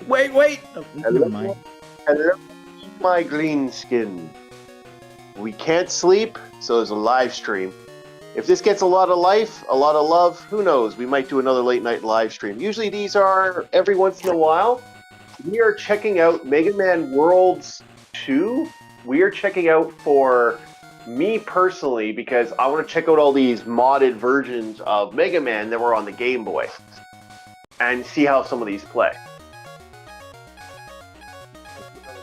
Wait. Oh, never mind. Hello, my green skin. We can't sleep, so there's a live stream. If this gets a lot of life, a lot of love, who knows? We might do another late night live stream. Usually these are every once in a while. We are checking out Mega Man Worlds 2. We are checking out for me personally because I want to check out all these modded versions of Mega Man that were on the Game Boy and see how some of these play.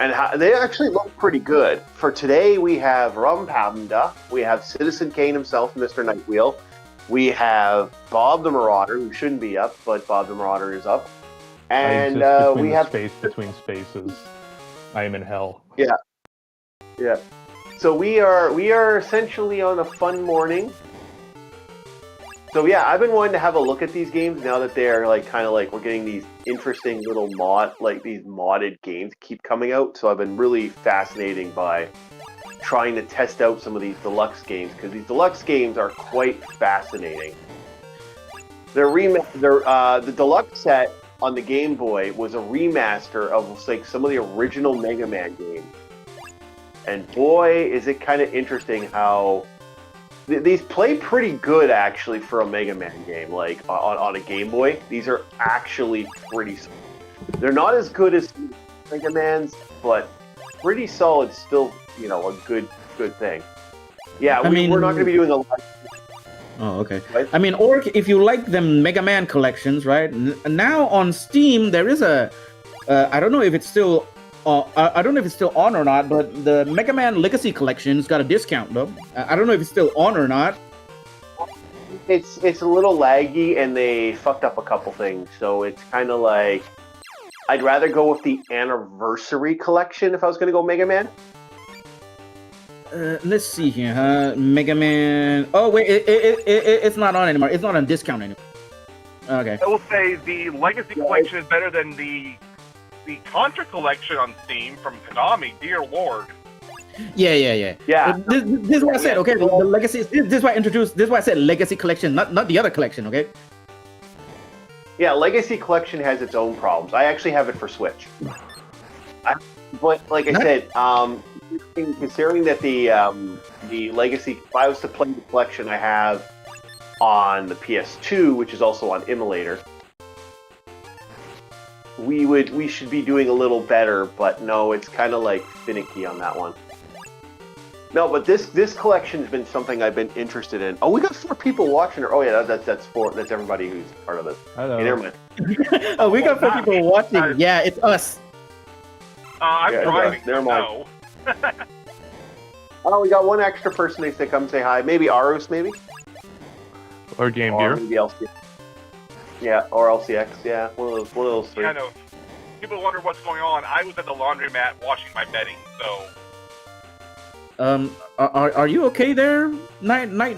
And they actually look pretty good. For today, we have Rum Panda, we have Citizen Kane himself, Mr. Nightwheel, we have Bob the Marauder, who shouldn't be up, but Bob the Marauder is up, and we have space between spaces. I am in hell. Yeah. So we are essentially on a fun morning. So yeah, I've been wanting to have a look at these games now that they're we're getting these interesting little these modded games keep coming out. So I've been really fascinated by trying to test out some of these deluxe games because these deluxe games are quite fascinating. The deluxe set on the Game Boy was a remaster of some of the original Mega Man games, and boy, is it kind of interesting how. These play pretty good, actually, for a Mega Man game, like on a Game Boy. These are actually pretty solid. They're not as good as Mega Man's, but pretty solid still, a good thing. Yeah, we're not going to be doing a lot. Oh, okay. Right? I mean, or if you like the Mega Man collections, right? Now on Steam, there is a... I don't know if it's still... I don't know if it's still on or not, but the Mega Man Legacy Collection's got a discount, though. I don't know if it's still on or not. It's a little laggy, and they fucked up a couple things, so it's kind of like... I'd rather go with the Anniversary Collection if I was going to go Mega Man. Let's see here, Mega Man... Oh, wait, it's not on anymore. It's not on discount anymore. Okay. I will say the Legacy Collection is better than the Contra Collection on Steam from Konami. Dear Lord. Yeah. This is what I said, okay? The Legacy... This is why I introduced... This is why I said Legacy Collection, not the other collection, okay? Yeah, Legacy Collection has its own problems. I actually have it for Switch. But like I said, considering that the Legacy, if I was to play the collection I have on the PS2, which is also on Emulator, we should be doing a little better, but no, it's kind of like finicky on that one. No, but this collection's been something I've been interested in. Oh, we got 4 people watching her. Oh yeah, that's 4. That's everybody who's part of this. Hello. Hey, never mind. Oh, we got 4 people watching. Yeah, it's us. I'm driving. Never mind. No. Oh, we got one extra person to come say hi. Maybe Arus, maybe? Or Game Or Gear. maybe LCX. Yeah, or LCX. Yeah, one of those 3. Yeah, no. People wonder what's going on. I was at the laundromat washing my bedding, so... Are you okay there, Nightwing?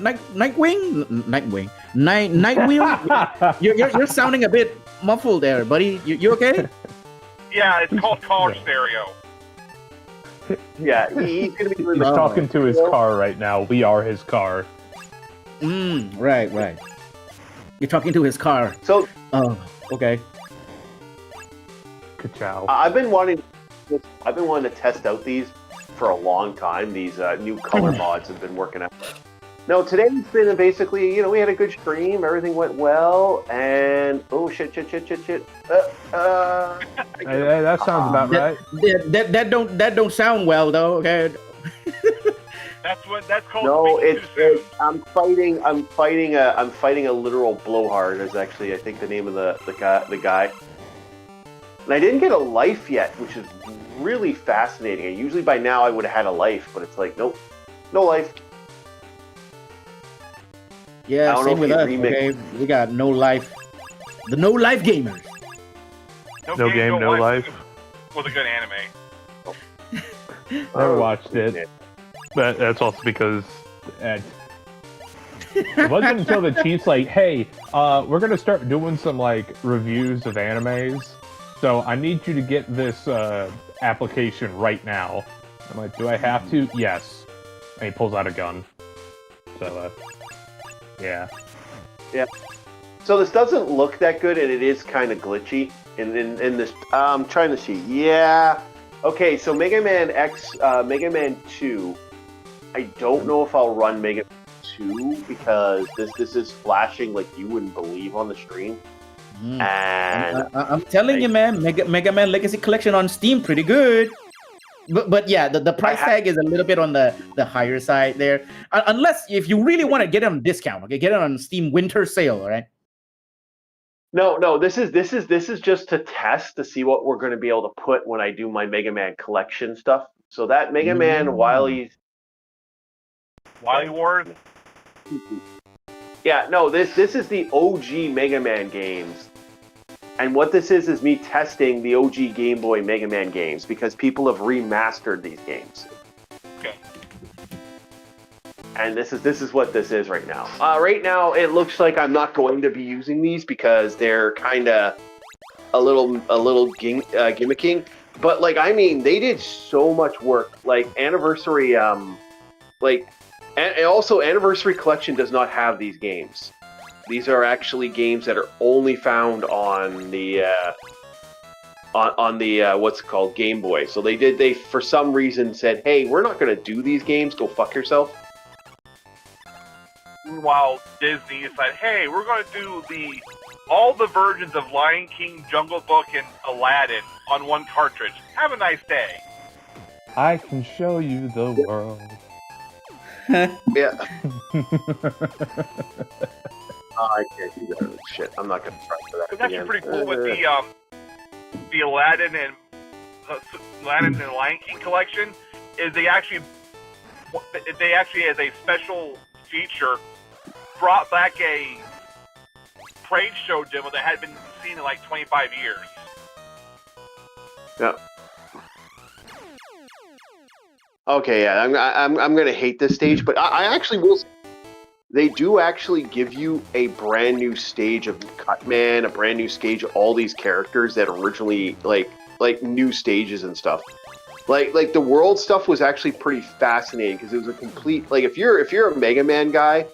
Nightwheel? You're sounding a bit muffled there, buddy. You okay? Yeah, it's called car stereo. Yeah, he's gonna be doing He's the talking to his car right now. We are his car. Right. You're talking to his car. So, Oh, okay. Ka-chow. I've been wanting to test out these for a long time. These new color mods have been working out. No, today's been basically, we had a good stream, everything went well, and oh shit. That sounds about right. That don't sound well though. Okay. That's called. No, speaking too soon. I'm fighting a literal blowhard. Is actually I think the name of the guy. And I didn't get a life yet, which is really fascinating. Usually by now I would have had a life, but it's like nope, no life. Yeah, same with us. Okay, we got no life. The no life gamers. No game, no life. Was a good anime. Never watched it. That's also because it wasn't until the Chiefs like, hey, we're gonna start doing some reviews of animes, so I need you to get this application right now. I'm like, do I have to? Yes. And he pulls out a gun. So, yeah. Yeah. So this doesn't look that good, and it is kind of glitchy. In this, I'm trying to see. Yeah. Okay, so Mega Man X, Mega Man 2. I don't know if I'll run Mega Man 2 because this is flashing like you wouldn't believe on the stream. Mm. And I'm telling you, man, Mega Man Legacy Collection on Steam, pretty good. But yeah, the price tag is a little bit on the higher side there. Unless if you really want to get it on discount, okay, get it on Steam Winter Sale, all right? No, this is just to test to see what we're going to be able to put when I do my Mega Man collection stuff. So that Mega Man Wily Wars. Yeah, no, this is the OG Mega Man games. And what this is me testing the OG Game Boy Mega Man games because people have remastered these games. Okay. And this is what this is right now. Right now, it looks like I'm not going to be using these because they're kind of a little gimmicking. But like, I mean, they did so much work. Like Anniversary, and also Anniversary Collection does not have these games. These are actually games that are only found on the what's it called, Game Boy. So they for some reason said, hey, we're not going to do these games. Go fuck yourself. While Disney decided, hey, we're going to do all the versions of Lion King, Jungle Book, and Aladdin on one cartridge. Have a nice day. I can show you the world. Yeah. I can't do that. Shit, I'm not going to try for that. It's actually pretty cool with the Aladdin and Lion King collection. Is they actually as a special feature brought back a trade show demo that had been seen in like 25 years. Yeah. Okay, yeah, I'm gonna hate this stage, but I actually will. They do actually give you a brand new stage of Cutman, a brand new stage of all these characters that originally like new stages and stuff. Like the world stuff was actually pretty fascinating because it was a complete if you're a Mega Man guy,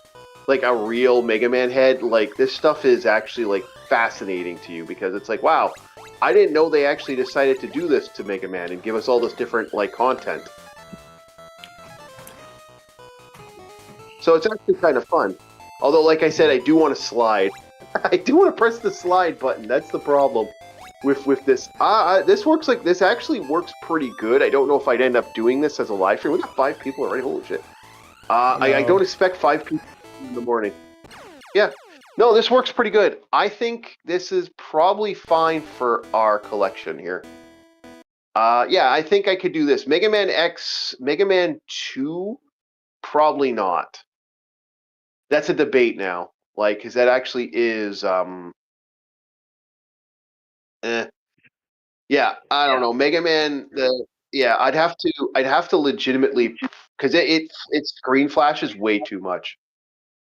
like a real Mega Man head, like this stuff is actually like fascinating to you because it's like, wow, I didn't know they actually decided to do this to Mega Man and give us all this different like content. So it's actually kind of fun. Although, like I said, I do want to slide. I do want to press the slide button. That's the problem with this. This actually works pretty good. I don't know if I'd end up doing this as a live stream. We got 5 people already. Holy shit. I don't expect 5 people in the morning. Yeah. No, this works pretty good. I think this is probably fine for our collection here. Yeah, I think I could do this. Mega Man X, Mega Man 2, probably not. That's a debate now. Like, because that actually is, Yeah, I don't know. Mega Man, I'd have to legitimately, because it screen flashes way too much.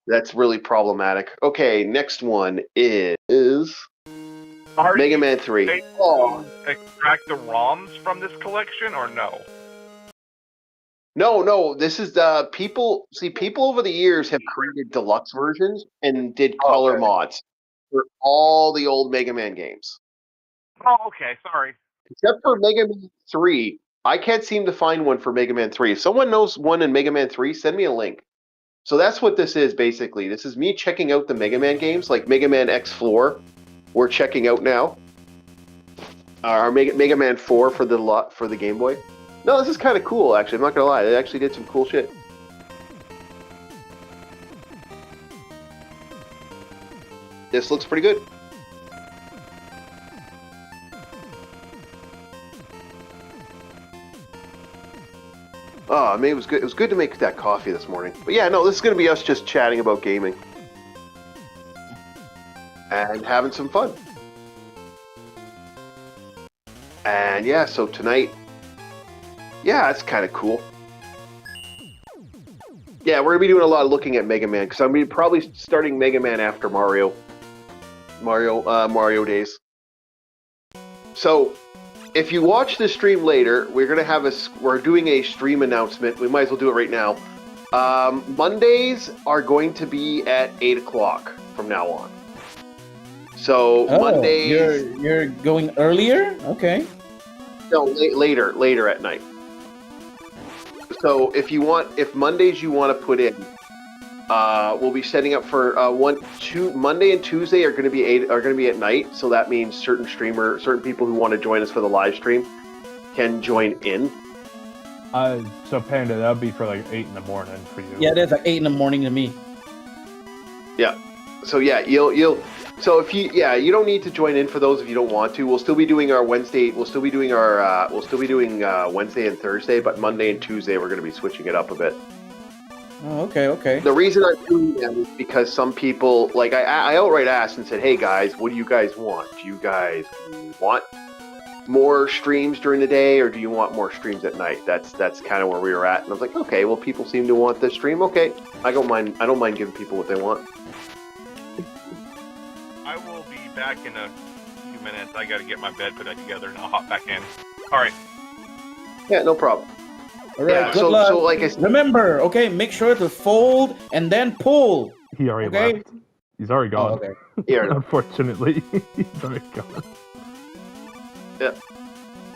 That's really problematic. Okay, next one is Mega Man 3. Extract the ROMs from this collection, or no? No, this is the people. See, people over the years have created deluxe versions and did color mods for all the old Mega Man games. Oh, okay, sorry. Except for Mega Man 3. I can't seem to find one for Mega Man 3. If someone knows one in Mega Man 3, send me a link. So that's what this is, basically. This is me checking out the Mega Man games, like Mega Man X Floor. We're checking out now. Our Mega Man 4 for the Game Boy. No, this is kind of cool, actually. I'm not going to lie. They actually did some cool shit. This looks pretty good. Oh, I mean, it was good. It was good to make that coffee this morning. But yeah, no, this is going to be us just chatting about gaming. And having some fun. And yeah, so tonight... Yeah, that's kind of cool. Yeah, we're going to be doing a lot of looking at Mega Man, because I'm going to be probably starting Mega Man after Mario days. So, if you watch this stream later, we're doing a stream announcement. We might as well do it right now. Mondays are going to be at 8 o'clock from now on. So Oh, Mondays, you're going earlier? Okay. no, later at night. So if Mondays you want to put in, we'll be setting up for Monday and Tuesday are going to be at night. So that means certain people who want to join us for the live stream can join in. So Panda, that'll be for like 8 in the morning for you. Yeah, that's like 8 in the morning to me. Yeah. So yeah, you'll. So if you don't need to join in for those if you don't want to. We'll still be doing our Wednesday. We'll still be doing Wednesday and Thursday, but Monday and Tuesday we're going to be switching it up a bit. Oh, okay. The reason I'm doing that is because some people, like I outright asked and said, "Hey guys, what do you guys want? Do you guys want more streams during the day, or do you want more streams at night?" That's kind of where we were at, and I was like, "Okay, well, people seem to want this stream. Okay, I don't mind giving people what they want." I will be back in a few minutes. I got to get my bed put together, and I'll hop back in. All right. Yeah, no problem. All right. Yeah, Good luck. so like I said, Remember, okay, make sure to fold and then pull. He already Okay. left. He's already gone. Oh, okay. here. Unfortunately, he's already gone.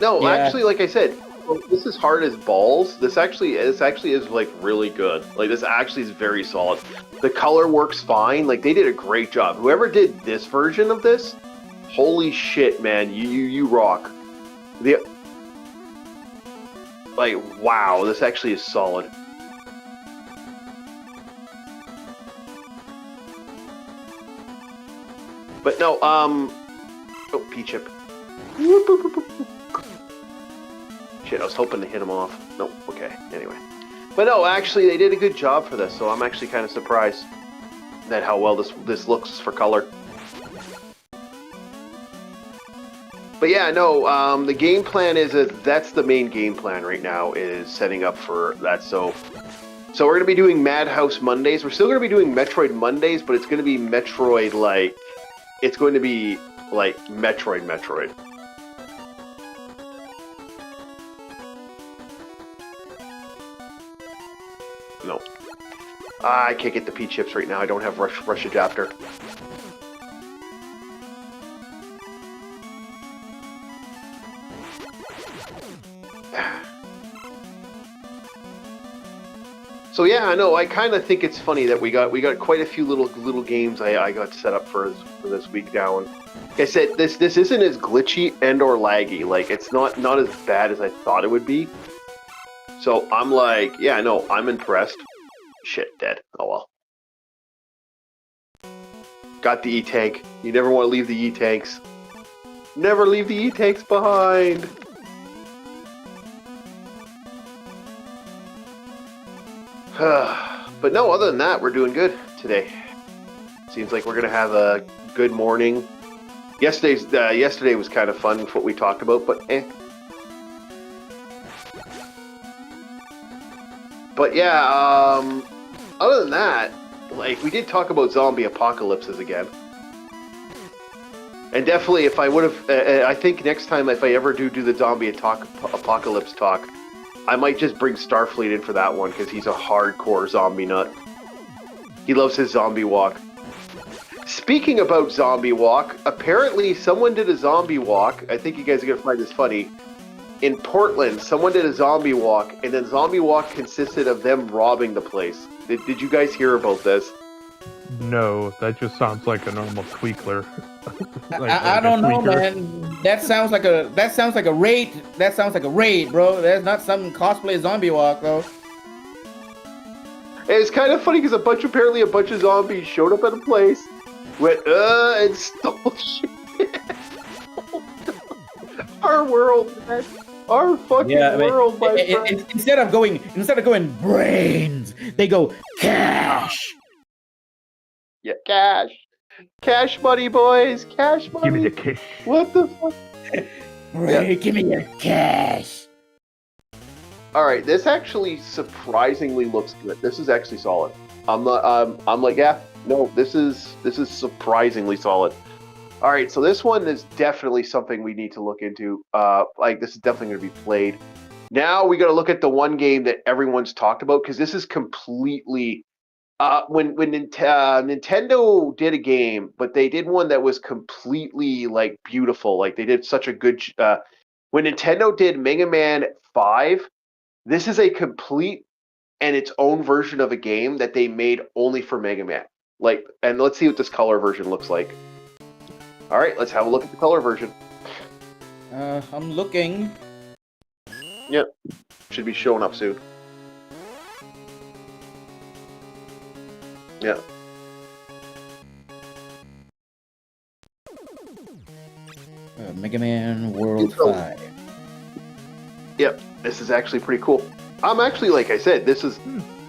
No, Yeah. actually, like I said, this is hard as balls. This actually is like really good. Like this actually is very solid. The color works fine. Like they did a great job. Whoever did this version of this, holy shit, man, you rock. Wow, this actually is solid. But no, oh, P-chip. Shit, I was hoping to hit him off. Nope, okay, anyway. But no, actually, they did a good job for this, so I'm actually kind of surprised at how well this looks for color. But yeah, no, the game plan is that's the main game plan right now, is setting up for that. So we're going to be doing Madhouse Mondays. We're still going to be doing Metroid Mondays, but it's going to be Metroid like Metroid. No. I can't get the P-chips right now. I don't have rush adapter. So yeah, I know. I kind of think it's funny that we got quite a few little games I got set up for this week now. And like I said, this isn't as glitchy and or laggy. Like it's not as bad as I thought it would be. So I'm like, yeah, no, I'm impressed. Shit, dead. Oh well. Got the E-tank. You never want to leave the E-tanks. Never leave the E-tanks behind. But no, other than that, we're doing good today. Seems like we're gonna have a good morning. Yesterday was kind of fun with what we talked about, but eh. But yeah, other than that, like we did talk about zombie apocalypses again. And definitely, if I would have, I think next time if I ever do the zombie apocalypse talk, I might just bring Starfleet in for that one, because he's a hardcore zombie nut. He loves his zombie walk. Speaking about zombie walk, apparently someone did a zombie walk. I think you guys are going to find this funny. In Portland, someone did a zombie walk, and the zombie walk consisted of them robbing the place. Did you guys hear about this? No, that just sounds like a normal tweakler. I don't know, man. That sounds like a raid. That sounds like a raid, bro. That's not some cosplay zombie walk, though. And it's kind of funny because apparently a bunch of zombies showed up at a place, went and stole shit. Our world, man. Our fucking world, my friend. Instead of going brains, they go cash. Yeah, cash. Cash money, boys. Cash money. Give me the cash. What the fuck? Give me your cash. All right, this actually surprisingly looks good. This is actually solid. I'm like, yeah, no, this is surprisingly solid. All right, so this one is definitely something we need to look into. Like this is definitely going to be played. Now we got to look at the one game that everyone's talked about, because this is completely Nintendo did a game, but they did one that was completely like beautiful. Like they did such a good. When Nintendo did Mega Man 5, this is a complete and its own version of a game that they made only for Mega Man. Like, and let's see what this color version looks like. All right, let's have a look at the color version. I'm looking. Yep, should be showing up soon. Yeah. Mega Man World So- 5. Yep, this is actually pretty cool. I'm actually, like I said, this is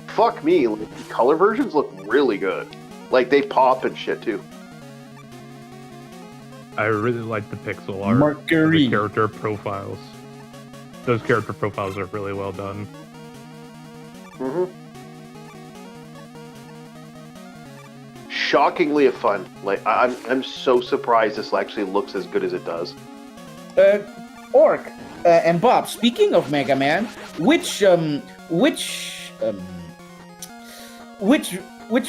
fuck me. Like, the color versions look really good. Like they pop and shit too. I really like the pixel art. Mercury. The character profiles. Those character profiles are really well done. Mm-hmm. Shockingly fun. Like I'm so surprised this actually looks as good as it does. Orc and Bob. Speaking of Mega Man, which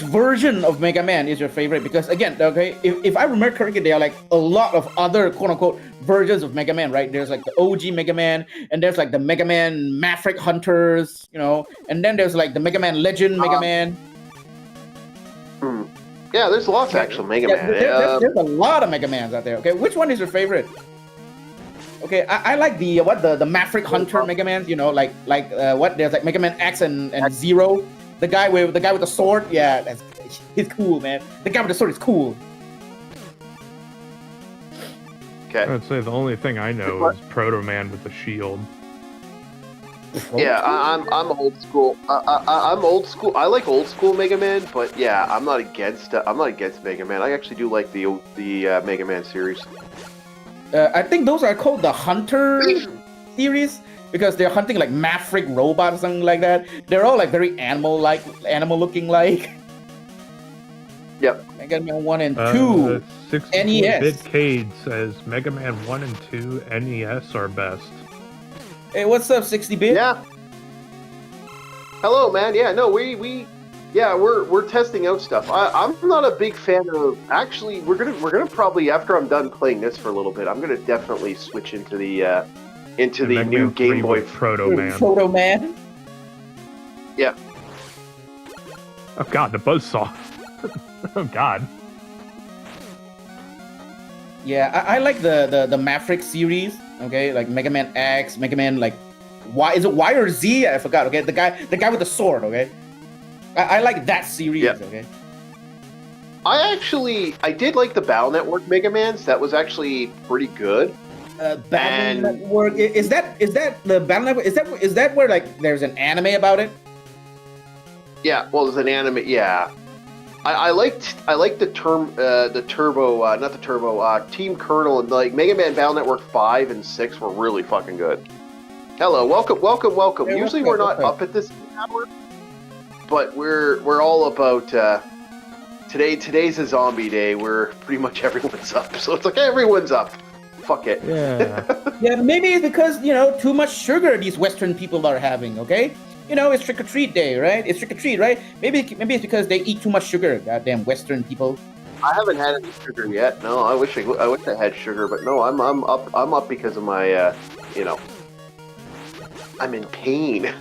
version of Mega Man is your favorite? Because again, okay, if I remember correctly, there are like a lot of other quote unquote versions of Mega Man, right? There's like the OG Mega Man, and there's like the Mega Man Maverick Hunters, you know, and then there's like the Mega Man Legend Mega Man. Yeah, there's lots of actual Mega Man. There's a lot of Mega Mans out there. Okay, which one is your favorite? Okay, I like the Maverick Hunter Mega Man. You know, like what? There's like Mega Man X and Zero. The guy with the sword. Yeah, he's cool, man. The guy with the sword is cool. Okay. I'd say the only thing I know is Proto Man with the shield. Yeah, I'm old school. I'm old school. I like old school Mega Man, but yeah, I'm not against Mega Man. I actually do like the Mega Man series. I think those are called the Hunter series because they're hunting like Maverick robots or something like that. They're all like very animal looking like. Yep. Mega Man 1 and 2. 64-bit Cade says Mega Man 1 and 2 NES are best. Hey, what's up, 60-bit? Yeah. Hello, man. Yeah, no, we're testing out stuff. I'm not a big fan of. Actually, we're gonna probably, after I'm done playing this for a little bit, I'm gonna definitely switch into the Mega new Man Game 3 Boy. with Proto Man. Proto Man. Yeah. Oh god, the buzzsaw. Oh god. Yeah, I like the Maverick series. Okay, like Mega Man X, Mega Man like Y. Is it Y or Z? I forgot. Okay, the guy with the sword. Okay, I like that series. Yeah. Okay. I did like the Battle Network Mega Mans. That was actually pretty good. Battle And- Network. Is that the Battle Network? Is that where like there's an anime about it? Yeah, well, there's an anime. Yeah, I liked the Team Colonel, and like Mega Man Battle Network 5 and 6 were really fucking good. Hello, welcome. Hey, Usually what's we're up, not up at this hour, but we're all about today's a zombie day. Where pretty much everyone's up, so it's like everyone's up. Fuck it. Yeah. Yeah, maybe it's because too much sugar these Western people are having. Okay. It's trick or treat day, right? It's trick or treat, right? Maybe it's because they eat too much sugar. Goddamn Western people. I haven't had any sugar yet. No, I wish I had sugar, but no, I'm up because of my I'm in pain.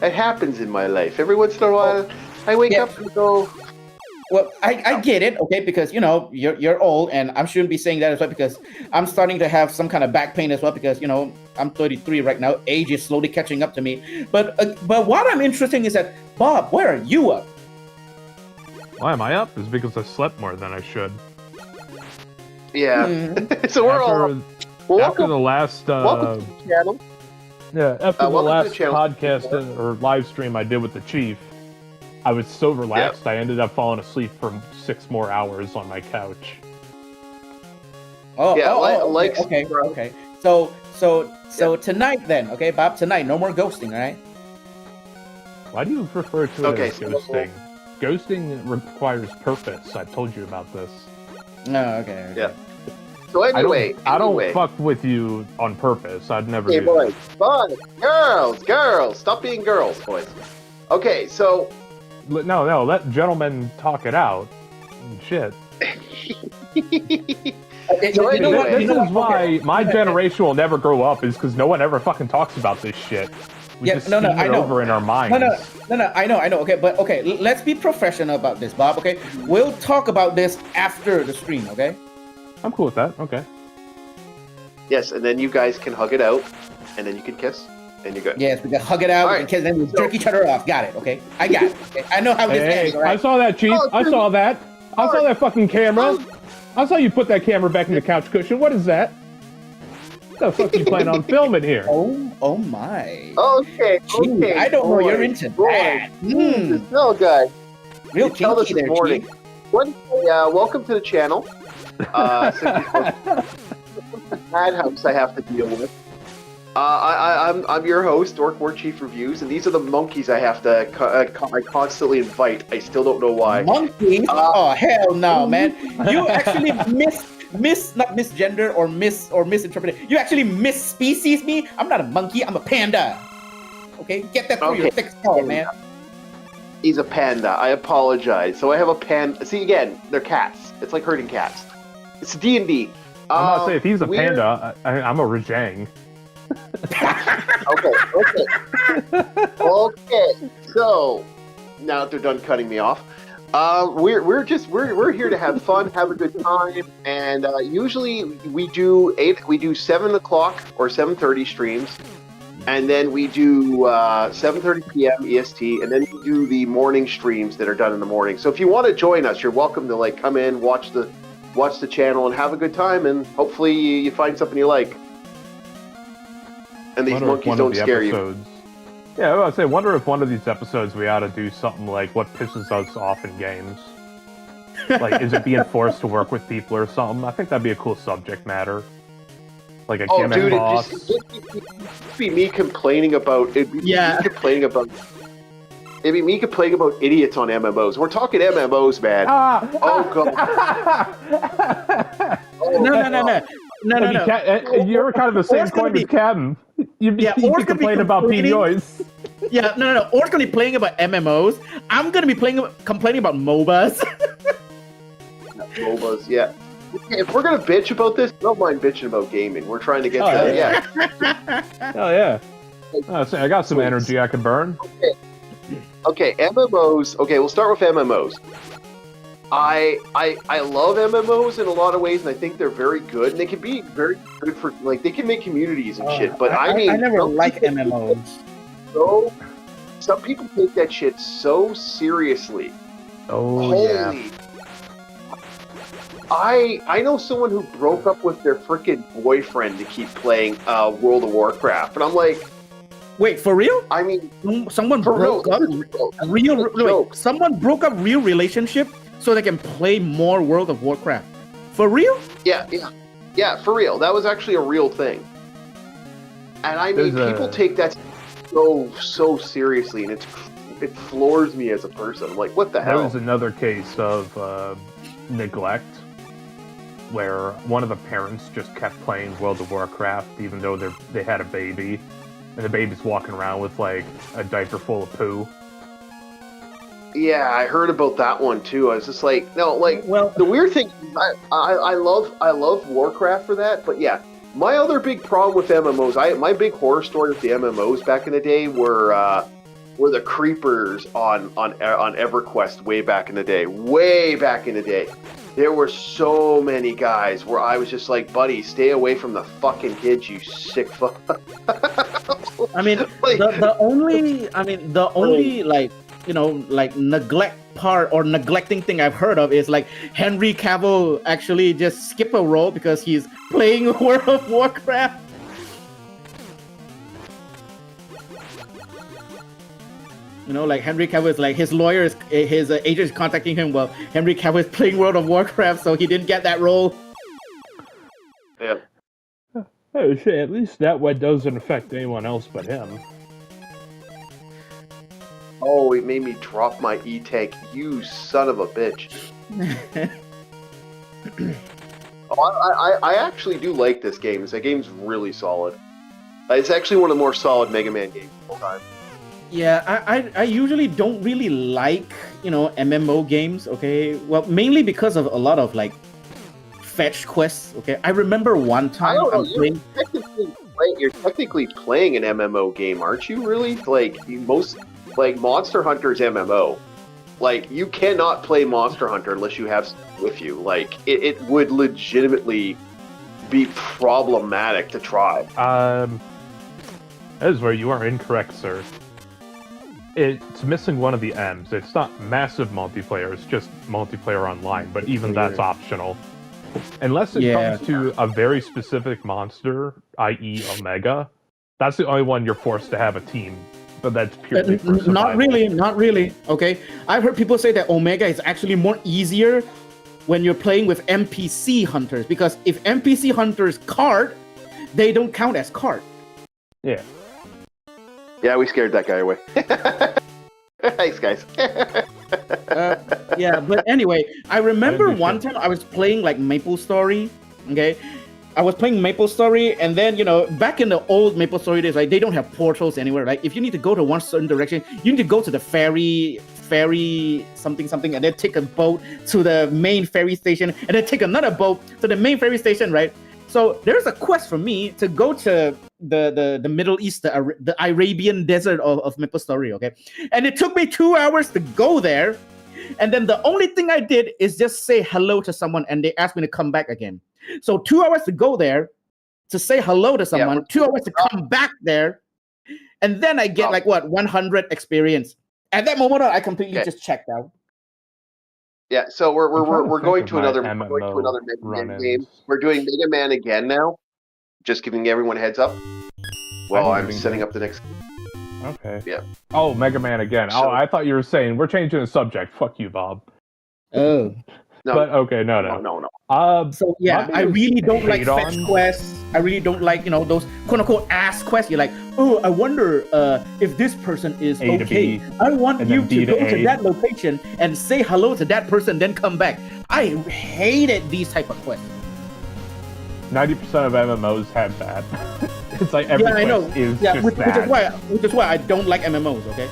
It happens in my life. Every once in a while, I wake Yeah. up and go. Well, I get it, okay, because you're old, and I shouldn't be saying that as well because I'm starting to have some kind of back pain as well because I'm 33 right now. Age is slowly catching up to me. But what I'm interested in is that Bob, where are you up? Why am I up? Is because I slept more than I should. Yeah. Mhm. So we're all. After, Well, after welcome, the last welcome to the channel. after the welcome to the last channel. podcast or live stream I did with the chief, I was so relaxed I ended up falling asleep for 6 more hours on my couch. Oh, Yeah, oh, like- okay. So tonight then, okay, Bob, tonight, no more ghosting, all right? Why do you refer to it Okay, as so- ghosting? Ghosting requires purpose. I've told you about this. No, okay. Yeah. So anyway, I don't fuck with you on purpose. I'd never Hey do boys, boys, girls, stop being girls, boys. Okay, so No, let gentlemen talk it out. Shit. So You know what? anyway, This is why my generation will never grow up, is because no one ever fucking talks about this shit. We Yeah, just no, steam I it know. over in our minds. No, I know. Okay, but okay, let's be professional about this, Bob. Okay, we'll talk about this after the stream. Okay. I'm cool with that. Okay. yes, and then you guys can hug it out, and then you can kiss, and you're good. Yes, we can hug it out, All we right, can kiss, then we so- jerk each other off. Got it? Okay, I got it. Okay? I know how this Hey, ends. All right. I saw that, Chief. Oh, I dude. saw that. I saw that fucking camera. I saw you put that camera back in the couch cushion. What is that? What the fuck you plan on filming here? Oh my. Okay, Gee, okay. I don't know. You're into boy. that. Mm, No, guys. real You tell kinky this there, morning. Chief. Welcome to the channel. Madhouse I have to deal with. I'm your host, Dork War Chief Reviews, and these are the monkeys I have to I constantly invite. I still don't know why. Monkey? Oh hell no, man! You actually not misgender or misinterpreted. You actually misspecies me. I'm not a monkey. I'm a panda. Okay, get that through your thick skull, man. He's a panda. I apologize. So I have a panda. See, again, they're cats. It's like herding cats. It's D&D. I'm not saying if he's a we're- panda, I'm a Rajang. Okay. So now that they're done cutting me off, we're here to have fun, have a good time, and usually we do 7 o'clock or 7:30 streams, and then we do 7:30 p.m. EST, and then we do the morning streams that are done in the morning. So if you want to join us, you're welcome to like come in, watch the channel, and have a good time, and hopefully you find something you like. And these Wonder if monkeys one don't of the scare you. episodes- Yeah, I was say, wonder if one of these episodes we ought to do something like what pisses us off in games. Like, is it being forced to work with people or something? I think that'd be a cool subject matter. Like a Oh, gimmick dude, boss. it'd be me complaining about. It'd be Yeah. me complaining about. It'd be me complaining about idiots on MMOs. We're talking MMOs, man. Oh god. Oh, No. You're kind of the same Or's gonna coin be- as Captain. You'd be, Yeah, you'd Or's be gonna be complaining about complaining- PDOs. Yeah, no. Or's gonna be playing about MMOs. I'm gonna be complaining about MOBAs. MOBAs, yeah. Okay, if we're gonna bitch about this, don't mind bitching about gaming. We're trying to get Oh, to yeah. Hell yeah. So I got some energy I can burn. Okay, MMOs. Okay, we'll start with MMOs. I love MMOs in a lot of ways, and I think they're very good. And they can be very good for like they can make communities and shit. But I mean, I never some like people- MMOs. So, some people take that shit so seriously. Oh, Holy. I know someone who broke up with their freaking boyfriend to keep playing World of Warcraft, and I'm like, Wait, for real? I mean, Someone for real, broke up joke. someone broke up real relationship so they can play more World of Warcraft. For real? Yeah, for real. That was actually a real thing. And I mean, There's people a- take that so seriously, and it floors me as a person. I'm like, what the There hell? was another case of neglect where one of the parents just kept playing World of Warcraft even though they had a baby, and the baby's walking around with like a diaper full of poo. Yeah, I heard about that one too. I was just like, no, like Well, the weird thing. I love Warcraft for that, but yeah, my other big problem with MMOs, my big horror story with the MMOs back in the day were the creepers on EverQuest way back in the day. Way back in the day, there were so many guys where I was just like, buddy, stay away from the fucking kids, you sick fuck. I mean, Like- the only like, you know, like neglect part or neglecting thing I've heard of is like Henry Cavill actually just skip a role because he's playing World of Warcraft. You know, like Henry Cavill is like his lawyer is his agent is contacting him. Well, Henry Cavill is playing World of Warcraft, so he didn't get that role. Yeah. Oh shit! At least that one doesn't affect anyone else but him. Oh, it made me drop my E-Tank, you son of a bitch. Oh, I actually do like this game. This game's really solid. It's actually one of the more solid Mega Man games of all time. Yeah, I usually don't really like, MMO games, okay? Well, mainly because of a lot of like fetch quests, okay? I remember one I time don't know. I'm playing. You're technically playing an MMO game, aren't you? Really? Like Monster Hunter's MMO. Like you cannot play Monster Hunter unless you have someone with you. Like it would legitimately be problematic to try. That is where you are incorrect, sir. It's missing one of the M's. It's not massive multiplayer, it's just multiplayer online, but even that's optional. Unless it comes to a very specific monster, i.e. Omega, that's the only one you're forced to have a team. But that's purely for survival. Not really, okay? I've heard people say that Omega is actually more easier when you're playing with NPC hunters, because if NPC hunters card, they don't count as card. Yeah. Yeah, we scared that guy away. Thanks, guys. Yeah, but anyway, I remember one time I was playing like Maple Story, okay? I was playing Maple Story, and then, back in the old Maple Story days, like, they don't have portals anywhere. Like, if you need to go to one certain direction, you need to go to the ferry something, and then take a boat to the main ferry station, and then take another boat to the main ferry station, right? So there's a quest for me to go to the Middle East, the Arabian desert of Maple Story, okay? And it took me 2 hours to go there. And then the only thing I did is just say hello to someone, and they asked me to come back again. So 2 hours to go there, to say hello to someone, 2 hours to come back there, and then I get 100 experience. At that moment, I completely just checked out. Yeah, so we're going to another Mega Man game. We're doing Mega Man again now. Just giving everyone a heads up. Well, I'm setting up the next. Okay. Yeah. Oh, Mega Man again. So, I thought you were saying we're changing the subject. Fuck you, Bob. Oh. No. But okay, no. So yeah, I really don't like fetch quests. I really don't like those quote unquote ass quests. You're like, oh, I wonder if this person is okay. I want you to go to that location and say hello to that person, then come back. I hated these type of quests. 90% of MMOs have that. It's like every quest is just which is why I don't like MMOs. Okay.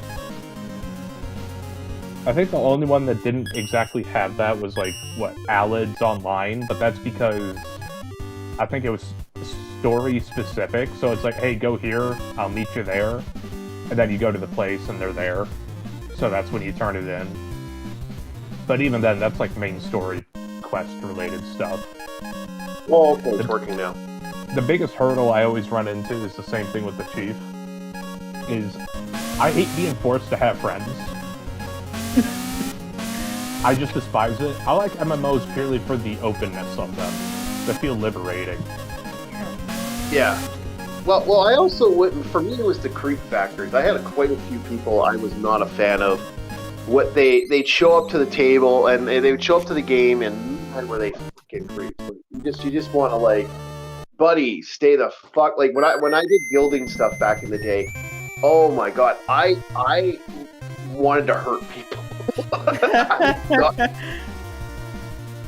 I think the only one that didn't exactly have that was Alids Online, but that's because I think it was story specific. So it's like, hey, go here, I'll meet you there, and then you go to the place and they're there. So that's when you turn it in. But even then, that's like main story quest related stuff. Well, okay, it's working now. The biggest hurdle I always run into is the same thing with the Chief. Is I hate being forced to have friends. I just despise it. I like MMOs purely for the openness of them. They feel liberating. Yeah. Well, I also wouldn't. For me, it was the creep factors. I had quite a few people I was not a fan of. What they'd show up to the table and they would show up to the game, and man, were they fucking creeps. You just want to buddy, stay the fuck. Like when I did guilding stuff back in the day, oh my god, I wanted to hurt people.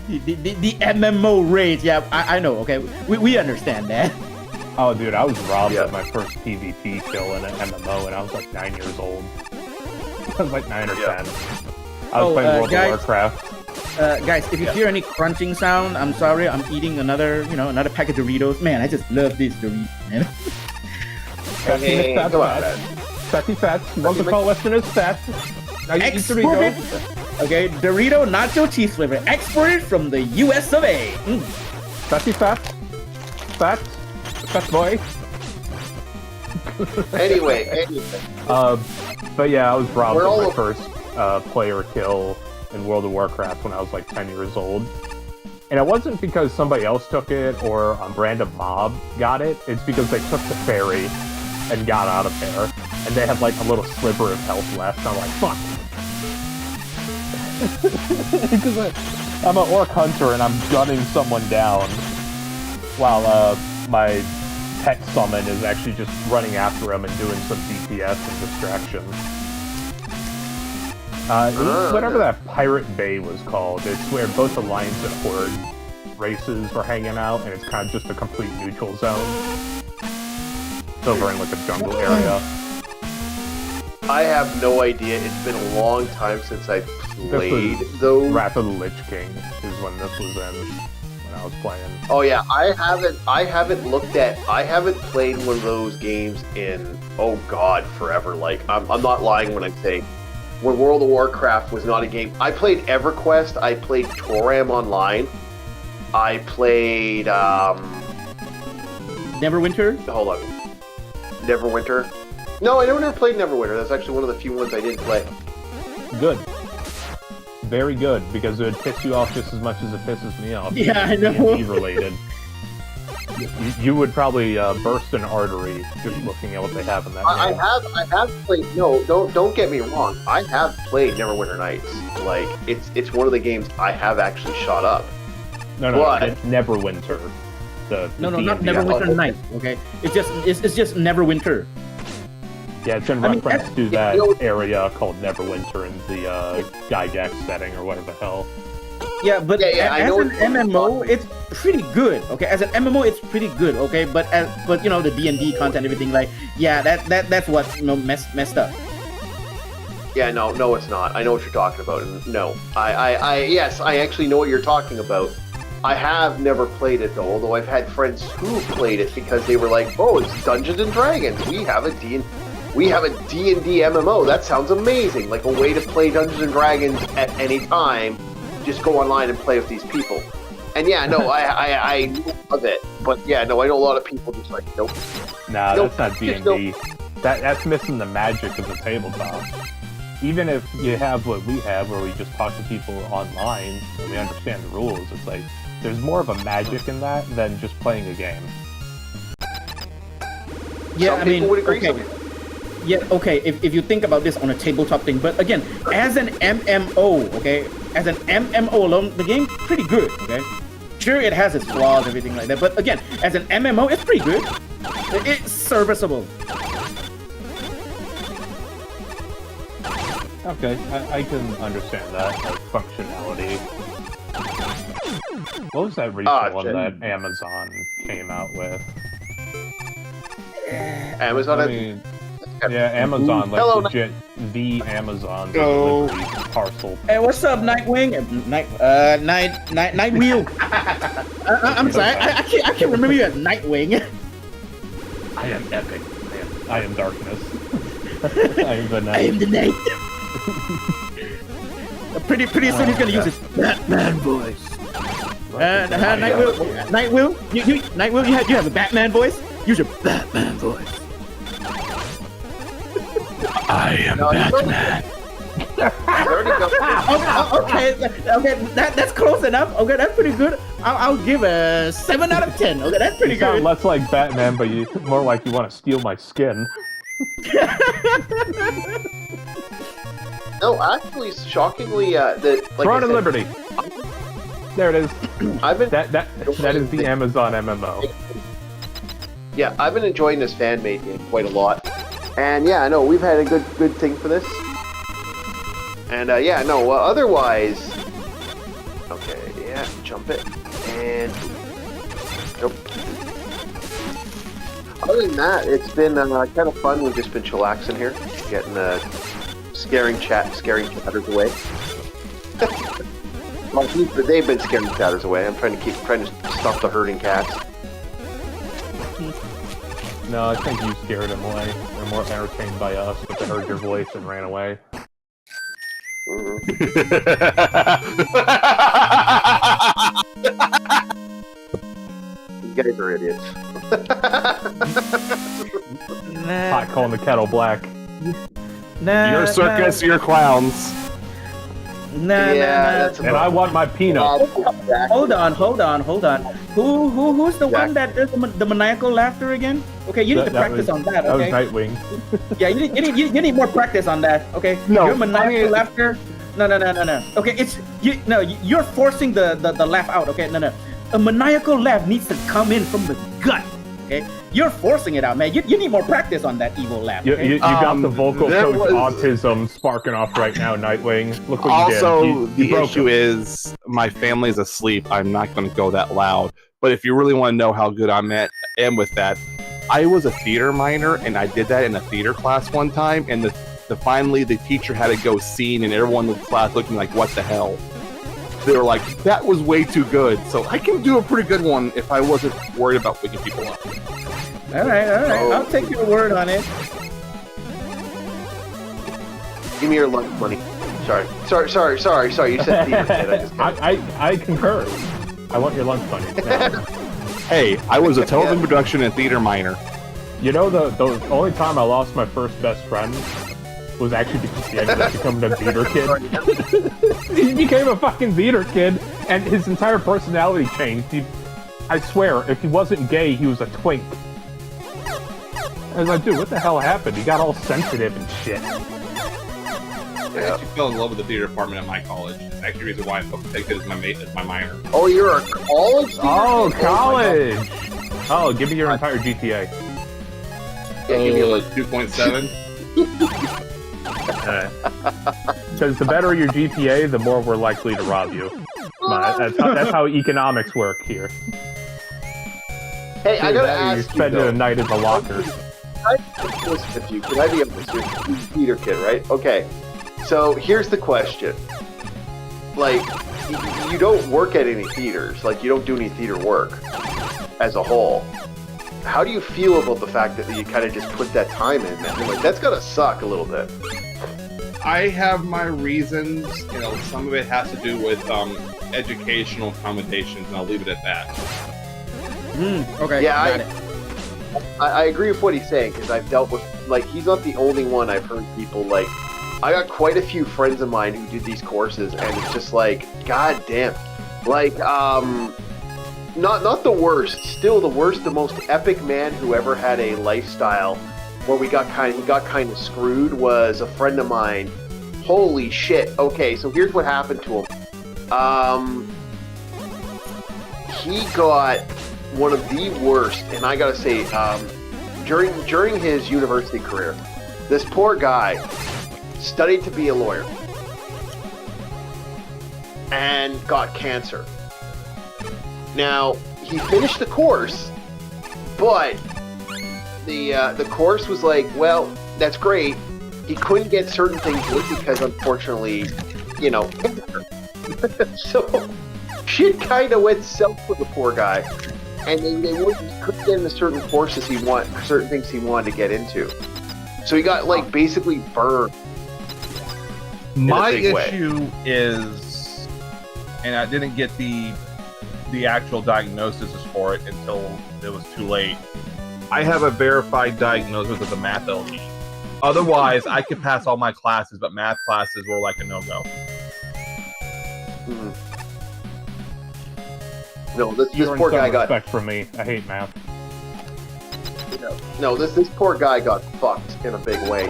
the MMO rage, yeah, I know. Okay, we understand that. Oh, dude, I was robbed of my first PvP kill in an MMO, and I was like 9 years old. I was like 9 or 10. I was playing World of Warcraft. Guys, if you hear any crunching sound, I'm sorry. I'm eating another pack of Doritos. Man, I just love these Doritos, man. Hey, come on, man. Fatty Fats. You want to call Westerners fat? Now you eat Doritos. Okay, Dorito Nacho Cheese flavor, exported from the US of A. Fatty Fat. Fat boy. Anyway. But yeah, I was robbed of my first player kill in World of Warcraft when I was like 10 years old. And it wasn't because somebody else took it or a random mob got it. It's because they took the ferry and got out of there. And they had like a little sliver of health left. I'm like, fuck. Because I'm an orc hunter and I'm gunning someone down while my pet summon is actually just running after him and doing some DPS and distraction. Whatever that Pirate Bay was called, it's where both Alliance and Horde races were hanging out, and it's kind of just a complete neutral zone. It's over in like a jungle area. I have no idea. It's been a long time since I played was those. Wrath of the Lich King is when this was in, when I was playing. Oh yeah, I haven't played one of those games in, oh god, forever. Like, I'm not lying when I say, when World of Warcraft was not a game. I played EverQuest, I played Toram Online, I played, Neverwinter. hold on, Neverwinter. No, I never played Neverwinter. That's actually one of the few ones I didn't play. Good. Very good, because it would piss you off just as much as it pisses me off. Yeah, I know. D&D related. You would probably burst an artery just looking at what they have in that game. I have played. No, don't get me wrong. I have played Neverwinter Nights. Like, it's one of the games I have actually shot up. No, but- it's Neverwinter. No, D&D not Neverwinter Oh. Night. Okay, it's just Neverwinter. Yeah, it's in I mean, reference to you that know- area called Neverwinter in the Gygax setting or whatever the hell. Yeah, but Yeah, I as know an it's- MMO, it's pretty good. Okay, as an MMO, it's pretty good. Okay, but you know, the D&D content, everything, like, yeah, that's what, you know, messed up. Yeah, no, it's not. I know what you're talking about. And no, yes, I actually know what you're talking about. I have never played it though, although I've had friends who played it because they were like, "Oh, it's Dungeons and Dragons. We have a D&D MMO. That sounds amazing! Like a way to play Dungeons and Dragons at any time. Just go online and play with these people." And yeah, no, I love it. But yeah, no, I know a lot of people just like, nope. Nah, Nope, that's not just D&D. That's missing the magic of the tabletop. Even if you have what we have, where we just talk to people online and we understand the rules, it's like there's more of a magic in that than just playing a game. Yeah, Some I mean, people would agree, okay. some people- Yeah, okay, if you think about this on a tabletop thing, but again, as an MMO, okay, as an MMO alone, the game's pretty good, okay? Sure, it has its flaws, everything like that, but again, as an MMO, it's pretty good. It's serviceable. Okay, I can understand that, like, functionality. What was that recent one shit. that Amazon came out with? Amazon. I mean, yeah, Amazon, like, Hello, legit, the Amazon Go. delivery parcel. Hey, what's up, Nightwing? Nightwheel. I'm sorry, I can't remember you as Nightwing. I am epic. I am darkness. I am the I night. am the night. Pretty soon he's gonna use his Batman voice. Nightwheel, you have a Batman voice. Use your Batman voice. I am No, Batman. Okay, that's close enough. Okay, that's pretty good. I'll give a 7 out of 10. Okay, that's pretty You sound good. less like Batman, but you more like you want to steal my skin. No, actually, shockingly, like Throne I of said, Liberty. There it is. I've been That is the Amazon MMO. Yeah, I've been enjoying this fan-made game quite a lot, and yeah, I know we've had a good thing for this, and yeah, no, otherwise, okay, yeah, jump it, and nope. Other than that, it's been kind of fun. We've just been chillaxing here, getting scaring chatters away. Well, they've been scaring chatters away. I'm trying to stop the herding cats. No, I think you scared them away. They're more entertained by us, but they heard your voice and ran away. You guys are idiots. Hot calling the kettle black. Your circus, your clowns. That's And I want my peanut. Hold on. Who's the one that does the maniacal laughter again? Okay, you need to practice on that. That was Okay. Nightwing. Yeah, you need more practice on that. Okay. No, Your maniacal I mean- laughter. No. Okay, you're forcing the laugh out. Okay, no. A maniacal laugh needs to come in from the gut. Okay, you're forcing it out, man. You need more practice on that evil laugh. You Okay? you got the vocal there coach was- autism sparking off right now, Nightwing. Look what Also, you did. You the broke issue him. is my family's asleep. I'm not going to go that loud. But if you really want to know how good am with that, I was a theater minor, and I did that in a theater class one time, and finally the teacher had to go scene, and everyone in the class looking like, what the hell? They were like, that was way too good. So I can do a pretty good one if I wasn't worried about waking people up. All right. Oh. I'll take your word on it. Give me your lunch money. Sorry. You said theater kid. I just I concur. I want your lunch money. Yeah. Hey, I was a television production and theater minor. You know, the only time I lost my first best friend was actually because he ended up becoming a theater kid. He became a fucking theater kid, and his entire personality changed. I swear, if he wasn't gay, he was a twink. I was like, dude, what the hell happened? He got all sensitive and shit. I actually fell in love with the theater department at my college. It's actually the reason why I took it as my minor. Oh, you're a college theater? Oh, kid? college! Oh, give me your entire GTA. Yeah, give me a lunch. 2.7. Because the better your GPA, the more we're likely to rob you. That's how economics work here. Hey, I gotta You're ask you, spending though. a night in the locker. Listen, if you can I be honest? You're a theater kid, right? Okay. So here's the question. Like, you don't work at any theaters. Like, you don't do any theater work as a whole. How do you feel about the fact that you kind of just put that time in? Man? Like, that's gotta suck a little bit. I have my reasons. You know, some of it has to do with educational accommodations, and I'll leave it at that. Okay. Yeah, got it. I agree with what he's saying, because I've dealt with, like, he's not the only one. I've heard people, like, I got quite a few friends of mine who did these courses, and it's just like, god damn. Like, not the worst, still the worst, the most epic man who ever had a lifestyle where he got kind of screwed was a friend of mine. Holy shit. Okay, so here's what happened to him. He got one of the worst, and I gotta say, during his university career, this poor guy studied to be a lawyer and got cancer. Now, he finished the course, but the course was like, well, that's great. He couldn't get certain things in because, unfortunately, you know, so shit kind of went south for the poor guy, and they couldn't get into certain courses certain things he wanted to get into. So he got like basically burned. My big way. issue is, and I didn't get the actual diagnosis for it until it was too late. I have a verified diagnosis of the math LD. Otherwise, I could pass all my classes, but math classes were like a no-go. Mhm. No, this You earned poor some guy got respect from me. I hate math. no. This poor guy got fucked in a big way,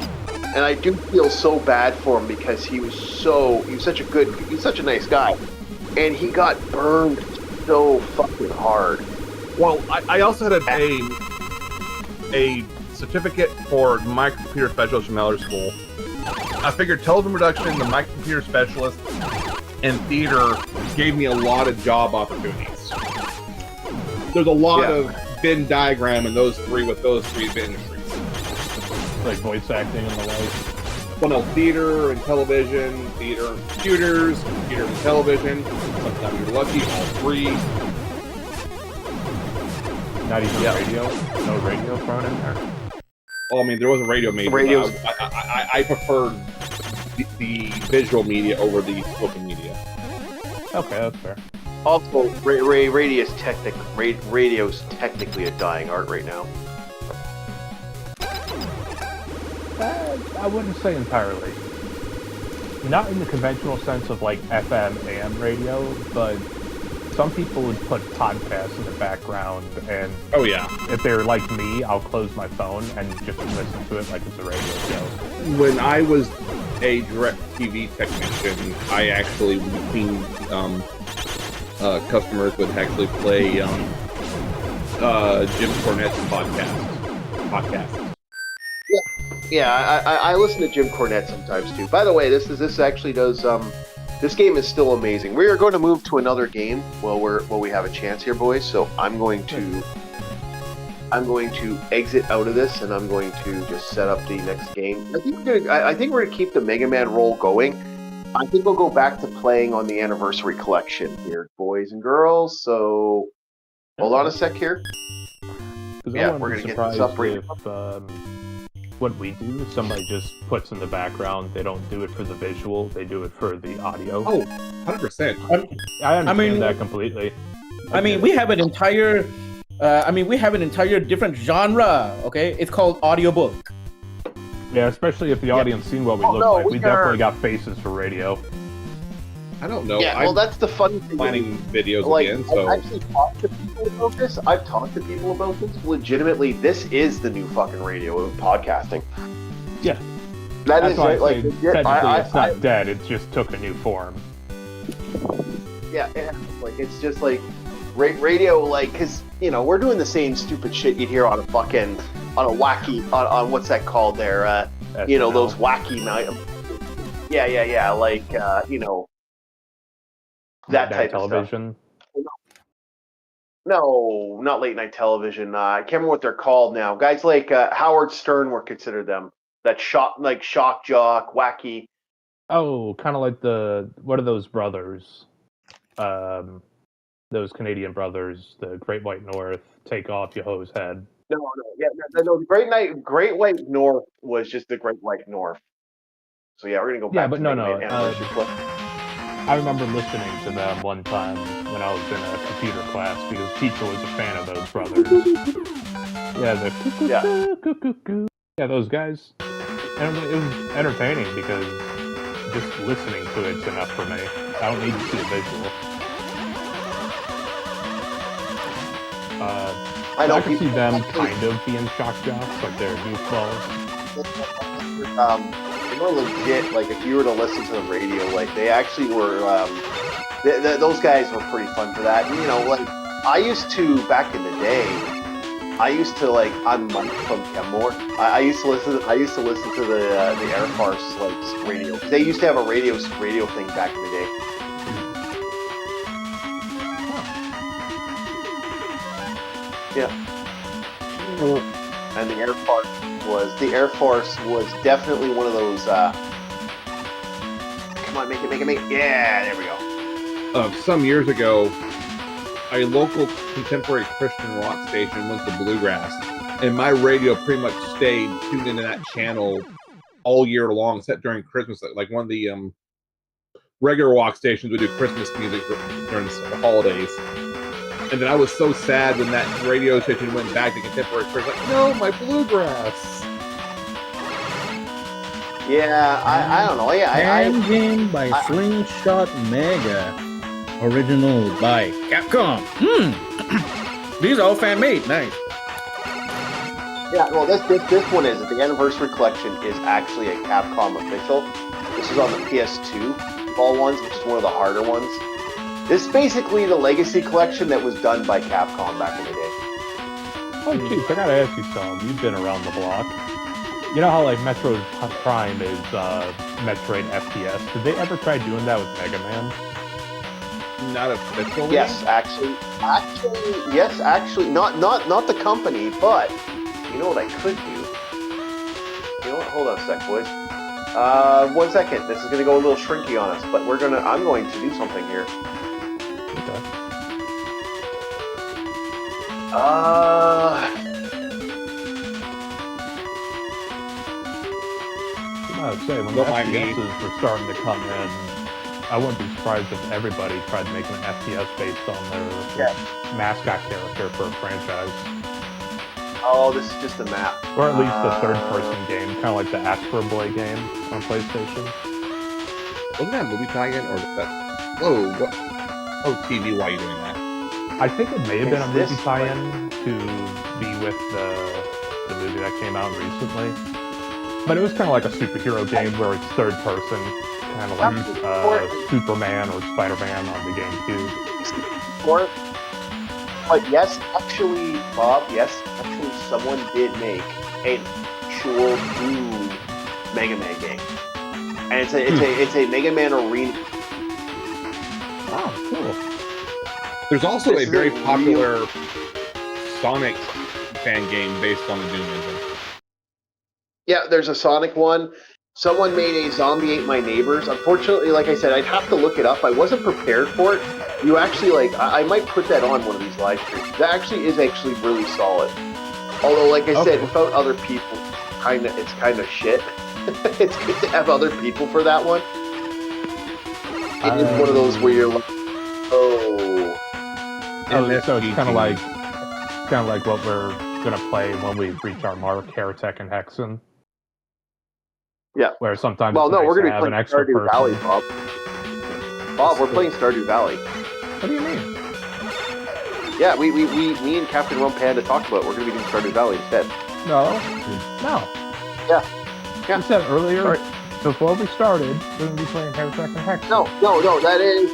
and I do feel so bad for him because he was such a nice guy, and he got burned so fucking hard. Well, I also had a certificate for microcomputer specialist from Eller School. I figured television production, the microcomputer specialist, and theater gave me a lot of job opportunities. There's a lot of Venn diagram in those three industries. Like voice acting and the like. Well, no, theater and television, theater and computers, computer and television. Sometimes you're lucky, all three. Not even radio? No radio thrown in there? Well, I mean, there was a radio media. Radios. I preferred the visual media over the spoken media. Okay, that's fair. Also, radio's technically a dying art right now. I wouldn't say entirely. Not in the conventional sense of like FM, AM radio, but some people would put podcasts in the background, and Oh yeah. if they're like me, I'll close my phone and just listen to it like it's a radio show. When I was a direct TV technician, I actually, between customers, would actually play Jim Cornette's podcast. Yeah, I listen to Jim Cornette sometimes too. By the way, this actually does this game is still amazing. We are going to move to another game while we have a chance here, boys. So I'm going to I'm going to exit out of this, and I'm going to just set up the next game. I think we're gonna keep the Mega Man roll going. I think we'll go back to playing on the Anniversary Collection here, boys and girls. So hold on a sec here. Yeah, we're gonna get this up right if what we do, somebody just puts in the background. They don't do it for the visual; they do it for the audio. Oh, 100%. I understand that completely. We have an entire. We have an entire different genre. Okay, it's called audiobook. Yeah, especially if the audience seen what we look like. We definitely got faces for radio. I don't know. Yeah, well, that's the fun thing. Planning videos again, so... I've actually talked to people about this. I've talked to people about this. Legitimately, this is the new fucking radio of podcasting. Yeah. That's is right. Like, technically, it's not dead. It just took a new form. Yeah, like it's just like radio, like, because we're doing the same stupid shit you'd hear on a fucking wacky on what's that called there? Those wacky night. Yeah. Like that type television. Of stuff. No, not late night television. I can't remember what they're called now. Guys like Howard Stern were considered them. That shock jock, wacky. Oh, kind of like what are those brothers? Those Canadian brothers, the Great White North, Take Off Your Hose Head. No. The Great White North was just the Great White North. So yeah, we're gonna go back. Yeah, but to no. I remember listening to them one time when I was in a computer class because teacher was a fan of those brothers. Yeah, those guys. And it was entertaining because just listening to it's enough for me. I don't need to see a visual. I can see them kind of being shock jocks, like they're goofballs. They were legit. Like if you were to listen to the radio, like they actually were. Those guys were pretty fun for that. And, like I used to back in the day. I'm Mike from Kenmore. I used to listen to the Air Force radio. They used to have a radio thing back in the day. Yeah. And the Air Force was definitely one of those. Come on, make it. Yeah, there we go. Some years ago, a local contemporary Christian rock station went to bluegrass, and my radio pretty much stayed tuned into that channel all year long, except during Christmas. Like one of the regular rock stations would do Christmas music during the holidays. And then I was so sad when that radio station went back to contemporary Christian. Like, no, my bluegrass. Yeah, I don't know. Yeah, Game by Slingshot Mega. Original by Capcom. These are all fan made. Nice. Yeah, well, this one is the Anniversary Collection is actually a Capcom official. This is on the PS2 all ones, which is one of the harder ones. This is basically the Legacy Collection that was done by Capcom back in the day. Oh, geez, I gotta ask you something. You've been around the block. You know how like Metroid Prime is Metroid FPS? Did they ever try doing that with Mega Man? Not officially. Yes, actually, not the company, but you know what I could do? You know what? Hold on a sec, boys. 1 second. This is gonna go a little shrinky on us, but I'm going to do something here. Okay. I would say when the FPSs were starting to come in, I wouldn't be surprised if everybody tried making an FPS based on their mascot character for a franchise. Oh, this is just a map. Or at least the third-person game, kind of like the Astro Boy game on PlayStation. Wasn't that a movie tie-in, or that... Whoa, what? Oh, TV, why are you doing that? I think it may have been a movie tie-in to be with the movie that came out recently. But it was kind of like a superhero game where it's third-person, kind of like Superman or Spider-Man on the GameCube. But yes, actually, Bob, someone did make an actual new Mega Man game, and it's a Mega Man Arena. Oh, cool. There's also a very popular Sonic fan game based on the Doom engine. Yeah, there's a Sonic one. Someone made a Zombie Ate My Neighbors. Unfortunately, like I said, I'd have to look it up. I wasn't prepared for it. You actually, like, I might put that on one of these live streams. That actually is really solid. Although, like I said, without other people, it's kind of shit. It's good to have other people for that one. It is one of those where you're like, oh. So it's kind of like what we're gonna play when we reach our mark, Heretic and Hexen. Yeah. Where sometimes Well, it's no, nice we're to going to have be an playing extra Stardew person. Valley, Bob. Bob, we're playing Stardew Valley. What do you mean? Yeah, me and Captain Rum Panda talked about it. We're going to be doing Stardew Valley instead. No. Yeah. You said earlier, before we started, we're gonna be playing Heretic and Hexen. No, that is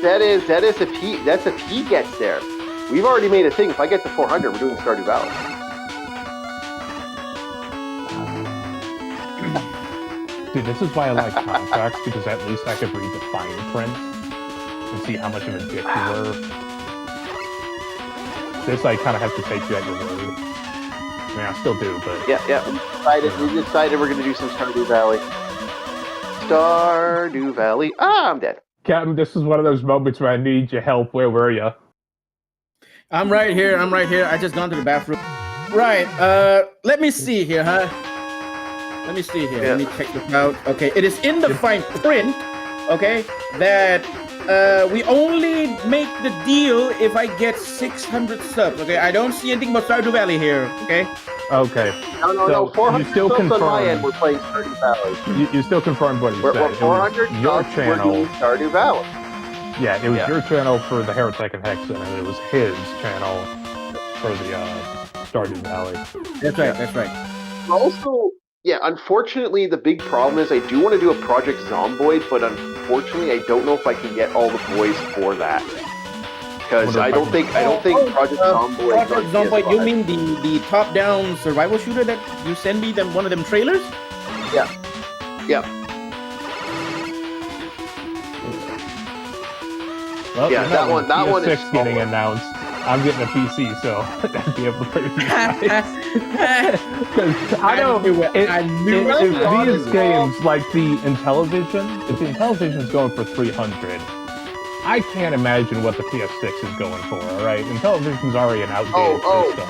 if he gets there. We've already made a thing. If I get to 400, we're doing Stardew Valley. Dude, this is why I like contracts, because at least I could read the fine print and see how much of a dick you were. This I kind of have to take you at your word. I mean, I still do, but... Yeah. We decided we're going to do some Stardew Valley. Stardew Valley. Ah, I'm dead. Captain, this is one of those moments where I need your help. Where were you? I'm right here. I just gone to the bathroom. Right. Let me see here, huh? Let me see here. Yeah. Let me check this out. Okay, it is in the fine print. Okay, that we only make the deal if I get 600 subs. Okay, I don't see anything about Stardew Valley here. Okay. Okay. No. So, 400 you still subs on my confirm- end. We're playing Stardew Valley. You still confirmed what you We're said. 400 It was your subs. channel. We're doing Stardew Valley. Yeah, it was Yeah. your channel for the Heretic and Hexen, and it was his channel for the Stardew Valley. That's right. That's right. Also, yeah, unfortunately, the big problem is I do want to do a Project Zomboid, but unfortunately, I don't know if I can get all the boys for that. Because I don't think Project Zomboid. Project Zomboid, you mean the top-down survival shooter that you send me one of them trailers? Yeah. Well, Yeah, that one- that one is PS6 getting solid. announced. I'm getting a PC, so I'd be able to play with you guys. Because I know I knew it. if these games, like the Intellivision, if the Intellivision's going for 300, I can't imagine what the PS6 is going for. All right, Intellivision's already an outdated system.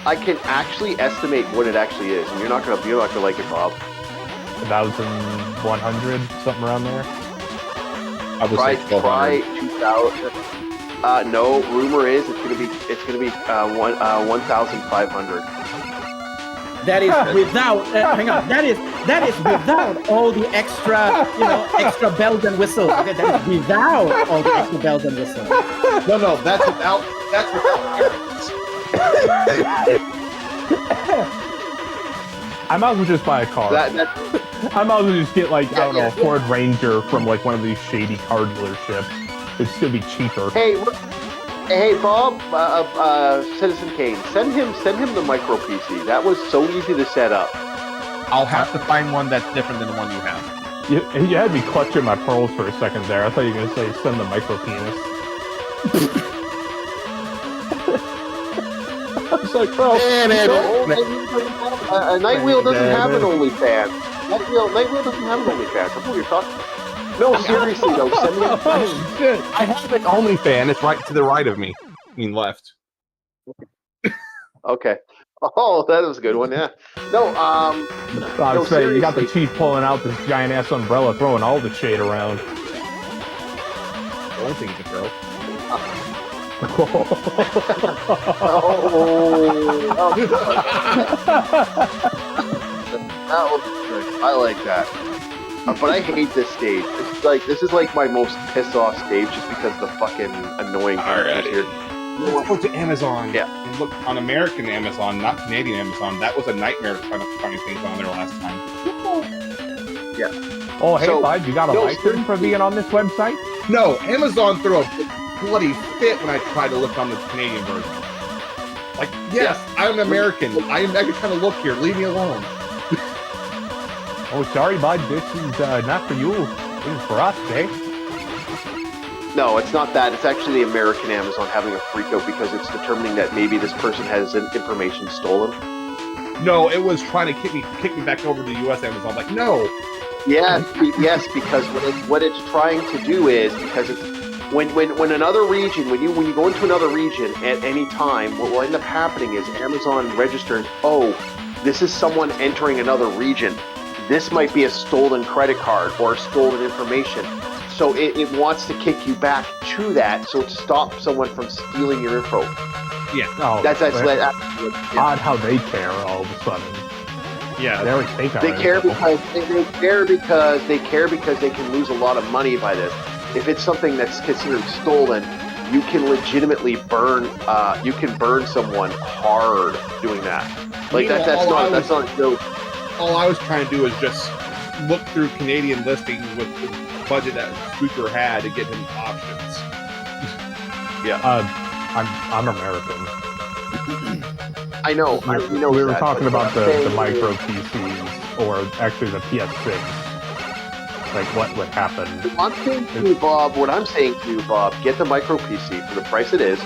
I can actually estimate what it actually is, and you're not gonna like it, Bob. 1,100, something around there. I would Try say 1200. 2000. No, rumor is it's gonna be 1,500. That is without. Hang on. That is without all the extra bells and whistles. Okay, that is without all the extra bells and whistles. No, that's without I might as well just buy a car. I might as well just get, like, I don't know, a Ford Ranger from, like, one of these shady car dealerships. It'd still be cheaper. Hey, Bob, Citizen Kane, send him the micro PC. That was so easy to set up. I'll have to find one that's different than the one you have. You had me clutching my pearls for a second there. I thought you were going to say send the micro penis. I was like, bro. Nightwheel doesn't have an OnlyFans. Nightwheel doesn't have an OnlyFans. That's what you're talking about. No, seriously though, send me a Oh, shit. I have an OnlyFans. It's right to the right of me. I mean, left. Okay. Oh, that was a good one, yeah. No, I no, was saying, you got the seriously. chief pulling out this giant ass umbrella, throwing all the shade around. The only thing you can throw. That was good. I like that. But I hate this stage. This is like my most piss off stage just because the fucking annoying characters here. Let's go to Amazon. Yeah. And look on American Amazon, not Canadian Amazon. That was a nightmare trying to find things on there last time. Oh, hey, So, bud, you got a no, license for being on this website? No, Amazon threw a bloody fit when I tried to look on the Canadian version. Like, yes, I'm an American. I'm trying to look here. Leave me alone. Oh, sorry, bud, this is not for you. This is for us, eh? No, it's not that. It's actually the American Amazon having a freak out because it's determining that maybe this person has information stolen. No, it was trying to kick me back over to the U.S. Amazon. I'm like, no. Yes, because what it's trying to do is because it's when another region, when you go into another region at any time, what will end up happening is Amazon registers, oh, this is someone entering another region. This might be a stolen credit card or stolen information. So it wants to kick you back to that, so to stop someone from stealing your info. Yeah. Oh, That's odd how they care all of a sudden. Yeah. They always take our They care info. because they can lose a lot of money by this. If it's something that's considered stolen, you can legitimately burn. You can burn someone hard doing that. Like that's not a joke. All I was trying to do is just look through Canadian listings with the budget that Spooker had to get him options. I'm American. I know. We were talking about the micro PCs, or actually the PS6. Like what would happen? I'm saying to you, Bob. What I'm saying to you, Bob, get the micro PC for the price it is.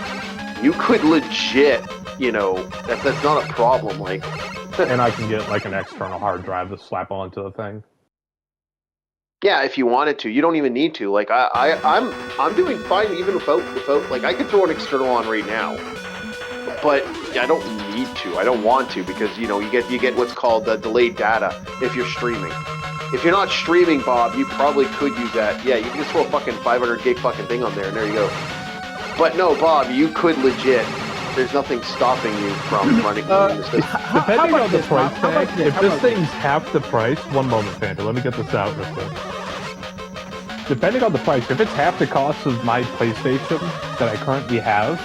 You could legit, that's not a problem. Like, And I can get like an external hard drive to slap onto the thing. yeah, if you wanted to, you don't even need to. Like, I'm doing fine even without. Like, I could throw an external on right now, but I don't need to. I don't want to because you get what's called delayed data if you're streaming. If you're not streaming, Bob, you probably could use that. Yeah, you can just throw a fucking 500 gig fucking thing on there, and there you go. But no, Bob, you could legit. There's nothing stopping you from running the system. Depending on the price tag, if this thing's half the price, one moment, Panda, let me get this out real quick. Depending on the price, if it's half the cost of my PlayStation that I currently have,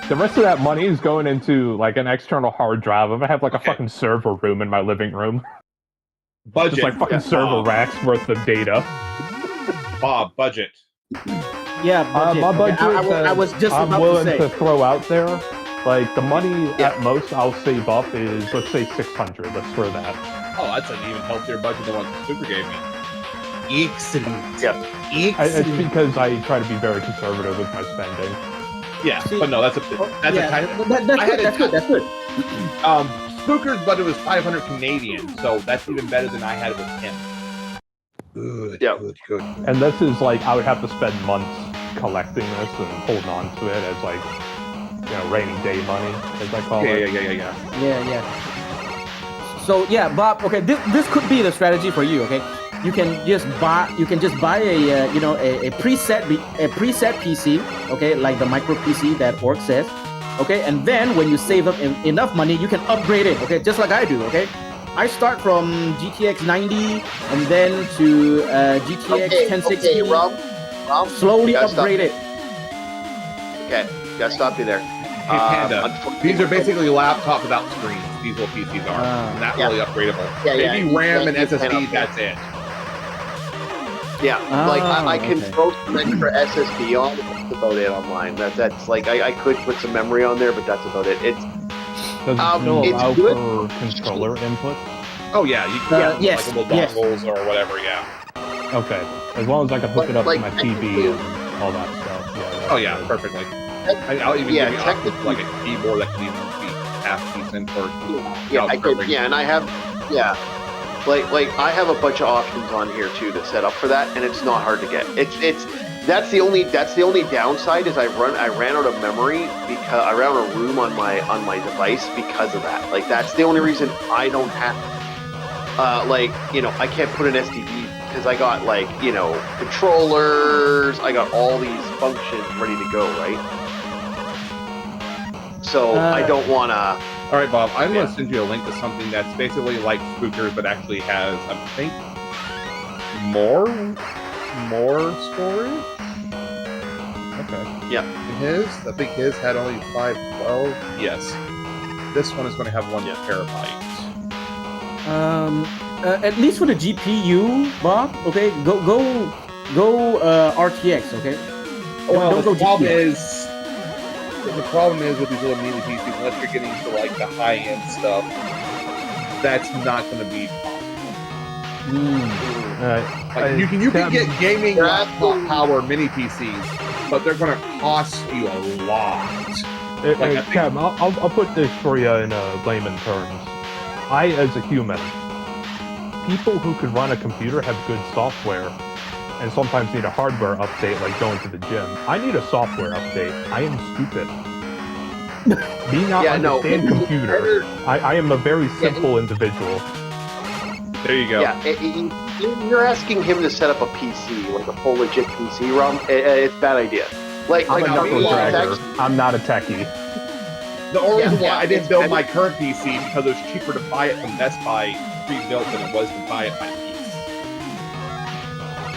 the rest of that money is going into like an external hard drive. I'm gonna have like a fucking server room in my living room. Budget. Just like fucking server racks worth of data. Bob, budget. Yeah, budget. My budget, I was just I'm about willing to say. to throw out there. Like the money at most I'll save up is, let's say, 600. Let's throw that. Oh, that's an even healthier budget than what Super gave me. Excellent. Yeah. It's because I try to be very conservative with my spending. Yeah, See- but no, that's a That's good. That's good. Spooker's budget was 500 Canadian, so that's even better than I had with him. Good. Yeah. Good. And this is like, I would have to spend months collecting this and holding on to it as like, rainy day money, as I call it. Yeah. So yeah, Bob. Okay, this could be the strategy for you. Okay, you can just buy a preset PC. Okay, like the micro PC that Orc says. Okay, and then when you save up enough money, you can upgrade it. Okay, just like I do. Okay, I start from GTX 90 and then to GTX 1060. Okay, Rob, Slowly gotta upgrade it. Okay, gotta stop you there. Hey, Panda, these are basically laptop without screens. These little PCs are not really upgradable. Yeah, Maybe you RAM and can't SSD, upgrade. that's it. Yeah, like I can okay. throw some extra SSD on. That's about it on mine. That's like I could put some memory on there, but that's about it. It's Does it still it's allow good. for controller input? Oh yeah, you can yes, like little yes. dongles or whatever. Yeah. Okay, as long as I can hook it up Like, to my TV and all that stuff. Yeah. that's Oh yeah, good. perfectly. I'll even Yeah, give you options technically- like a keyboard that can even be half decent or yeah, I could perfect. and I have like I have a bunch of options on here too to set up for that, and it's not hard to get. It's that's the only downside is I ran out of memory because I ran out of room on my device because of that. Like that's the only reason I don't have I can't put an SDD because I got controllers, I got all these functions ready to go, right? So I don't want to. All right, Bob. I'm going to send you a link to something that's basically like Spookers, but actually has, I think, more storage. Okay. Yeah. I think his had only 512. Yes. This one is going to have 1 terabyte. Uh, At least for the GPU, Bob. Okay, go RTX. Okay. Well, Don't go the problem is with these little mini PCs, unless you're getting to like the high end stuff, that's not going to be possible. Like, you can get gaming You're laptop asking- power mini PCs, but they're going to cost you a lot. Like, I think- Cam, I'll put this for you in layman terms. I, as a human, people who could run a computer have good software, and sometimes need a hardware update, like going to the gym. I need a software update. I am stupid. Me not understand computer. I am a very simple individual. There you go. Yeah, you're asking him to set up a PC, like a full legit PC ROM. It's a bad idea. Like, I'm a for me, it's knuckle-dragger. actually- I'm not a techie. The only reason why I didn't it's- build my current PC because it was cheaper to buy it from Best Buy pre-built than it was to buy it by piece.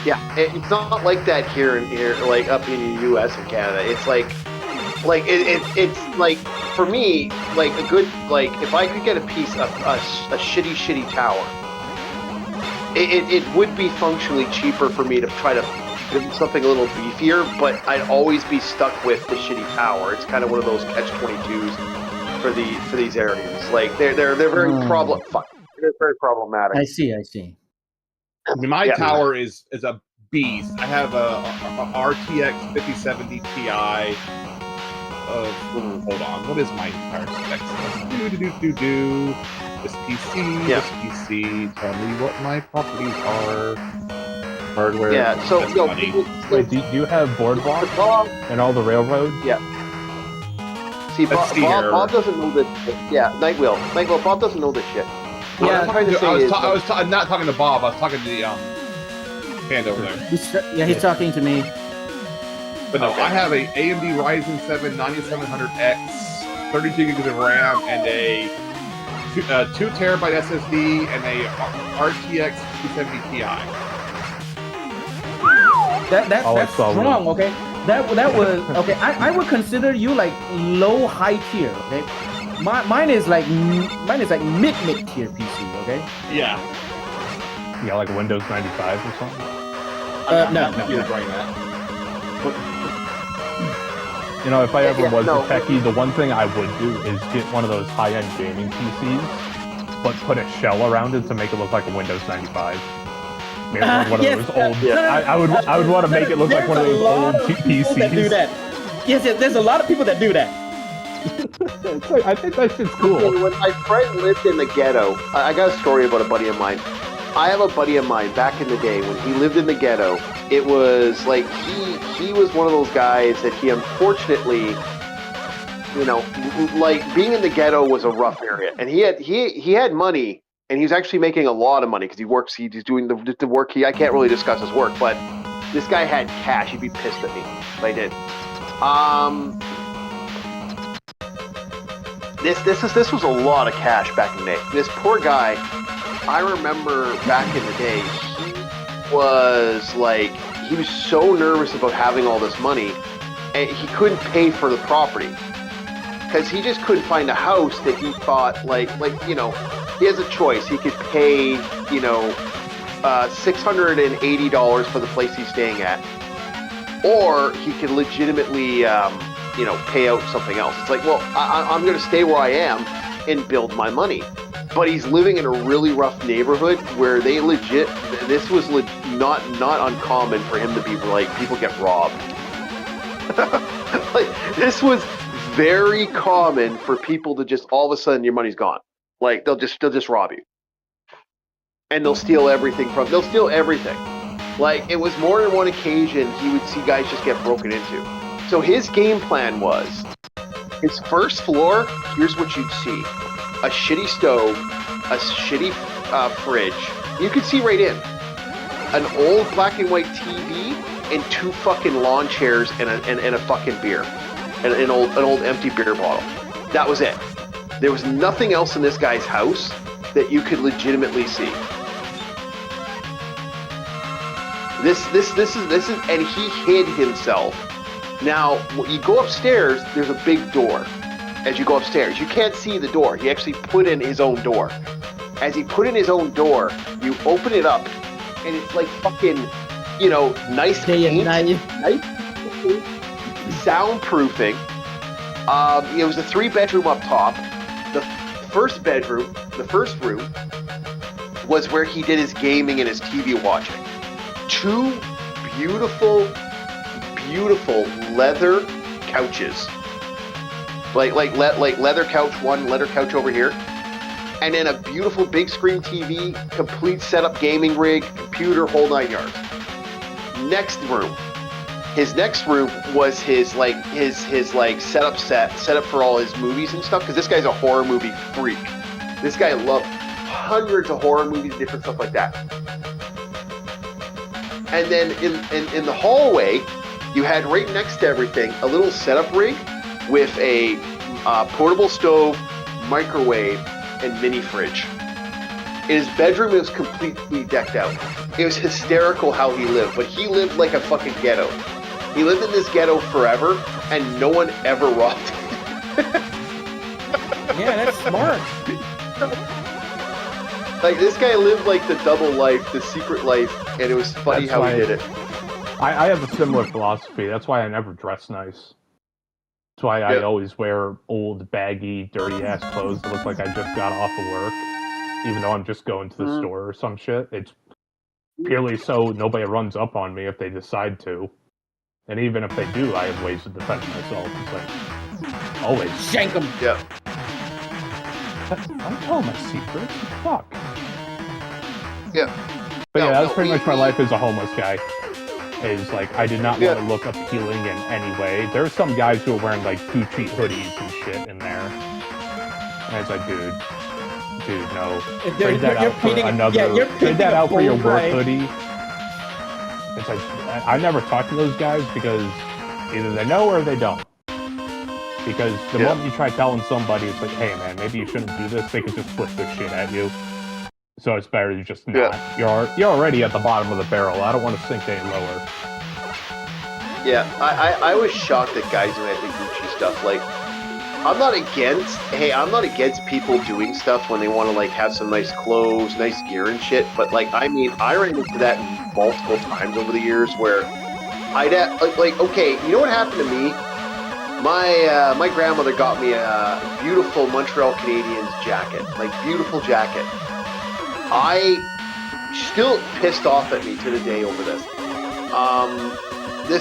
Yeah, it's not like that here, like up in the U.S. and Canada. It's it's like for me, like a good, like if I could get a piece of a shitty tower, it would be functionally cheaper for me to try to build something a little beefier, but I'd always be stuck with the shitty tower. It's kind of one of those catch-22s for these areas. Like they're very they're very problematic. I see. I mean, my Yeah. tower is a beast. I have a RTX 5070 Ti. Hold on, what is my entire specs? This PC, Yeah. this PC. Tell me what my properties are. Hardware. Yeah, so that's no, money. people, Wait, do you have Boardwalk Bob, and all the railroads? see, Let's see here. Bob doesn't know this shit. Yeah, Nightwheel, Bob doesn't know this shit. What I'm trying to say is, I'm not talking to Bob. I was talking to the hand over there. He's talking to me. But no, Okay. I have a AMD Ryzen 7 9700X, 32 gigs of RAM, and a 2 terabyte SSD, and a RTX 5070 Ti. That's strong. Okay, that was okay. I would consider you like low high tier. Okay, mine is like mid tier PC. Okay. Yeah. Yeah, like a Windows 95 or something. No. You're right, Matt. You know, if I ever was no. a techie, the one thing I would do is get one of those high-end gaming PCs, but put a shell around it to make it look like a Windows 95. Maybe like one of yes, those old. no, no, I would want to make it look like one of those old People that do PCs. that. Yes, there's a lot of people that do that. I think that shit's cool. when my friend lived in the ghetto, I got a story about a buddy of mine. I have a buddy of mine back in the day when he lived in the ghetto. It was like he was one of those guys that he unfortunately, you know, like being in the ghetto was a rough area, and he had money, and he was actually making a lot of money because he's doing the work. I can't really discuss his work, but this guy had cash. He'd be pissed at me if I did. This was a lot of cash back in the day. This poor guy, I remember back in the day, he was so nervous about having all this money, and he couldn't pay for the property because he just couldn't find a house that he thought like you know, he has a choice. He could pay, you know, $680 for the place he's staying at, or he could legitimately you know, pay out something else. It's like, well, I'm going to stay where I am and build my money. But he's living in a really rough neighborhood where they this was not uncommon for him to be like, people get robbed. Like, this was very common for people to just, all of a sudden, your money's gone. Like, they'll just rob you. And they'll steal everything. Like, it was more than one occasion he would see guys just get broken into. So his game plan was, his first floor, here's what you'd see. A shitty stove, a shitty fridge. You could see right in. An old black and white TV, and 2 fucking lawn chairs and a fucking beer. And an old empty beer bottle. That was it. There was nothing else in this guy's house that you could legitimately see. This is, and he hid himself. Now, when you go upstairs, there's a big door. As you go upstairs, you can't see the door. He actually put in his own door. As he put in his own door, you open it up, and it's like fucking, you know, nice Day and paint, night. soundproofing. It was a 3-bedroom up top. The first room, was where he did his gaming and his TV watching. 2 beautiful, beautiful leather couches. Like leather couch one, leather couch over here. And then a beautiful big screen TV, complete setup gaming rig, computer, whole 9 yards. Next room. His next room was his setup for all his movies and stuff, because this guy's a horror movie freak. This guy loved hundreds of horror movies, different stuff like that. And then in the hallway, you had right next to everything a little setup rig with a portable stove, microwave, and mini fridge. His bedroom was completely decked out. It was hysterical how he lived, but he lived like a fucking ghetto. He lived in this ghetto forever, and no one ever robbed him. Yeah, that's smart. Like, this guy lived like the double life, the secret life, and it was funny That's how why- he did it. I have a similar philosophy. That's why I never dress nice. That's why I Yep. always wear old, baggy, dirty-ass clothes that look like I just got off of work, even though I'm just going to the store or some shit. It's purely so nobody runs up on me if they decide to. And even if they do, I have ways to defend myself. It's like, always. Shank him. Yeah. I'm telling my secrets. Fuck. Yeah. But No, yeah, that was no, pretty we- much my life as a homeless guy. Is like, I did not Yeah. want to look appealing in any way. There were some guys who were wearing like Gucci hoodies and shit in there. And I was like, dude, no. Trade that out for another. you're Trade that out for your bold work guy. hoodie. It's like, I never talk to those guys because either they know or they don't. Because the Yeah. moment you try telling somebody, it's like, hey man, maybe you shouldn't do this, they can just flip this shit at you. So it's better to just not. You're already at the bottom of the barrel. I don't want to sink any lower. Yeah, I was shocked at guys who had the Gucci stuff. Like, I'm not against people doing stuff when they want to, like, have some nice clothes, nice gear and shit. But, like, I mean, I ran into that multiple times over the years where I'd okay, you know what happened to me? My grandmother got me a beautiful Montreal Canadiens jacket, like, beautiful jacket. She's still pissed off at me to the day over this.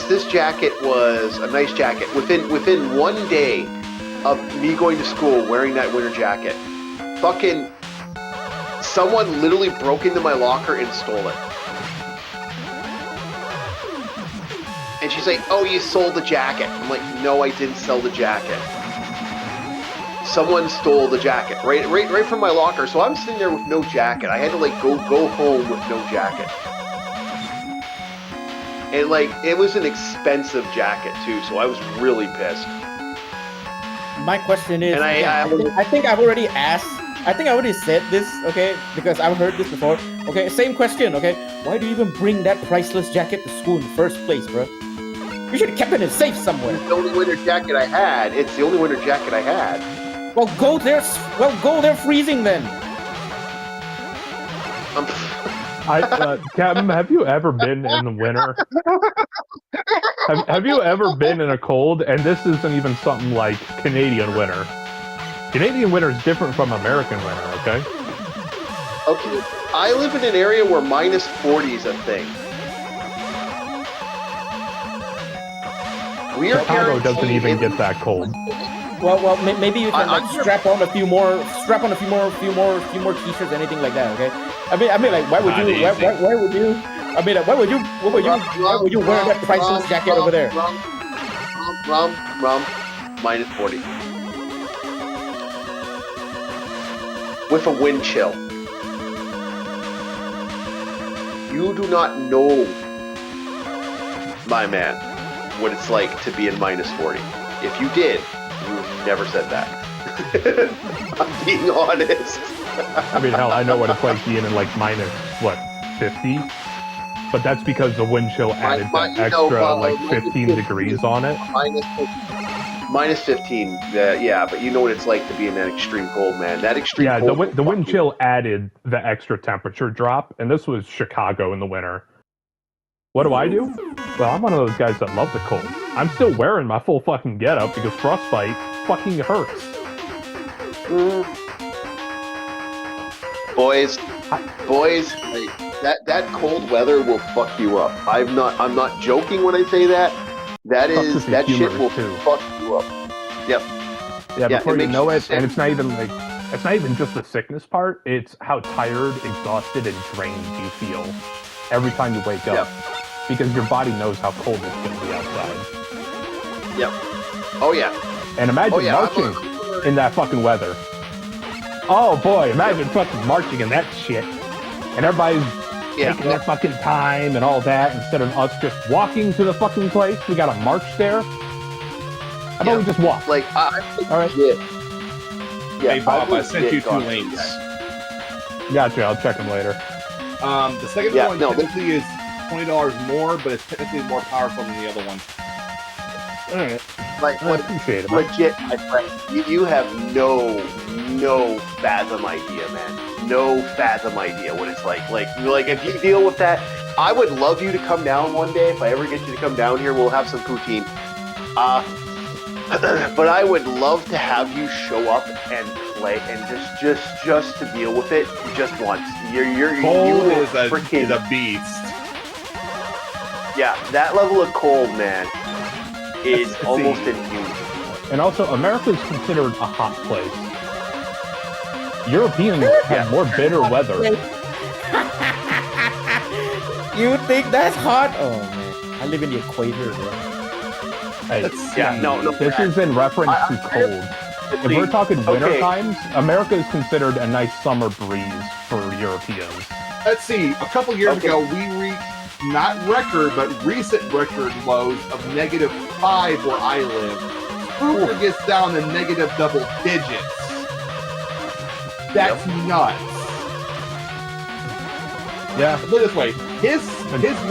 This jacket was a nice jacket. Within 1 day of me going to school wearing that winter jacket, fucking someone literally broke into my locker and stole it. And she's like, "Oh, you sold the jacket." I'm like, "No, I didn't sell the jacket. Someone stole the jacket right from my locker." So I'm sitting there with no jacket. I had to like go home with no jacket. And like it was an expensive jacket too, so I was really pissed. My question is, And I think I've already asked. I think I already said this, okay, because I've heard this before. Okay, same question, okay. Why do you even bring that priceless jacket to school in the first place, bro? You should have kept it in safe somewhere. It's the only winter jacket I had. It's the only winter jacket I had. Well, go there freezing then. Captain, have you ever been in the winter? Have you ever been in a cold? And this isn't even something like Canadian winter. Canadian winter is different from American winter, okay? Okay, I live in an area where minus 40 is a thing. We are Chicago doesn't guaranteed even it- get that cold. Well, maybe you can I- like strap on a few more t-shirts, anything like that. Okay. I mean, like, why would Not you? easy. Why would you? I mean, like, why would you wear that priceless jacket over there? Rum, minus 40. With a wind chill. You do not know, my man, what it's like to be in minus 40. If you did, you would have never said that. I'm being honest. I mean, hell, I know what it's like being in like minus, what, 50? But that's because the wind chill added that extra like 15 degrees on it. Minus 15, yeah, but you know what it's like to be in that extreme cold, man. That extreme Yeah, cold. the wind chill added the extra temperature drop, and this was Chicago in the winter. What do? Well, I'm one of those guys that love the cold. I'm still wearing my full fucking getup because frostbite fucking hurts. boys, like, that cold weather will fuck you up. I'm not joking when I say that. That Fucks is with your that shit humor, will too. fuck you up. Yep. Yeah, before it you makes know you it, sick. and it's not even just the sickness part. It's how tired, exhausted, and drained you feel every time you wake up, because your body knows how cold it's going to be outside. Yep. Oh yeah. And imagine marching in that fucking weather. Oh boy, imagine fucking marching in that shit, and everybody's taking their fucking time and all that instead of us just walking to the fucking place. We got to march there. How about we just walk? Like, all right. Yeah. Hey Bob, I sent you 2 gone. links. Gotcha. I'll check them later. The second Yeah, one no, technically is $20 more, but it's technically more powerful than the other one. All right. Like, I appreciate it, man. legit, my friend, you have no fathom idea, man. No fathom idea what it's like. Like if you deal with that, I would love you to come down one day. If I ever get you to come down here, we'll have some poutine. But I would love to have you show up and play and just to deal with it just once. Cold you is freaking a beast. yeah. That level of cold, man, is almost inhuman. And also, America is considered a hot place. Europeans have more bitter weather. You think that's hot? Oh man, I live in the equator, bro. Hey, No. this is in reference to cold. If we're talking winter times, America is considered a nice summer breeze for Europeans. Let's see. A couple years ago, we reached not record, but recent record lows of -5 where I live. Spooker gets down to negative double digits. That's nuts. Yeah. Put it this way, his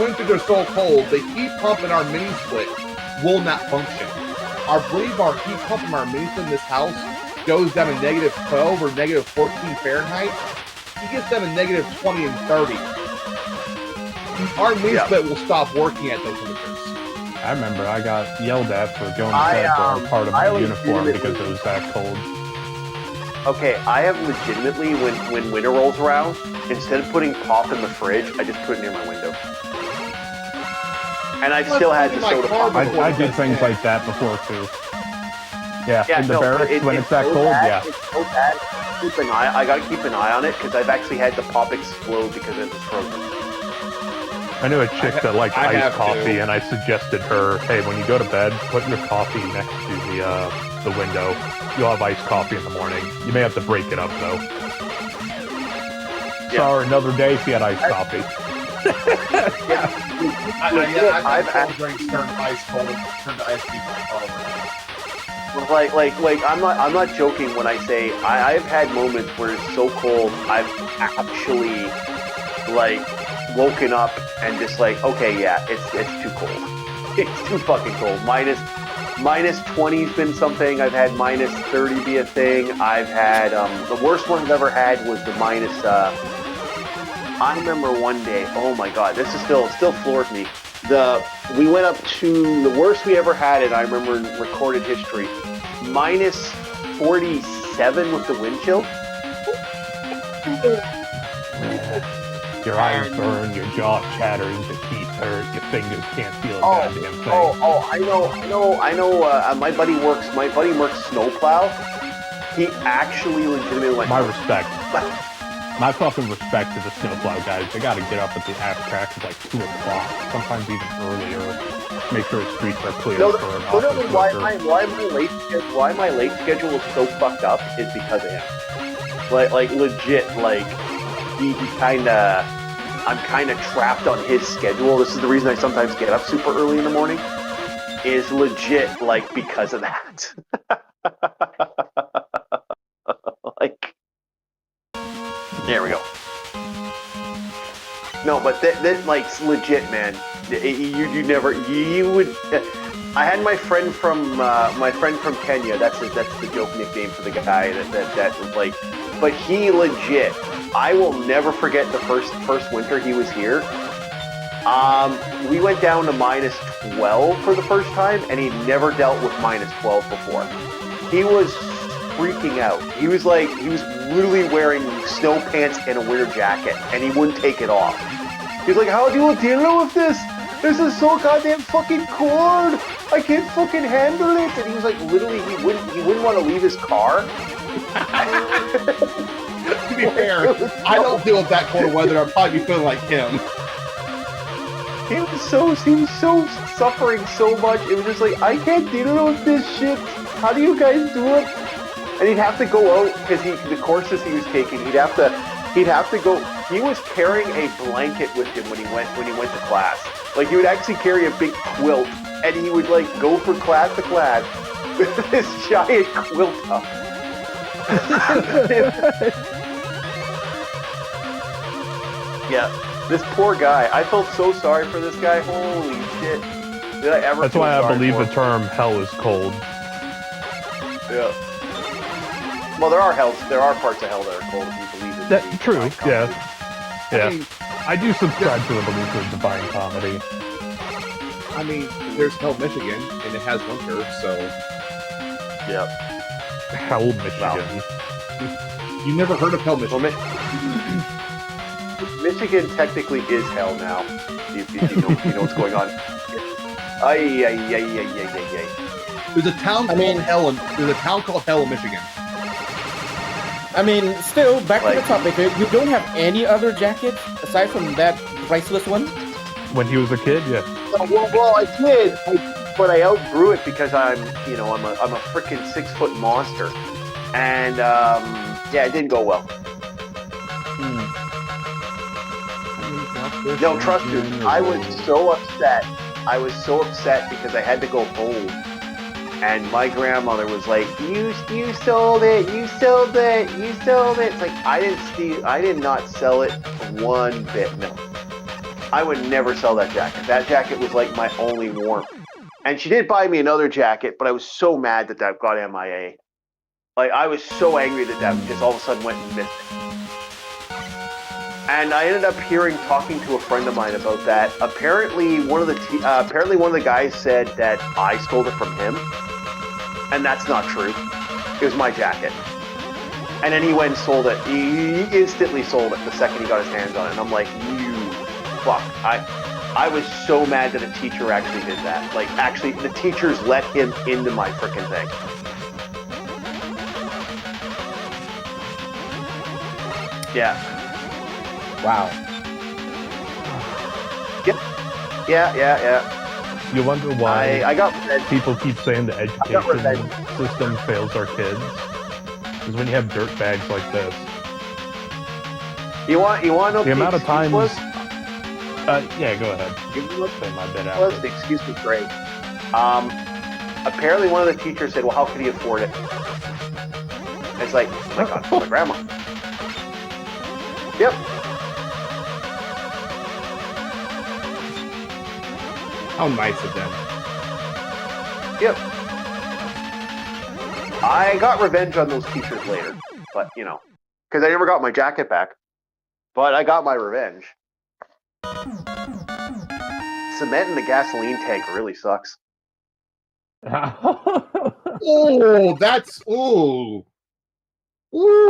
winters are so cold, the heat pump in our mini split will not function. I believe our heat pump in our mini split in this house goes down to -12 or -14 Fahrenheit. He gets down to -20 and 30. Our mini split will stop working at those temperatures. I remember I got yelled at for going to bed for part of my uniform because it was that cold. Okay, I have legitimately, when winter rolls around, instead of putting pop in the fridge, I just put it near my window. And I still had the soda pop. I did things like that before too. Yeah, in the barracks when it's that so cold, bad, yeah. It's so bad. I gotta keep an eye on it because I've actually had the pop explode because it was frozen. I knew a chick that liked I iced have coffee, to. and I suggested her, hey, when you go to bed, put your coffee next to the window. You'll have iced coffee in the morning. You may have to break it up though. Saw her another day, she had iced coffee. I've had drinks turn ice cold, turn to ice cream all over. Like I'm not joking when I say I've had moments where it's so cold I've actually like woken up and just like, okay, yeah, it's too cold. It's too fucking cold. Minus 20's been something. I've had minus 30 be a thing. I've had the worst one I've ever had was the minus. I remember one day. Oh my god, this is still floors me. We went up to the worst we ever had it. I remember in recorded history, minus 47 with the wind chill. Your eyes burn, your jaw chatters, your teeth hurt, your fingers can't feel a goddamn thing. I know. My buddy works snowplow. He actually legitimately went. My respect. My fucking respect to the snowplow guys. They gotta get up at the ass crack at like 2 o'clock, sometimes even earlier. Make sure the streets are clear for an office worker. Why my late schedule is so fucked up is because of him. Like legit, like he kinda. I'm kind of trapped on his schedule. This is the reason I sometimes get up super early in the morning. Is legit like because of that. Like, there we go. No, but that like legit, man. You would. I had my friend from Kenya. That's the joke nickname for the guy that was like. But he legit. I will never forget the first winter he was here. We went down to minus 12 for the first time, and he'd never dealt with minus 12 before. He was freaking out. He was literally wearing snow pants and a winter jacket, and he wouldn't take it off. He's like, how do you deal with this? This is so goddamn fucking cold. I can't fucking handle it. And he was like, literally, he wouldn't want to leave his car. To be fair, I don't deal with that cold weather. I'd probably be feeling like him. He was so suffering so much. It was just like, I can't deal with this shit. How do you guys do it? And he'd have to go out because the courses he was taking. He'd have to go. He was carrying a blanket with him when he went to class. Like he would actually carry a big quilt, and he would like go from class to class with this giant quilt up. Yeah. This poor guy. I felt so sorry for this guy. Holy shit. Did I ever That's feel why I sorry believe for the him? term hell is cold. Yeah. Well, there are parts of hell that are cold if you believe in That the true, divine yeah. comedy. Yeah. I mean, I do subscribe to the belief of divine comedy. there's Hell, Michigan, and it has winter, so Yeah. Hell, Michigan. you never heard of Hell, Well, Michigan? Michigan technically is hell now. If you know what's going on. Ay. There's a town called Hell. There's a town called Hell, Michigan. I mean, still, back to Like- the topic. You don't have any other jacket aside from that priceless one? When he was a kid, yeah. Well, I did, but I outgrew it because I'm a freaking 6-foot monster, and yeah, it didn't go well. No, trust me, I was so upset. I was so upset because I had to go home, and my grandmother was like, "You sold it! You sold it! You sold it!" It's like I didn't steal. I did not sell it one bit. No, I would never sell that jacket. That jacket was like my only warmth. And she did buy me another jacket, but I was so mad that got MIA. Like I was so angry that just all of a sudden went and missed. And I ended up talking to a friend of mine about that. Apparently, one of the guys said that I stole it from him, and that's not true. It was my jacket. And then he went and sold it. He instantly sold it the second he got his hands on it. And I'm like, you fuck. I was so mad that a teacher actually did that. Like, actually, the teachers let him into my frickin' thing. Yeah. Wow. Yeah. You wonder why I got people keep saying the education system fails our kids. Because when you have dirt bags like this, You want to know the amount of excuse times. was? Yeah, go ahead. You know what Say my bit the after. excuse was great. Apparently one of the teachers said, well, how could he afford it? And it's like, oh my God, my grandma. Yep. How nice of them. Yep. I got revenge on those teachers later, but because I never got my jacket back, but I got my revenge. Cement in the gasoline tank really sucks. Oh, that's ooh.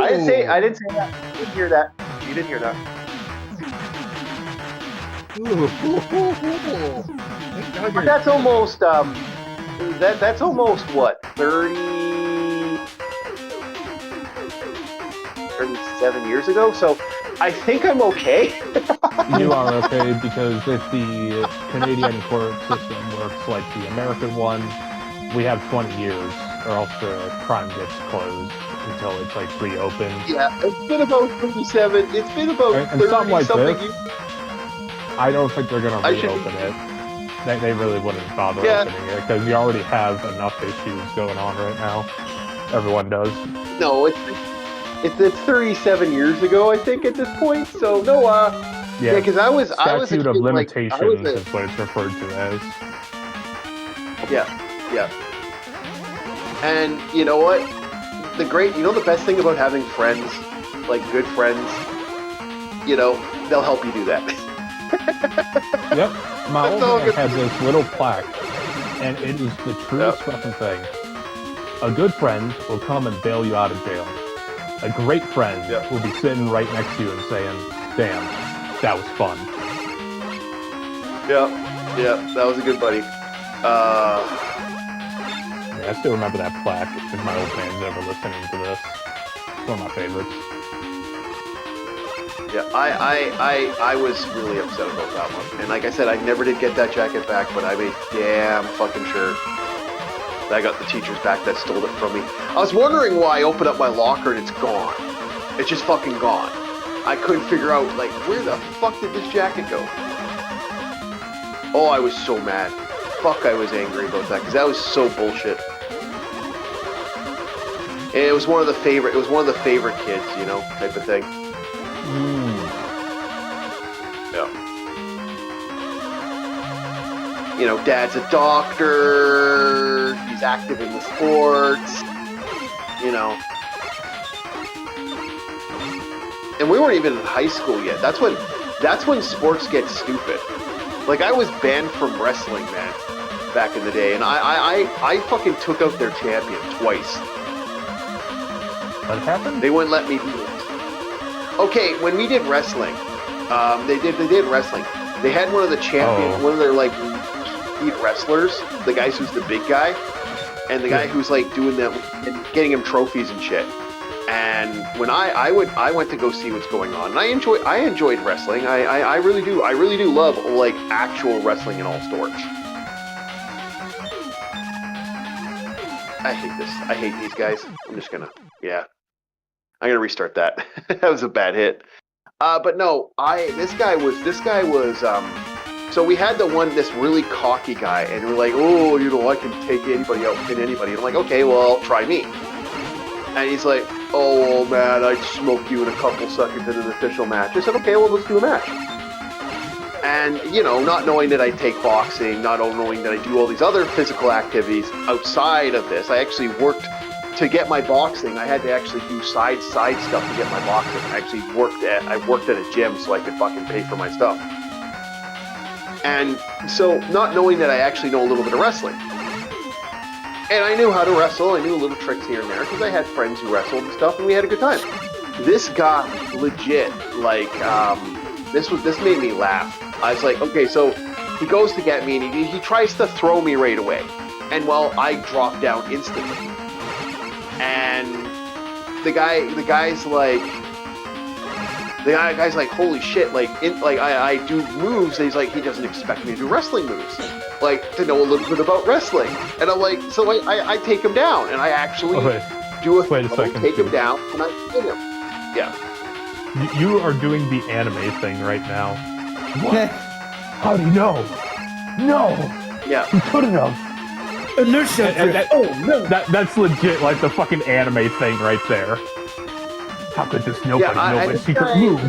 I didn't say that. You didn't hear that. You didn't hear that. But that's almost that's almost what 37 years ago. So I think I'm okay. You are okay because if the Canadian court system works like the American one, we have 20 years, or else the crime gets closed until it's like reopened. Yeah, it's been about 37. It's been about And 30 something like something this, years. I don't think they're gonna I should- reopen it. They really wouldn't bother Yeah. opening it because you already have enough issues going on right now. Everyone does. No, it's 37 years ago, I think, at this point. So no, yeah, because I was a Statute of kid, like, limitations I was is what it's referred to as. Yeah. And you know what? The best thing about having friends, like good friends, they'll help you do that. Yep. My That's old all man good. had this little plaque, and it is the truest fucking thing. A good friend will come and bail you out of jail. A great friend Yep. will be sitting right next to you and saying, "Damn, that was fun." Yeah, that was a good buddy. Yeah, I still remember that plaque. If my old man's ever listening to this, it's one of my favorites. Yeah, I was really upset about that one. And like I said, I never did get that jacket back, but I made damn fucking sure that I got the teachers back that stole it from me. I was wondering why I opened up my locker and it's gone. It's just fucking gone. I couldn't figure out, like, where the fuck did this jacket go? Oh, I was so mad. Fuck, I was angry about that, because that was so bullshit. And it was one of the favorite kids, you know, type of thing. Yeah. You know, dad's a doctor, he's active in the sports, you know. And we weren't even in high school yet. That's when sports get stupid. Like, I was banned from wrestling, man, back in the day, and I fucking took out their champion twice. What happened? They wouldn't let me do it. Okay, when we did wrestling, they did wrestling. They had one of the champions, one of their like lead wrestlers, the guy who's the big guy, and the guy who's like doing them and getting him trophies and shit. And when I went to go see what's going on, and I enjoyed wrestling. I really do. I really do love like actual wrestling in all sorts. I hate this. I hate these guys. I'm just gonna, I'm gonna restart that. That was a bad hit. But no, this guy was. So we had this really cocky guy, and we're like, oh, you know, I can take anybody out, pin anybody. And I'm like, okay, well, try me. And he's like, oh man, I'd smoke you in a couple seconds in an official match. I said, okay, well, let's do a match. And, you know, not knowing that I take boxing, not knowing that I do all these other physical activities outside of this, I actually worked to get my boxing. I had to actually do side stuff to get my boxing. I worked at a gym so I could fucking pay for my stuff. And so, not knowing that I actually know a little bit of wrestling. And I knew how to wrestle. I knew little tricks here and there because I had friends who wrestled and stuff, and we had a good time. This guy, legit, like, this made me laugh. I was like, okay, so he goes to get me, and he tries to throw me right away. And, well, I drop down instantly. And the guy's like, holy shit, I do moves, and he's like, he doesn't expect me to do wrestling moves. Like, to know a little bit about wrestling. And I'm like, so I take him down, and I actually do a second, take him down, and I hit him. Yeah. You are doing the anime thing right now. What? How do you know? No! Yeah. You couldn't have. Inertia. That's legit, like the fucking anime thing right there. How could this nobody know my secret move?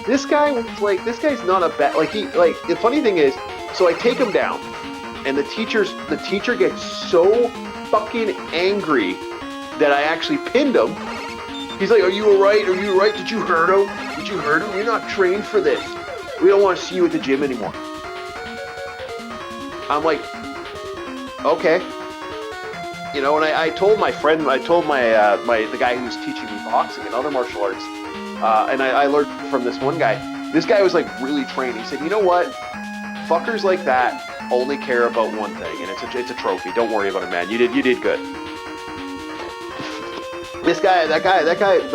This guy was like, this guy's not a bad, the funny thing is, so I take him down, and the teacher gets so fucking angry that I actually pinned him. He's like, are you alright? Are you alright? Did you hurt him? You're not trained for this. We don't want to see you at the gym anymore. I'm like, okay. You know, and I told my friend, the guy who's teaching me boxing and other martial arts, and I learned from this one guy. This guy was like really trained. He said, you know what? Fuckers like that only care about one thing, and it's a trophy. Don't worry about it, man. You did good.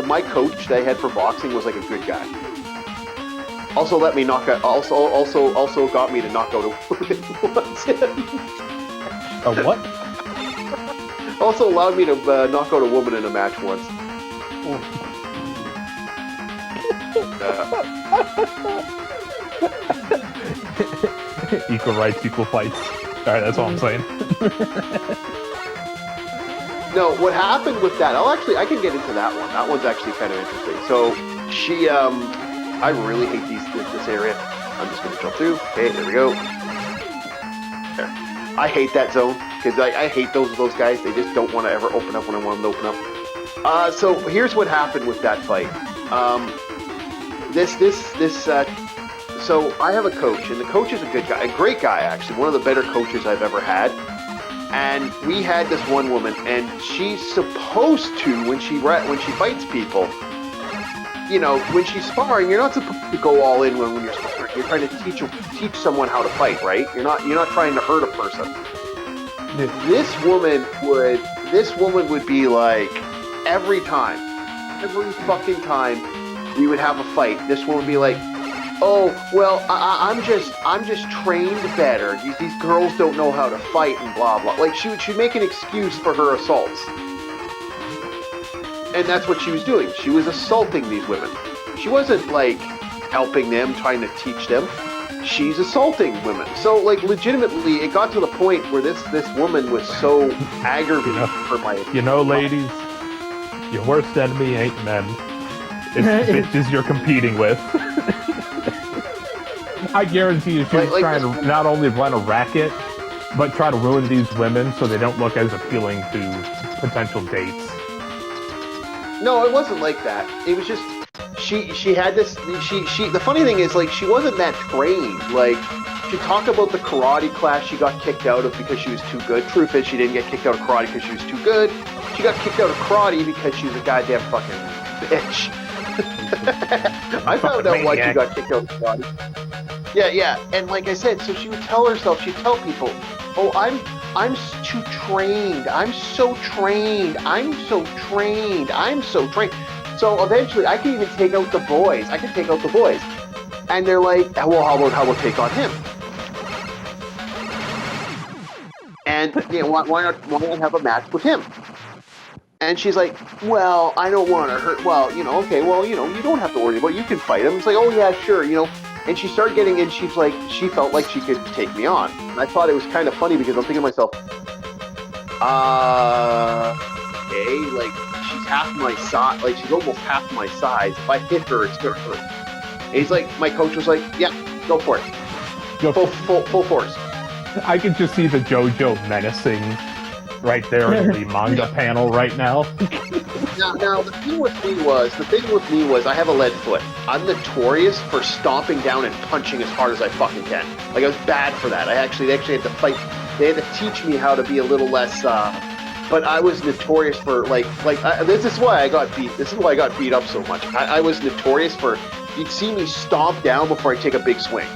My coach that I had for boxing was like a good guy. Also let me knock out. Also got me to knock out a woman once. A what? Also allowed me to knock out a woman in a match once. Equal rights, equal fights. Alright, that's all I'm saying. No, what happened with that, I can get into that one. That one's actually kind of interesting. So, she, I really hate this area. I'm just going to jump through. Okay, there we go. There. I hate that zone, because I hate those guys. They just don't want to ever open up when I want them to open up. So, here's what happened with that fight. So, I have a coach, and the coach is a good guy, a great guy, actually. One of the better coaches I've ever had. And we had this one woman, and she's supposed to, when she fights people, you know, when she's sparring, you're not supposed to go all in when you're sparring. You're trying to teach someone how to fight, right? You're not trying to hurt a person. This woman would be like, every fucking time we would have a fight, this woman would be like, oh, well, I'm just trained better. These girls don't know how to fight and blah blah. Like she'd make an excuse for her assaults, and that's what she was doing. She was assaulting these women. She wasn't like helping them, trying to teach them. She's assaulting women. So like legitimately, it got to the point where this woman was so aggravated for my. You know, ladies, your worst enemy ain't men. It's bitches you're competing with. I guarantee you she's trying to not only run a racket, but try to ruin these women so they don't look as appealing to potential dates. No, it wasn't like that. It was just she had this. She. The funny thing is, like, she wasn't that trained. Like, she talked about the karate class she got kicked out of because she was too good. Truth is, she didn't get kicked out of karate because she was too good. She got kicked out of karate because she was a goddamn fucking bitch. I found out why she got kicked out of karate. Yeah, and like I said, so she would tell herself, she'd tell people, oh, I'm too trained, I'm so trained. So eventually, I can even take out the boys. And they're like, well, how about take on him? And, you know, why not have a match with him? And she's like, well, I don't want to hurt. Well, you know, okay, well, you know, you don't have to worry about it. You can fight him. It's like, oh, yeah, sure, you know. And she started getting in. She's like, she felt like she could take me on. And I thought it was kind of funny because I'm thinking to myself, okay, like, she's half my size. Like, she's almost half my size. If I hit her, it's going to hurt. And he's like, my coach was like, yeah, go for it. Full force. I can just see the JoJo menacing right there in the manga panel right now. Now the thing with me was I have a lead foot. I'm notorious for stomping down and punching as hard as I fucking can. Like, I was bad for that. They actually had to fight. They had to teach me how to be a little less. But I was notorious for this is why I got beat. This is why I got beat up so much. I was notorious for, you'd see me stomp down before I take a big swing.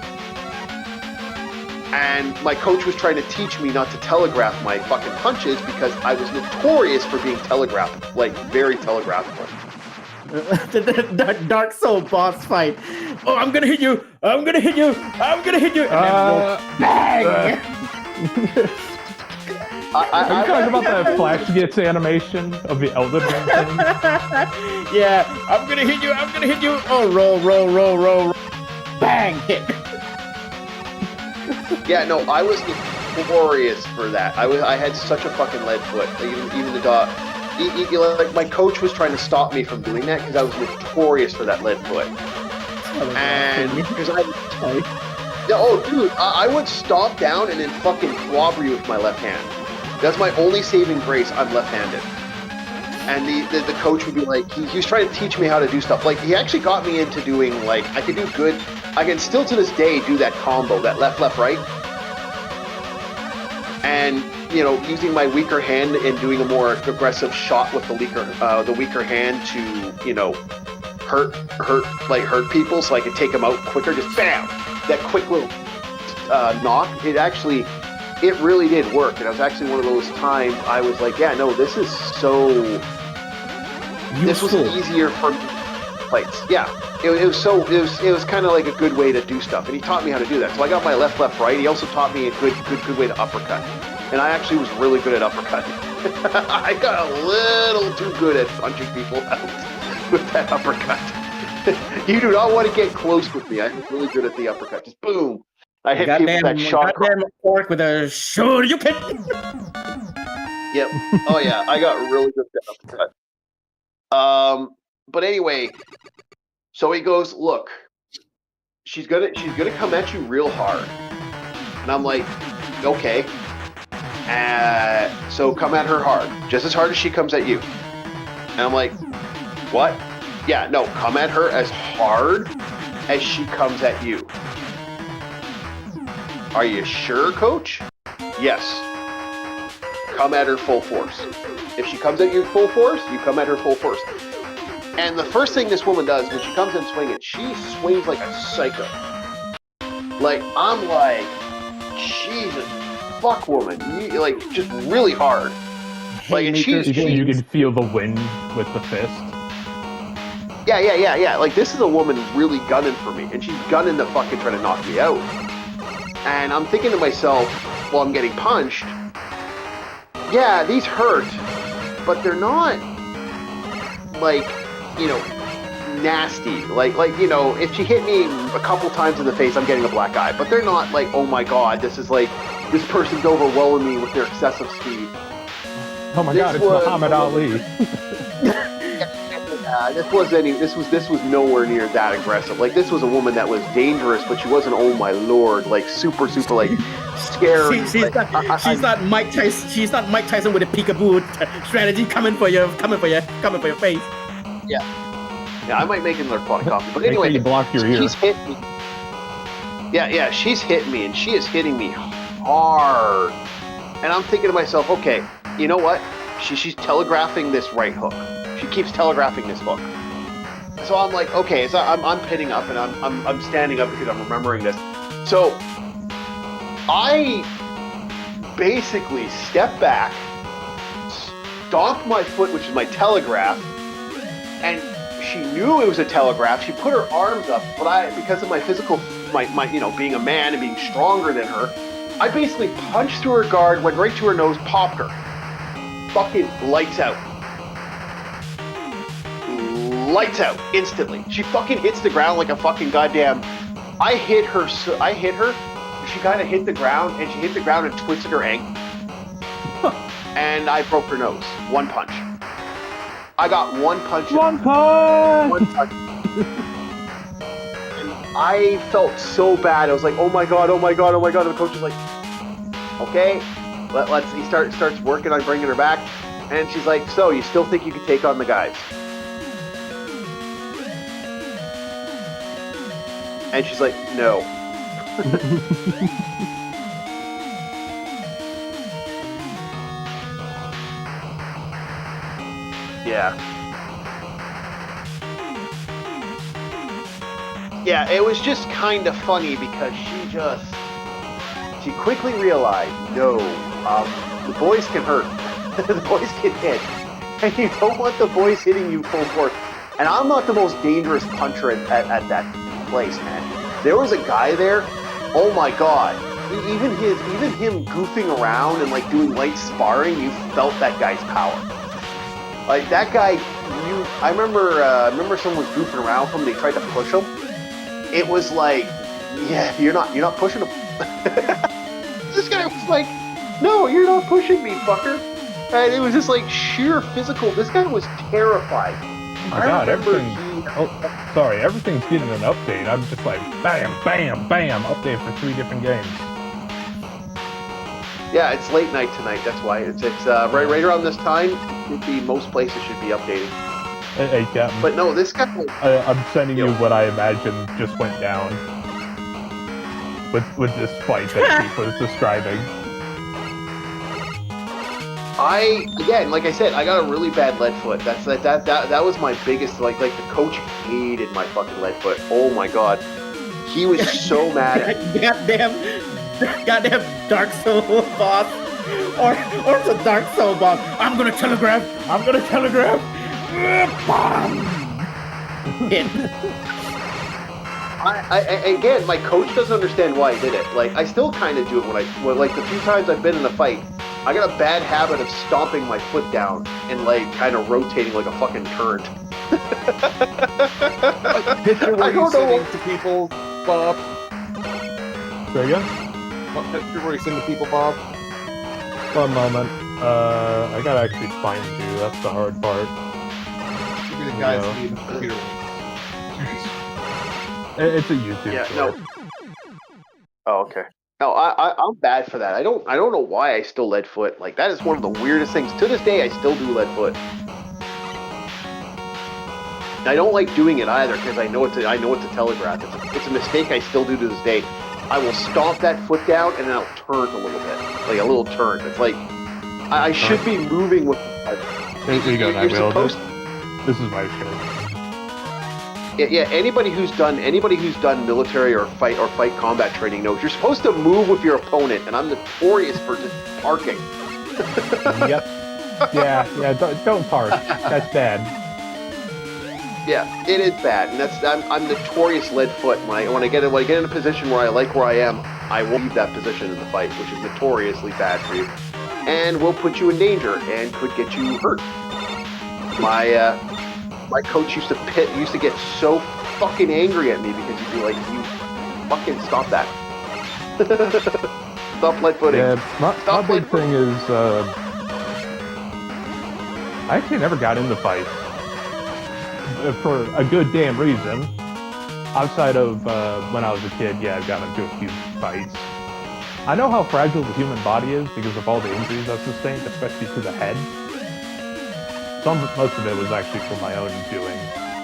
And my coach was trying to teach me not to telegraph my fucking punches because I was notorious for being telegraphed, like very telegraphable. That Dark Soul boss fight. Oh, I'm gonna hit you. I'm gonna hit you. I'm gonna hit you. And then bang. Are you talking about that Flash Gets animation of the Elden Ring thing? Yeah, I'm gonna hit you. I'm gonna hit you. Oh, roll. Bang, hit. Yeah, no, I was notorious for that. I had such a fucking lead foot. Even the dog. Like, my coach was trying to stop me from doing that because I was notorious for that lead foot. And because I would stomp down and then fucking clobber you with my left hand. That's my only saving grace. I'm left-handed. And the coach would be like, he was trying to teach me how to do stuff. Like, he actually got me into doing, like, I can still to this day do that combo, that left, right. And, you know, using my weaker hand and doing a more aggressive shot with the weaker hand to, you know, hurt people so I could take them out quicker. Just bam! That quick little knock. It really did work. And it was actually one of those times I was like, yeah, no, this is so... This was easier for fights. Yeah. It was kind of like a good way to do stuff. And he taught me how to do that. So I got my left, right. He also taught me a good way to uppercut. And I actually was really good at uppercutting. I got a little too good at punching people out with that uppercut. You do not want to get close with me. I'm really good at the uppercut. Just boom. I hit people with that shot. Goddamn fork with a shoryuken. Yep. Oh yeah, I got really good at that uppercut. But anyway, so he goes, look, she's gonna come at you real hard. And I'm like, okay. So come at her hard. Just as hard as she comes at you. And I'm like, what? Yeah, no, come at her as hard as she comes at you. Are you sure, coach? Yes. come at her full force. If she comes at you full force, you come at her full force. And the first thing this woman does when she comes in swinging, she swings like a psycho. Like, I'm like, Jesus, fuck woman. Like, just really hard. Like, and You can feel the wind with the fist. Yeah. Like, this is a woman really gunning for me, and she's gunning to fucking try to knock me out. And I'm thinking to myself, while I'm getting punched, yeah, these hurt, but they're not, like, you know, nasty. Like, you know, if she hit me a couple times in the face, I'm getting a black eye. But they're not like, oh my god, this is like, this person's overwhelming me with their excessive speed. Oh my god, it's Muhammad Ali. This was nowhere near that aggressive. Like, this was a woman that was dangerous, but she wasn't, oh my lord, like super like scary. She's not Mike Tyson. She's not Mike Tyson with a peekaboo strategy coming for your face. Yeah, I might make another pot of coffee. But anyway, you block your ear. She's hit me. Yeah, she's hitting me, and she is hitting me hard. And I'm thinking to myself, okay, you know what? She's telegraphing this right hook. She keeps telegraphing this hook. So I'm like, okay, so I'm pitting up, and I'm standing up because I'm remembering this. So I basically step back, stomp my foot, which is my telegraph, and she knew it was a telegraph. She put her arms up, but because of my physical, my you know, being a man and being stronger than her, I basically punched through her guard, went right to her nose, popped her. Fucking lights out. Lights out instantly. She fucking hits the ground like a fucking goddamn. I hit her. She kind of hit the ground, and she hit the ground and twisted her ankle. And I broke her nose. One punch. I got one punch. One punch. One punch. And I felt so bad. I was like, oh my god. And the coach was like, okay, let's. He starts working on bringing her back, and she's like, so you still think you could take on the guys? And she's like, no. Yeah. Yeah, it was just kind of funny because she quickly realized, no, the boys can hurt. The boys can hit. And you don't want the boys hitting you full force. And I'm not the most dangerous puncher at that place, man. There was a guy there, oh my god. Even him goofing around and like doing light sparring, you felt that guy's power. Like that guy, I remember someone was goofing around with him. They tried to push him. It was like, yeah, you're not pushing him. This guy was like, no, you're not pushing me, fucker. And it was just like sheer physical. This guy was terrified. Oh my god, everything's getting an update. I'm just like, bam, bam, bam, update for 3 different games. Yeah, it's late night tonight. That's why it's right around this time. Most places should be updating. Hey, Captain. But no, this guy. I'm sending you what I imagine just went down with this fight that Keith was describing. Again, like I said, I got a really bad lead foot. That was my biggest, like the coach hated my fucking lead foot. Oh my god. He was so mad. Goddamn Dark Soul boss. Or the Dark Soul boss. I'm gonna telegraph. Hit. Again, my coach doesn't understand why I did it. Like, I still kind of do it when like the few times I've been in a fight, I got a bad habit of stomping my foot down and like kind of rotating like a fucking turret. Picture where you're sitting to people, Bob. Say again? What picture where you're sitting to people, Bob? One moment. I gotta actually find you. That's the hard part. You'd be the guy that's leading the computer. It's a YouTube. Yeah, short. no. Oh, okay. No, I'm bad for that. I don't know why I still lead foot. Like, that is one of the weirdest things. To this day, I still do lead foot. I don't like doing it either because I know it's a telegraph. It's a mistake I still do to this day. I will stomp that foot down and then I'll turn a little bit, like a little turn. It's like I should be moving with. There you go, You're Nightwheel. supposed. This is my show. Yeah. Anybody who's done military or fight combat training knows you're supposed to move with your opponent, and I'm notorious for just parking. Yep. Yeah. Don't park. That's bad. Yeah, it is bad, and I'm notorious lead foot. When I get in a position where I like where I am, I will leave that position in the fight, which is notoriously bad for you, and will put you in danger and could get you hurt. My coach used to get so fucking angry at me because he'd be like, "You fucking stop that! Stop lead footing." Yeah, my big thing is I actually never got into fights for a good damn reason. Outside of when I was a kid, yeah, I've gotten into a few fights. I know how fragile the human body is because of all the injuries I've sustained, especially to the head. Most of it was actually from my own doing,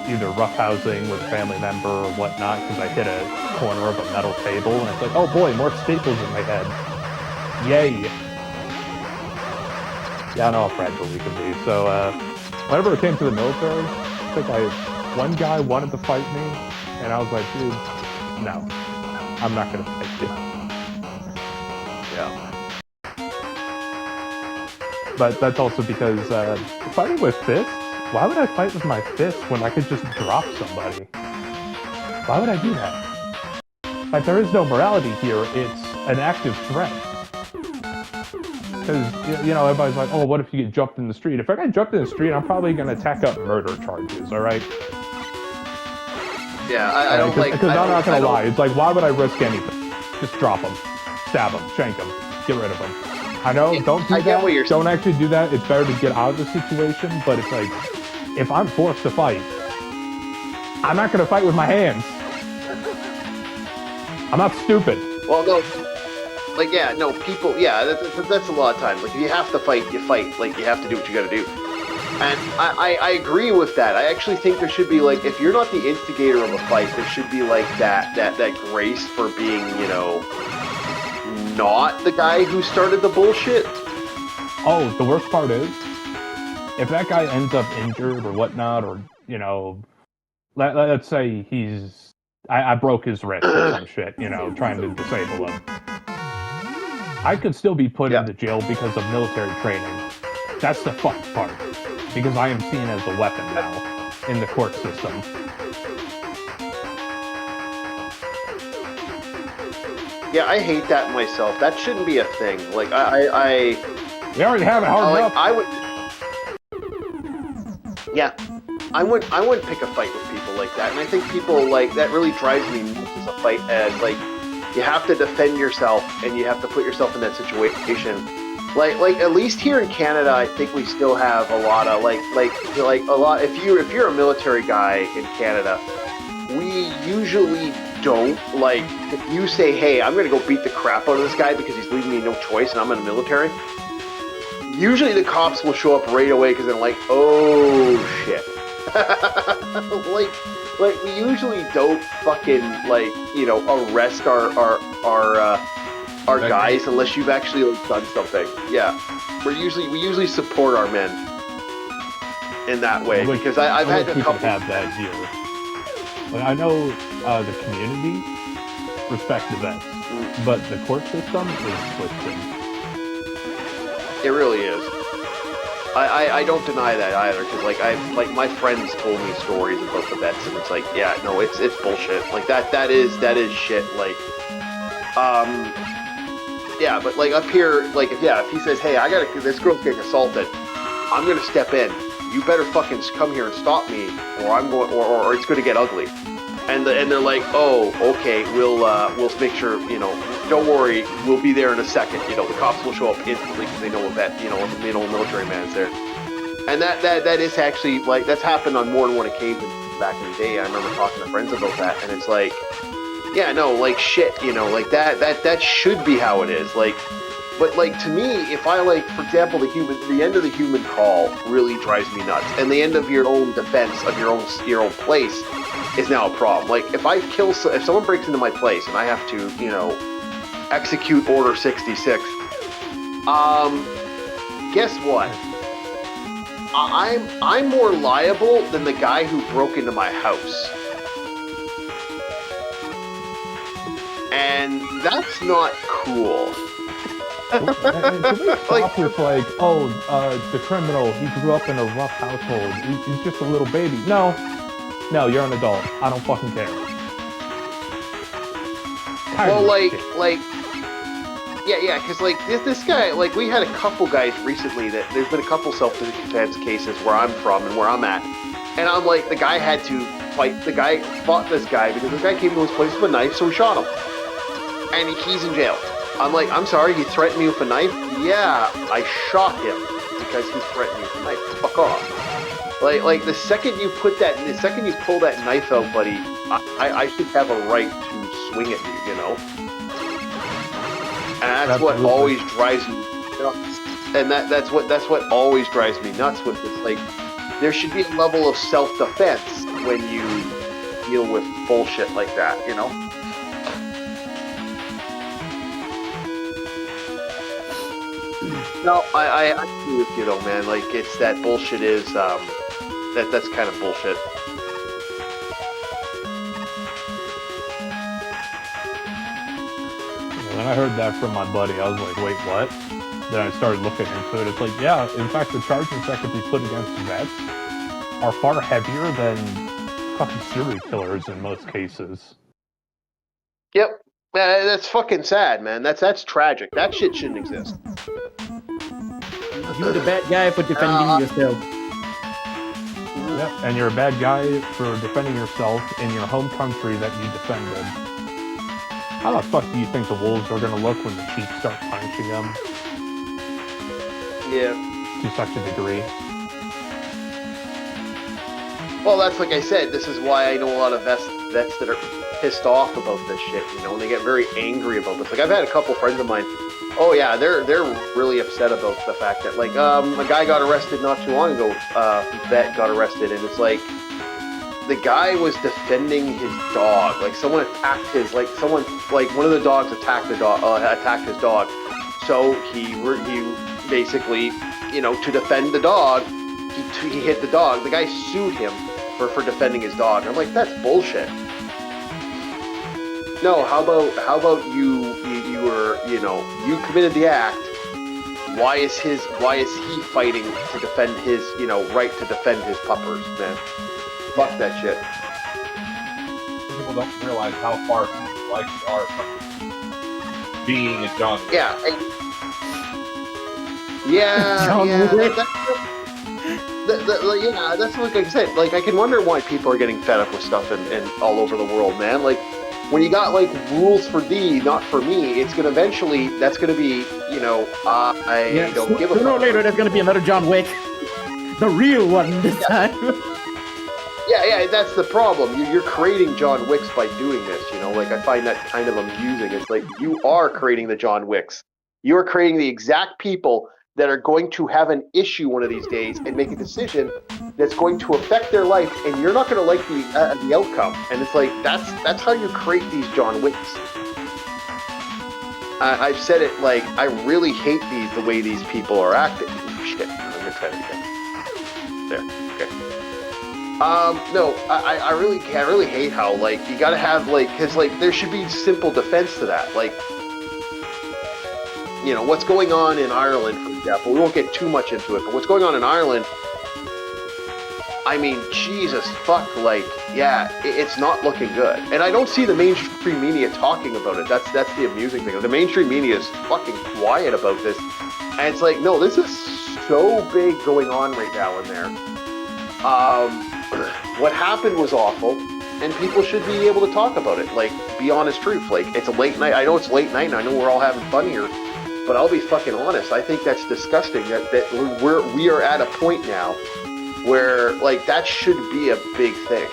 either roughhousing with a family member or whatnot, because I hit a corner of a metal table and it's like, oh boy, more staples in my head. Yay! Yeah, I know how fragile we can be. So, whenever it came to the military, I think one guy wanted to fight me, and I was like, dude, no, I'm not gonna fight you. Yeah. But that's also because fighting with fists, why would I fight with my fists when I could just drop somebody? Why would I do that? Like, there is no morality here, it's an active threat. Because, everybody's like, oh, what if you get jumped in the street? If I get jumped in the street, I'm probably going to tack up murder charges, alright? Yeah, I don't like... Because I'm not going to lie, it's like, why would I risk anything? Just drop them, stab them, shank them, get rid of them. I know, don't do that, don't actually do that, it's better to get out of the situation, but it's like, if I'm forced to fight, I'm not going to fight with my hands. I'm not stupid. Well, no. Like, yeah, no, people, yeah, that's a lot of times. Like, if you have to fight, you fight. Like, you have to do what you gotta do. And I agree with that. I actually think there should be, like, if you're not the instigator of a fight, there should be, like, that grace for being, not the guy who started the bullshit. Oh, the worst part is, if that guy ends up injured or whatnot, or, let's say I broke his wrist or some shit, trying to disable him. I could still be put into jail because of military training. That's the fucked part. Because I am seen as a weapon now in the court system. Yeah, I hate that myself. That shouldn't be a thing. Like, We already have it hard enough. I wouldn't pick a fight with people like that. And I think people, like, that really drives me nuts as a fight, as, like, you have to defend yourself, and you have to put yourself in that situation. Like at least here in Canada, I think we still have a lot of like a lot. If you're a military guy in Canada, we usually don't like. If you say, "Hey, I'm going to go beat the crap out of this guy because he's leaving me no choice, and I'm in the military," usually the cops will show up right away because they're like, "Oh shit." Like we usually don't fucking arrest our guys unless you've actually done something. Yeah, we usually support our men in that way because I've had a couple have that here. Like, I know the community respect the vets, but the court system is twisted. It really is. I don't deny that either, because like my friends told me stories about the vets, and it's like, yeah, no, it's bullshit. Like that is shit. Like, yeah, but like up here, like if he says, hey, this girl's getting assaulted, I'm gonna step in. You better fucking come here and stop me, or I'm going, or it's gonna get ugly. And they're like, oh, okay, we'll make sure, don't worry, we'll be there in a second. The cops will show up instantly because they know a vet, a military man's there. And that is actually, like, that's happened on more than one occasion back in the day. I remember talking to friends about that, and it's like, yeah, no, like, shit, like, that should be how it is. Like, but, like, to me, if I, like, for example, the end of the human call really drives me nuts. And the end of your own defense of your own place is now a problem. Like, if someone breaks into my place and I have to, execute Order 66, guess what? I'm more liable than the guy who broke into my house. And that's not cool. And can we stop with like, oh, the criminal, he grew up in a rough household. He's just a little baby. No, you're an adult. I don't fucking care. Well, yeah, because like this guy, like we had a couple guys recently that there's been a couple self-defense cases where I'm from and where I'm at, and I'm like the guy had to fight. The guy fought this guy because the guy came to his place with a knife, so he shot him, and he's in jail. I'm like, I'm sorry, he threatened me with a knife. Yeah, I shot him because he threatened me with a knife. Fuck off. Like the second you pull that knife out, buddy, I should have a right to swing at you, you know. And that's what always drives me nuts. And that's what always drives me nuts with this. Like, there should be a level of self-defense when you deal with bullshit like that, you know? No, I agree with you though, man. Like, it's that bullshit is, that's kind of bullshit. When I heard that from my buddy, I was like, wait, what? Then I started looking into it. It's like, yeah, in fact, the charges that could be put against vets are far heavier than fucking serial killers in most cases. Yep. That's fucking sad, man. That's tragic. That shit shouldn't exist. You're the bad guy for defending yourself. Yep, and you're a bad guy for defending yourself in your home country that you defended. How the fuck do you think the wolves are gonna look when the Chiefs start punishing them? Yeah. To such a degree. Well, that's like I said, this is why I know a lot of vets that are pissed off about this shit, you know, and they get very angry about this. Like, I've had a couple friends of mine, oh yeah, they're really upset about the fact that, like, a guy got arrested not too long ago, vet got arrested, and it's like, the guy was defending his dog. Like, someone attacked his, like, one of the dogs attacked his dog. So he basically, you know, to defend the dog, he hit the dog. The guy sued him for defending his dog. And I'm like, that's bullshit. No, how about you were, you know, you committed the act. Why is he fighting to defend his, you know, right to defend his puppers, man? Fuck that shit. People don't realize how far people's lives are from being a John Wick. Yeah. John Wick. That's like I said. Like, I can wonder why people are getting fed up with stuff and all over the world, man. Like, when you got like rules for thee, not for me, it's gonna eventually. That's gonna be, you know, I don't give a fuck. Sooner or later, there's gonna be another John Wick, the real one this time. Yeah, that's the problem. You're creating John Wicks by doing this, you know? Like, I find that kind of amusing. It's like, you are creating the John Wicks. You are creating the exact people that are going to have an issue one of these days and make a decision that's going to affect their life, and you're not going to like the outcome. And it's like, that's how you create these John Wicks. I've said it, like, I really hate the way these people are acting. Shit, I'm going to try it again. There, okay. No, I really hate how, like, you gotta have, like, because, like, there should be simple defense to that. Like, you know, what's going on in Ireland, for example, we won't get too much into it, but what's going on in Ireland, I mean, Jesus fuck, like, yeah, it's not looking good. And I don't see the mainstream media talking about it. That's the amusing thing. The mainstream media is fucking quiet about this. And it's like, no, this is so big going on right now in there. What happened was awful, and people should be able to talk about it. Like, be honest truth. Like, it's a late night. I know it's late night, and I know we're all having fun here, but I'll be fucking honest. I think that's disgusting that we are at a point now where, like, that should be a big thing.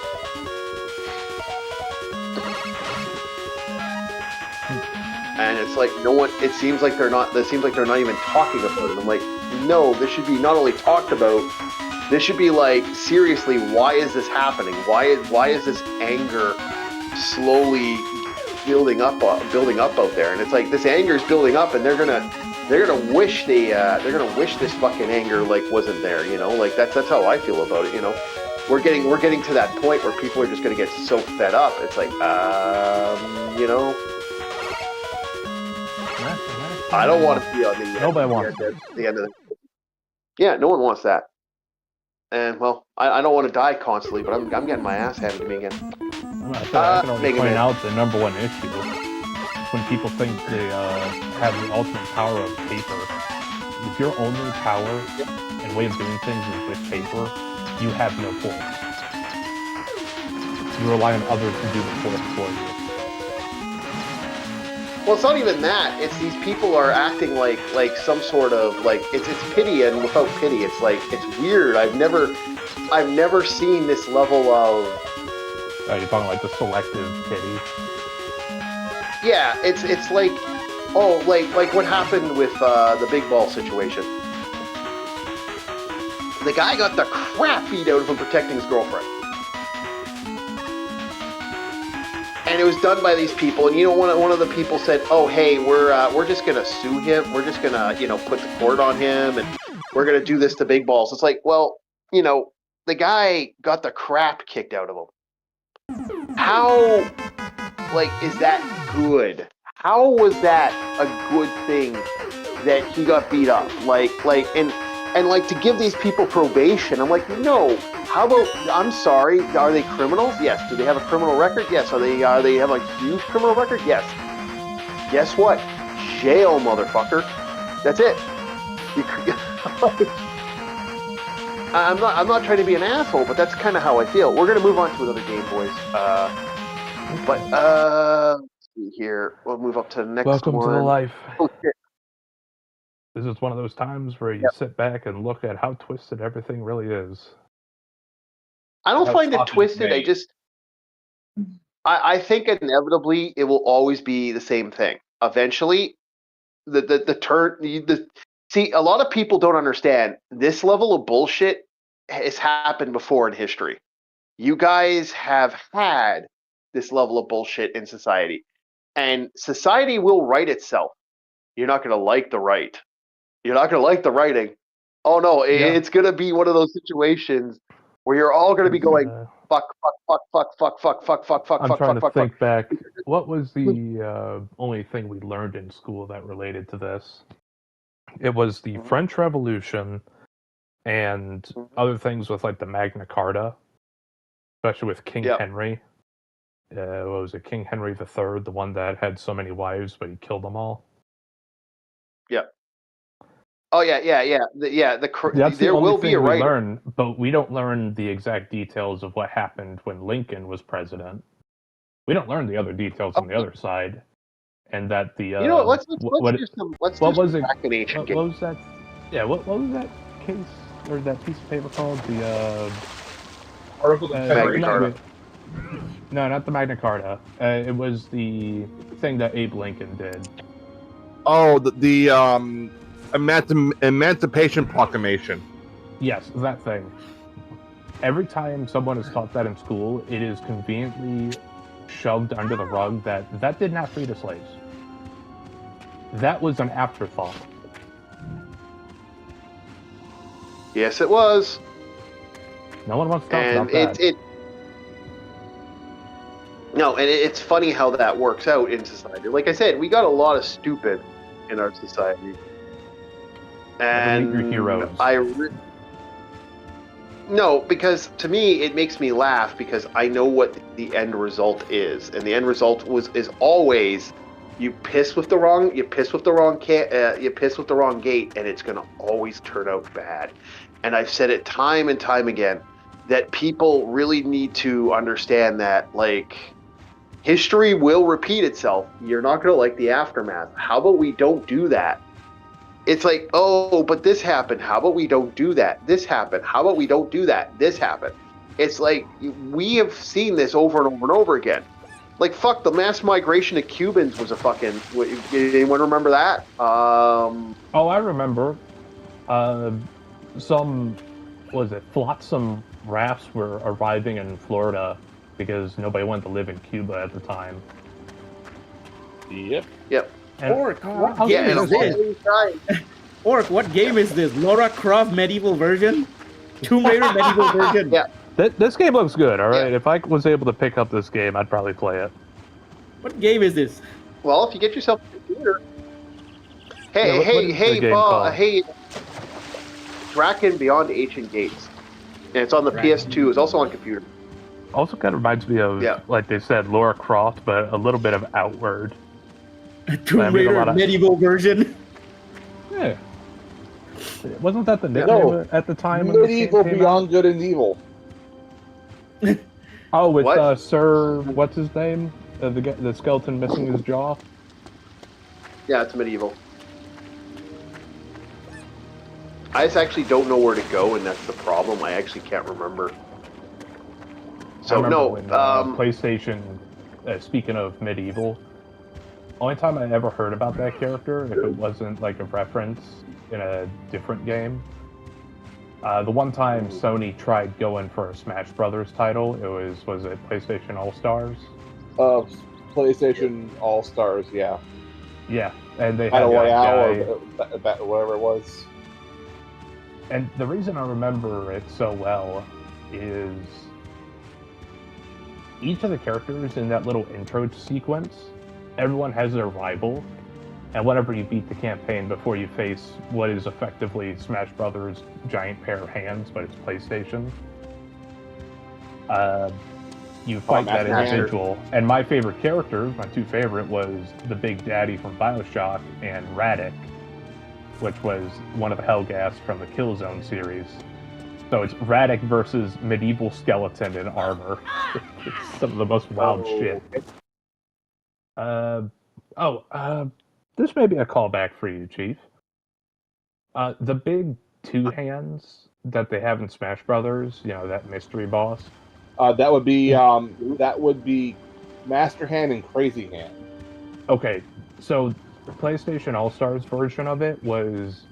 And it's like it seems like they're not even talking about it. I'm like, no, this should be not only talked about, this should be like, seriously, why is this happening? Why is this anger slowly building up out there? And it's like, this anger is building up, and they're they're gonna wish they're gonna wish this fucking anger like wasn't there, you know, like that's how I feel about it, you know. We're getting to that point where people are just gonna get so fed up. It's like, you know, I don't want to be on the end of the. Yeah, no one wants that. And well, I don't want to die constantly, but I'm getting my ass handed to me again. I can only point out the number one issue when people think they have the ultimate power of paper. If your only power and way of doing things is with paper, you have no force. You rely on others to do the force for you. Well, it's not even that. It's these people are acting like some sort of like it's pity, and without pity, it's like it's weird. I've never seen this level of. You're talking like the selective pity. Yeah, it's like, oh, like what happened with the big ball situation. The guy got the crap beat out of him protecting his girlfriend. And it was done by these people, and you know, one of the people said, "Oh, hey, we're just gonna sue him. We're just gonna, you know, put the court on him, and we're gonna do this to big balls." It's like, well, you know, the guy got the crap kicked out of him. How, like, is that good? How was that a good thing that he got beat up? And like to give these people probation. I'm like, no. How about? I'm sorry. Are they criminals? Yes. Do they have a criminal record? Yes. Are they have a huge criminal record? Yes. Guess what? Jail, motherfucker. That's it. I'm not trying to be an asshole, but that's kind of how I feel. We're gonna move on to another game, boys. Let's see here. We'll move up to the next Welcome one. to the life. Oh, shit. This is one of those times where you sit back and look at how twisted everything really is. I don't find it Sausage twisted. made. I think inevitably it will always be the same thing. Eventually, see, a lot of people don't understand this level of bullshit has happened before in history. You guys have had this level of bullshit in society, and society will right itself. You're not going to like the right. You're not going to like the writing. Oh no, it's going to be one of those situations where you're all going to be going fuck. I'm trying to think back. What was the only thing we learned in school that related to this? It was the French Revolution and other things with like the Magna Carta, especially with King Henry. What was it, King Henry III, the one that had so many wives, but he killed them all? Yeah. Oh yeah. That's there the only will be thing a we writer. learn, but we don't learn the exact details of what happened when Lincoln was president. We don't learn the other details on the other side, and that the You know what? Let's do some back in ancient what was that? Yeah, what was that case or that piece of paper called? The Articles of Magna Confederation. Carta. No, not the Magna Carta. It was the thing that Abe Lincoln did. Oh, the Emancipation Proclamation. Yes, that thing. Every time someone is taught that in school, it is conveniently shoved under the rug that did not free the slaves. That was an afterthought. Yes, it was. No one wants to talk And about that. it's funny how that works out in society. Like I said, we got a lot of stupid in our society. And Never meet your heroes. No, because to me it makes me laugh because I know what the end result is, and the end result is always you piss with the wrong gate, and it's gonna always turn out bad. And I've said it time and time again that people really need to understand that, like, history will repeat itself. You're not gonna like the aftermath. How about we don't do that? It's like, oh, but this happened. How about we don't do that? This happened. How about we don't do that? This happened. It's like, we have seen this over and over and over again. Like, fuck, the mass migration of Cubans was a fucking... Anyone remember that? Oh, I remember. Some flotsam rafts were arriving in Florida because nobody wanted to live in Cuba at the time. Yep. Yep. And- Orc, I'll what give Yeah, game you and is a this whole this? new time. Orc, what game is this? Lara Croft medieval version? Tomb Raider medieval version? Yeah. This game looks good, alright? If I was able to pick up this game, I'd probably play it. What game is this? Well, if you get yourself a computer. Hey, Yeah, what is the game called? hey, Draken Beyond Ancient Gates. And it's on the PS2. It's also on computer. Also kind of reminds me of, Yeah. like they said, Lara Croft, but a little bit of Outward. Tomb I mean, a Raider lot of- medieval version? Yeah. Wasn't that the nickname No. at the time when this game Medieval came Beyond Good and Evil. out? Oh, with What? Sir, what's his name? The skeleton missing his jaw? Yeah, it's medieval. I just actually don't know where to go, and that's the problem. I actually can't remember. I So, remember no, when, PlayStation, speaking of medieval, only time I ever heard about that character, if it wasn't like a reference in a different game, the one time Sony tried going for a Smash Brothers title, was it PlayStation All Stars? PlayStation All Stars, yeah. Yeah, and they had Battle that Royale guy. or whatever it was. And the reason I remember it so well is each of the characters in that little intro sequence, everyone has their rival, and whenever you beat the campaign before you face what is effectively Smash Brothers' giant pair of hands, but it's PlayStation, you fight that Master Hand. individual. And my favorite characters, my two favorite, was the Big Daddy from Bioshock and Radek, which was one of the Hellghast from the Killzone series. So it's Radek versus medieval skeleton in armor. It's some of the most wild shit. This may be a callback for you, Chief. The big two hands that they have in Smash Brothers, you know, that mystery boss. That would be Master Hand and Crazy Hand. Okay, so the PlayStation All-Stars version of it was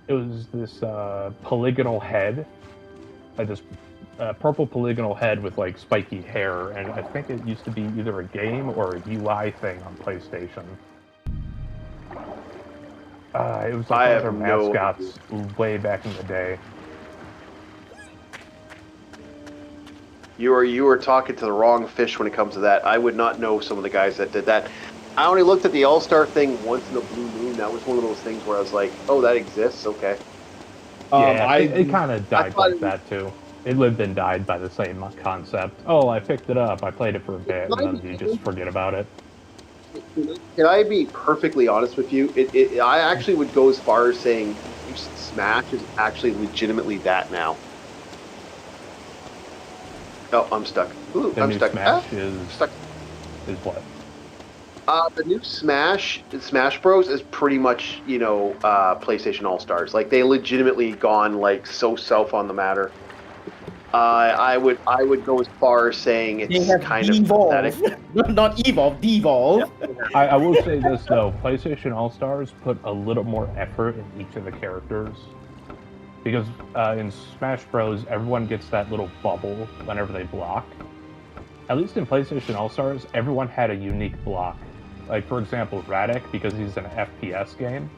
this polygonal head, this purple polygonal head with like spiky hair, and I think it used to be either a game or a UI thing on PlayStation. It was I like have one of no- their mascots way back in the day. You were talking to the wrong fish when it comes to that. I would not know some of the guys that did that. I only looked at the All-Star thing once in a blue moon. That was one of those things where I was like, oh, that exists? Okay. Yeah, it kind of died thought like it- that too. It lived and died by the same concept. Oh, I picked it up, I played it for a bit, and then you just forget about it. Can I be perfectly honest with you? I actually would go as far as saying Smash is actually legitimately that now. Oh, I'm stuck. Ooh, The I'm new stuck. Smash Stuck. is what? The new Smash Bros is pretty much, PlayStation All Stars. Like they legitimately gone like so self on the matter. I would go as far as saying They it's have kind of devolved. pathetic. Not evolve, devolve. I will say this though, PlayStation All Stars put a little more effort in each of the characters. Because in Smash Bros, everyone gets that little bubble whenever they block. At least in PlayStation All Stars, everyone had a unique block. Like for example, Radek, because he's an FPS game,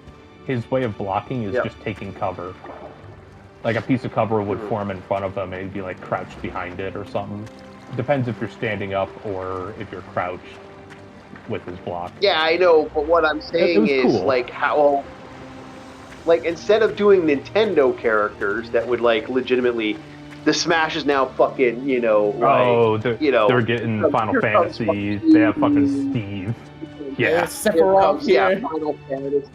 his way of blocking is just taking cover. Like a piece of cover would form in front of him and he'd be like crouched behind it or something. Depends if you're standing up or if you're crouched with his block. Yeah, I know, but what I'm saying was is cool. like how, like instead of doing Nintendo characters that would like legitimately, the Smash is now fucking, Oh, they're getting here Final comes Fantasy. fucking They have fucking Steve. Yeah. Sephiroth here. Final Fantasy,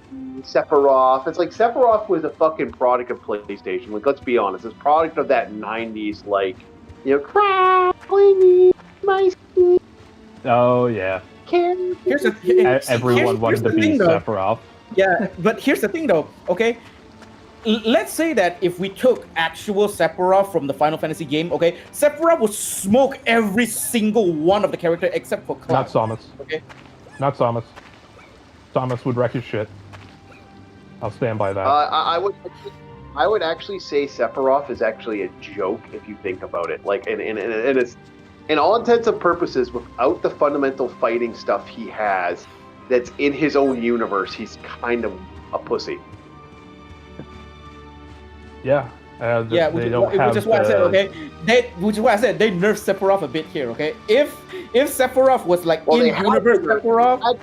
Sephiroth. It's like Sephiroth was a fucking product of PlayStation. Like, let's be honest, it's a product of that '90s, like, crawling my skin. Oh yeah. Here's Everyone wanted to be thing, though. Sephiroth. Yeah, but here's the thing, though. Okay, let's say that if we took actual Sephiroth from the Final Fantasy game, okay, Sephiroth would smoke every single one of the characters except for Cloud. Not Samus. Okay. Not Samus. Samus would wreck his shit. I'll stand by that. I would actually say Sephiroth is actually a joke if you think about it. Like, and it's, in all intents and purposes, without the fundamental fighting stuff he has, that's in his own universe, he's kind of a pussy. Yeah. Yeah, they which don't have is why I said, the- okay, which is why I said they nerfed Sephiroth a bit here, okay? If Sephiroth was like Well, they in had universe to nerf- Sephiroth,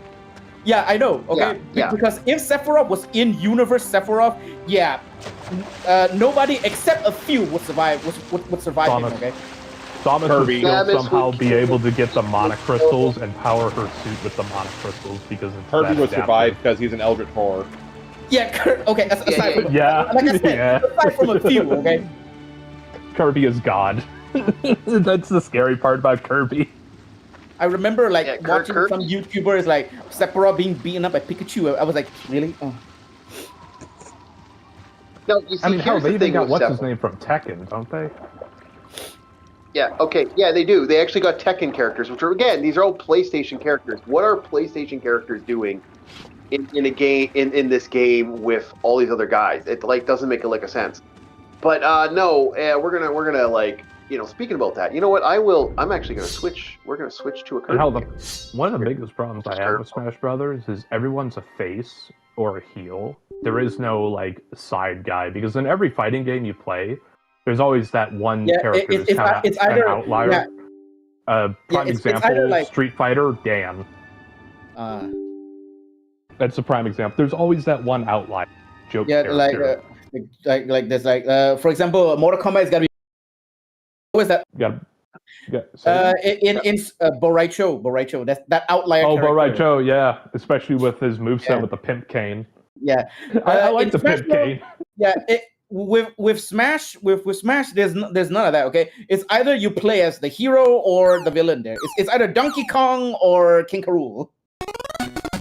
yeah, I know, okay? Yeah. Because if Sephiroth was in universe Sephiroth, yeah, nobody except a few would survive. Would survive him, Thomas. okay? Samus Kirby. would still Samus somehow would be kill- able to get the mana crystals and power her suit with the mana crystals because it's Kirby that would adaptive. survive because he's an Eldritch Horror. Yeah, okay. Aside from Yeah, like I said, yeah. aside from a few, okay. Kirby is God. That's the scary part about Kirby. I remember like Yeah, watching Kirby- some YouTubers like Sephiroth being beaten up by Pikachu. I was like, really? Oh. No, you see, I mean, hell, here's they the even thing got with what's his Sephiroth. name from Tekken, don't they? Yeah, okay. Yeah, they do. They actually got Tekken characters, which are, again, these are all PlayStation characters. What are PlayStation characters doing in a game in this game with all these other guys? It like doesn't make a lick of sense. But no, we're gonna like, you know, speaking about that, you know what? I'm actually gonna switch. We're gonna switch to a And hell, Kirby. one of the biggest problems I have with Smash Brothers is everyone's a face or a heel. There is no like side guy because in every fighting game you play, there's always that one Yeah, character it's that's kind of it's either an outlier. yeah, Prime it's example: either like- Street Fighter, Dan. uh, That's a prime example. There's always that one outlier joke yeah, character. like there's like for example, Mortal Kombat is gotta be. What is that? You gotta say that? In Boraicho, that's that outlier. Oh, character. Boraicho, yeah, especially with his moveset Yeah. with the pimp cane. Yeah, I like in the Smash pimp Bros- cane. Yeah, with Smash, there's none of that. Okay, it's either you play as the hero or the villain. There, it's either Donkey Kong or King K. Rool.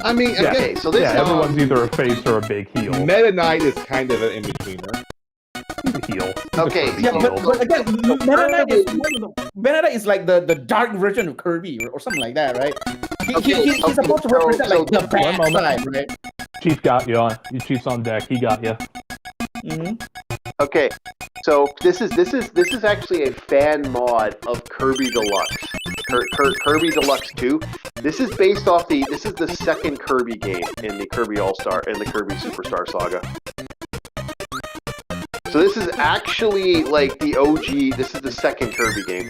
I mean, Yeah. Okay, so this Yeah, everyone's either a face or a big heel. Meta Knight is kind of an in-betweener. He's a heel. He's Okay, a Kirby Yeah, heel. but again, Meta Knight is like the dark version of Kirby or something like that, right? He's supposed to so- represent like the bad One moment. side, right? Chief got you on. Chief's on deck. He got you. Mm-hmm. Okay, so this is actually a fan mod of Kirby Deluxe, Kirby Deluxe 2. This is based off this is the second Kirby game in the Kirby All-Star in the Kirby Superstar Saga. So this is actually like the OG. This is the second Kirby game.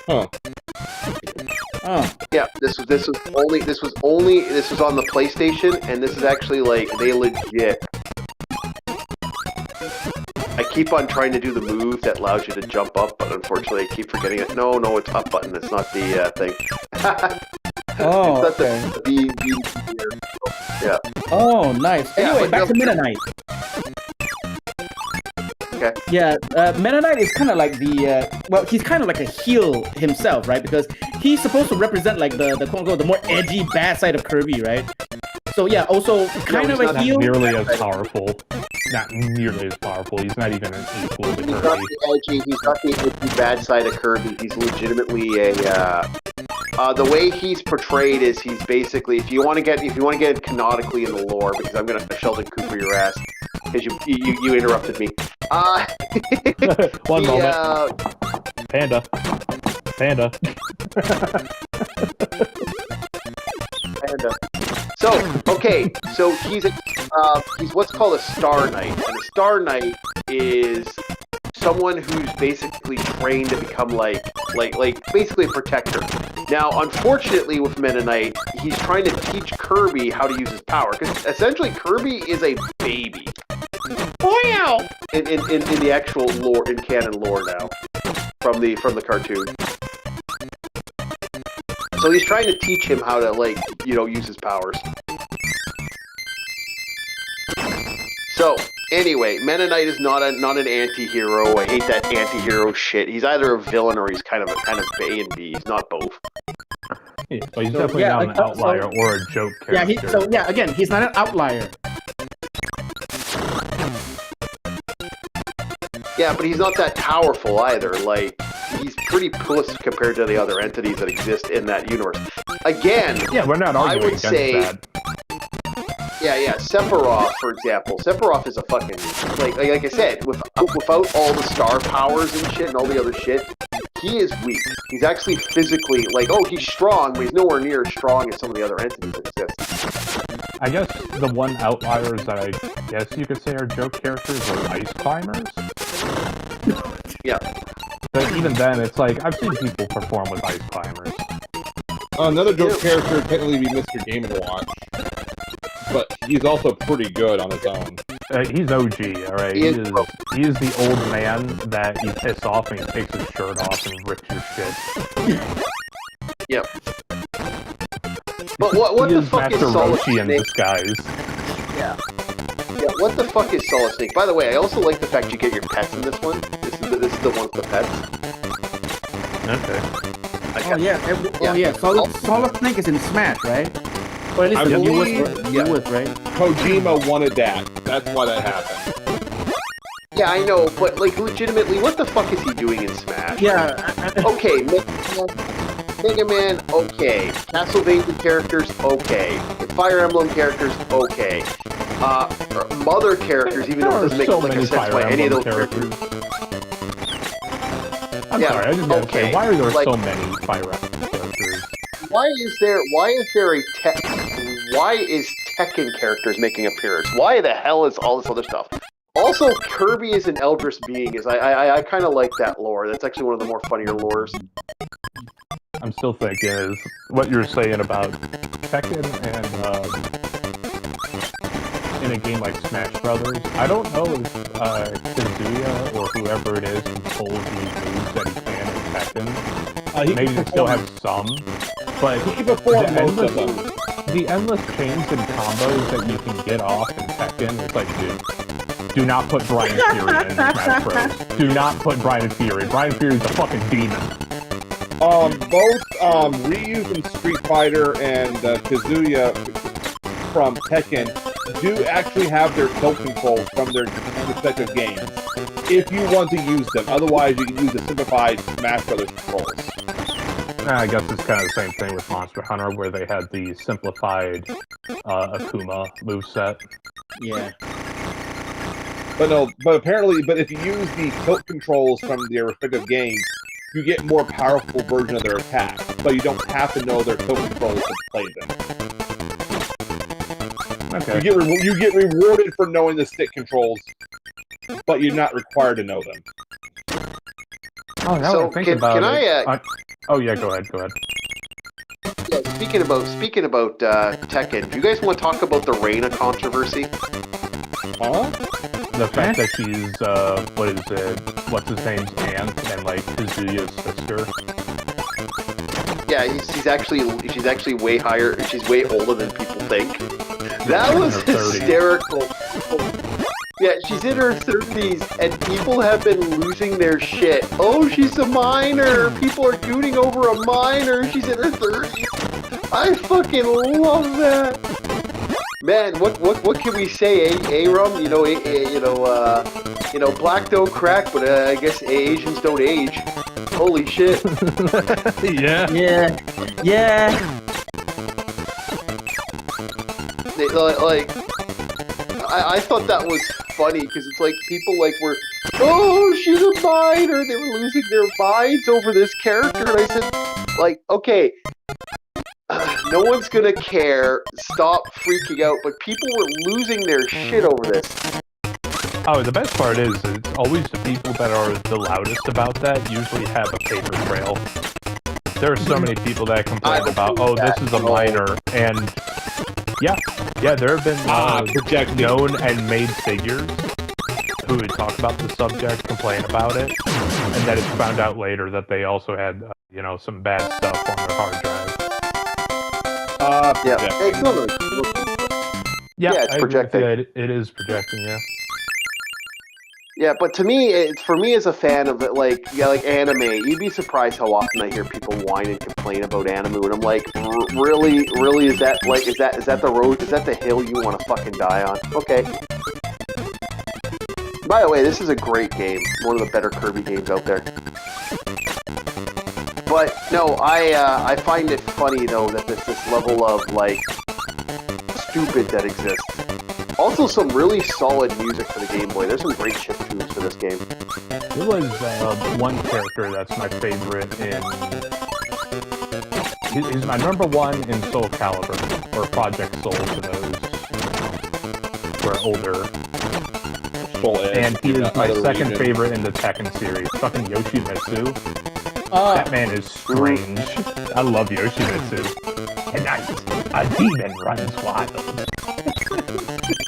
Oh, Yeah, this was on the PlayStation, and this is actually like they legit. I keep on trying to do the move that allows you to jump up, but unfortunately I keep forgetting it. No, it's up button. It's not the thing. oh, It's not okay. the yeah. Oh, nice. Yeah, Anyway, but back to no- Meta Knight. Okay. Yeah, Meta Knight is kind of like the well, he's kind of like a heel himself, right? Because he's supposed to represent like the quote unquote the more edgy bad side of Kirby, right? So yeah, also kind of he's a not heel. Nearly as powerful. Not nearly as powerful. He's not even an equal to He's not Kirby. the edgy. He's not the edgy bad side of Kirby. He's legitimately a. The way he's portrayed is he's basically if you want to get it canonically in the lore, because I'm gonna Sheldon Cooper your ass because you interrupted me. One the, moment. Panda. And, so okay, so he's what's called a Star Knight, and a Star Knight is someone who's basically trained to become like basically a protector. Now, unfortunately, with Meta Knight, he's trying to teach Kirby how to use his power because essentially Kirby is a baby. Wow! In the actual lore, in canon lore now, from the cartoon. So he's trying to teach him how to, like, you know, use his powers. So, anyway, Meta Knight is not an anti-hero. I hate that anti-hero shit. He's either a villain or he's kind of A and B. He's not both. Yeah, but he's So, definitely yeah, not like, an outlier or a joke Yeah, character. again, he's not an outlier. Yeah, but he's not that powerful either. Like, he's pretty puss compared to the other entities that exist in that universe. Again, Yeah, we're not I arguing would against say- that. yeah, Sephiroth, for example. Sephiroth is a fucking like I said, without all the star powers and shit and all the other shit, he is weak. He's actually physically, like, oh, he's strong, but he's nowhere near as strong as some of the other entities that exist. I guess the one outliers that I guess you could say are joke characters are ice climbers. Yeah. But even then, it's like, I've seen people perform with ice climbers. Another joke character would technically be Mr. Game & Watch, but he's also pretty good on his own. He's OG, alright? He is the old man that you piss off and he takes his shirt off and rips your shit. Yep. But what the fuck is Master Solid Roshi in Snake? disguise. Yeah, what the fuck is Solid Snake? By the way, I also like the fact you get your pets in this one. This is the one with the pets. Okay. Oh yeah, Solid Snake is in Smash, right? Or at least I the believe- newest, right? Kojima wanted that. That's why that happened. Yeah, I know, but like legitimately, what the fuck is he doing in Smash? Yeah. Okay, Mega Man, okay. Castlevania characters, okay. The Fire Emblem characters, okay. Mother characters, even though it doesn't make so like many a sense Fire why any of Emblem those characters. I'm Yeah, sorry, I just gotta okay, say, why are there like- so many Fire Emblem characters? Why is there why is Tekken characters making appearance? Why the hell is all this other stuff? Also, Kirby is an Eldritch being. I kind of like that lore. That's actually one of the more funnier lores. I'm still thinking is what you're saying about Tekken and in a game like Smash Brothers. I don't know if Kazuya or whoever it is controls these moves that he can in Tekken. Maybe they still have some, but He performed most of them. the endless chains and combos that you can get off in Tekken, it's like, dude, do not put Brian Fury in Smash Bros. Do not put Brian Fury. Brian Fury's a fucking demon. Both Ryu from Street Fighter and Kazuya from Tekken do actually have their tilt controls from their respective games. If you want to use them, otherwise you can use the simplified Smash Brothers controls. I guess it's kind of the same thing with Monster Hunter, where they had the simplified Akuma moveset. Yeah. But apparently, if you use the tilt controls from their respective games, you get more powerful version of their attacks, but you don't have to know their tilt controls to play them. Okay. You get rewarded for knowing the stick controls, but you're not required to know them. Oh, now So, I think can about I, it. Oh yeah, go ahead. Yeah, speaking about Tekken, do you guys want to talk about the Reina controversy? Huh? The fact that she's what's his name's aunt and like Kazuya's sister. Yeah, she's actually way higher. She's way older than people think. That was in her 30s. hysterical. Yeah, she's in her 30s, and people have been losing their shit. Oh, she's a minor. People are gooning over a minor. She's in her 30s. I fucking love that. Man, what can we say, Aram? Black don't crack, but I guess Asians don't age. Holy shit. Yeah. Yeah. I thought that was funny because it's like people were, oh, she's a minor. They were losing their minds over this character, and I said, okay, no one's gonna care. Stop freaking out. But people were losing their shit over this. Oh, the best part is it's always the people that are the loudest about that usually have a paper trail. There are so many people that complain about, oh, this is a minor, and yeah, there have been known and made figures who would talk about the subject, complain about it, and then it's found out later that they also had, some bad stuff on their hard drive. Yeah, hey, no, Yeah, it's I agree with projecting. you. It is projecting, yeah. Yeah, but to me, for me as a fan of it, like anime, you'd be surprised how often I hear people whine and complain about anime, and I'm like, really, is that the road? Is that the hill you want to fucking die on? Okay. By the way, this is a great game, one of the better Kirby games out there. But no, I find it funny though that there's this level of stupid that exists. Also, some really solid music for the Game Boy. There's some great chiptunes for this game. There was one character that's my favorite in. He's my number one in Soul Calibur, or Project Soul for those who are older. Full edge, And he is my other second region. favorite in the Tekken series. Fucking Yoshimitsu. Ah, That man is strange. I love Yoshimitsu. And a demon runs wild.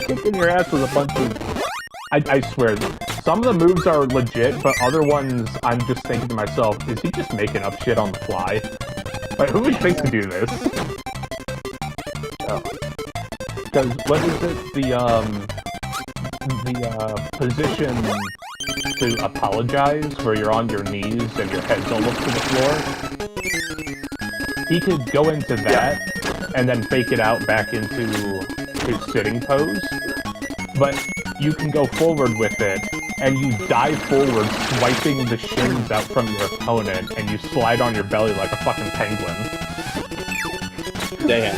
Kicking your ass with a bunch of... I swear, some of the moves are legit, but other ones, I'm just thinking to myself, is he just making up shit on the fly? Like, who would think to do this? Because, what is it? The position to apologize, where you're on your knees and your head's almost to the floor. He could go into that, and then fake it out back into his sitting pose. But you can go forward with it, and you dive forward, swiping the shins out from your opponent, and you slide on your belly like a fucking penguin. Damn.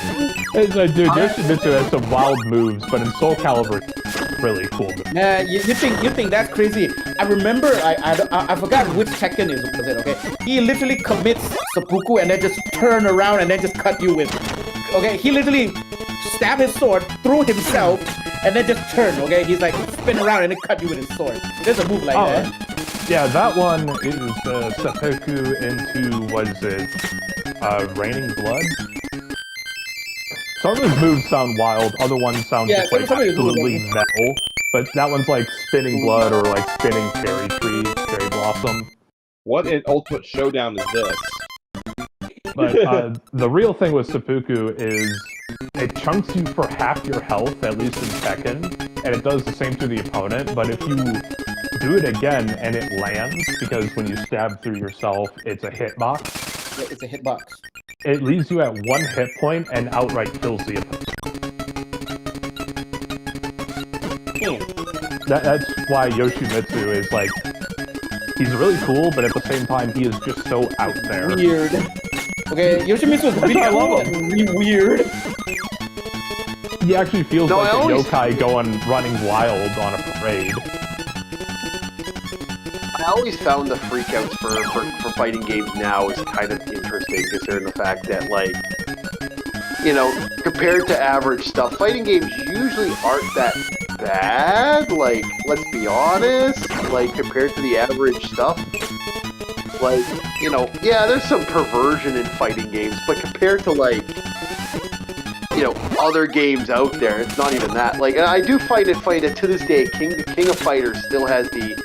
It's like, dude, Yoshimitsu has some wild moves, but in Soul Calibur, it's really cool. nah, you think that's crazy? I remember I forgot which Tekken was it. Okay, he literally commits seppuku and then just turn around and then just cut you with. Okay, he literally stab his sword through himself and then just turn. Okay, he's like spin around and then cut you with his sword. There's a move like that. Yeah, that one is seppuku into, what is it, Raining Blood? Some of his moves sound wild, other ones sound Yeah, just like some of his moves absolutely metal. But that one's like spinning blood or like spinning cherry tree, cherry blossom. What an ultimate showdown is this? But the real thing with seppuku is it chunks you for half your health, at least in Tekken, and it does the same to the opponent, but if you do it again and it lands, because when you stab through yourself, it's a hitbox, It's a hitbox. it leaves you at 1 hit point and outright kills the opponent. That's why Yoshimitsu is like, he's really cool, but at the same time, he is just so out there. Weird. Okay, Yoshimitsu is really I love cool and really weird. He actually feels No, like I a always- yokai running wild on a parade. I always found the freakouts for fighting games now is kind of interesting, considering the fact that, like, you know, compared to average stuff, fighting games usually aren't that bad. Like, let's be honest, like, compared to the average stuff. Like, you know, yeah, there's some perversion in fighting games, but compared to, like, you know, other games out there, it's not even that. Like, and I do find it funny that to this day, King of Fighters still has the,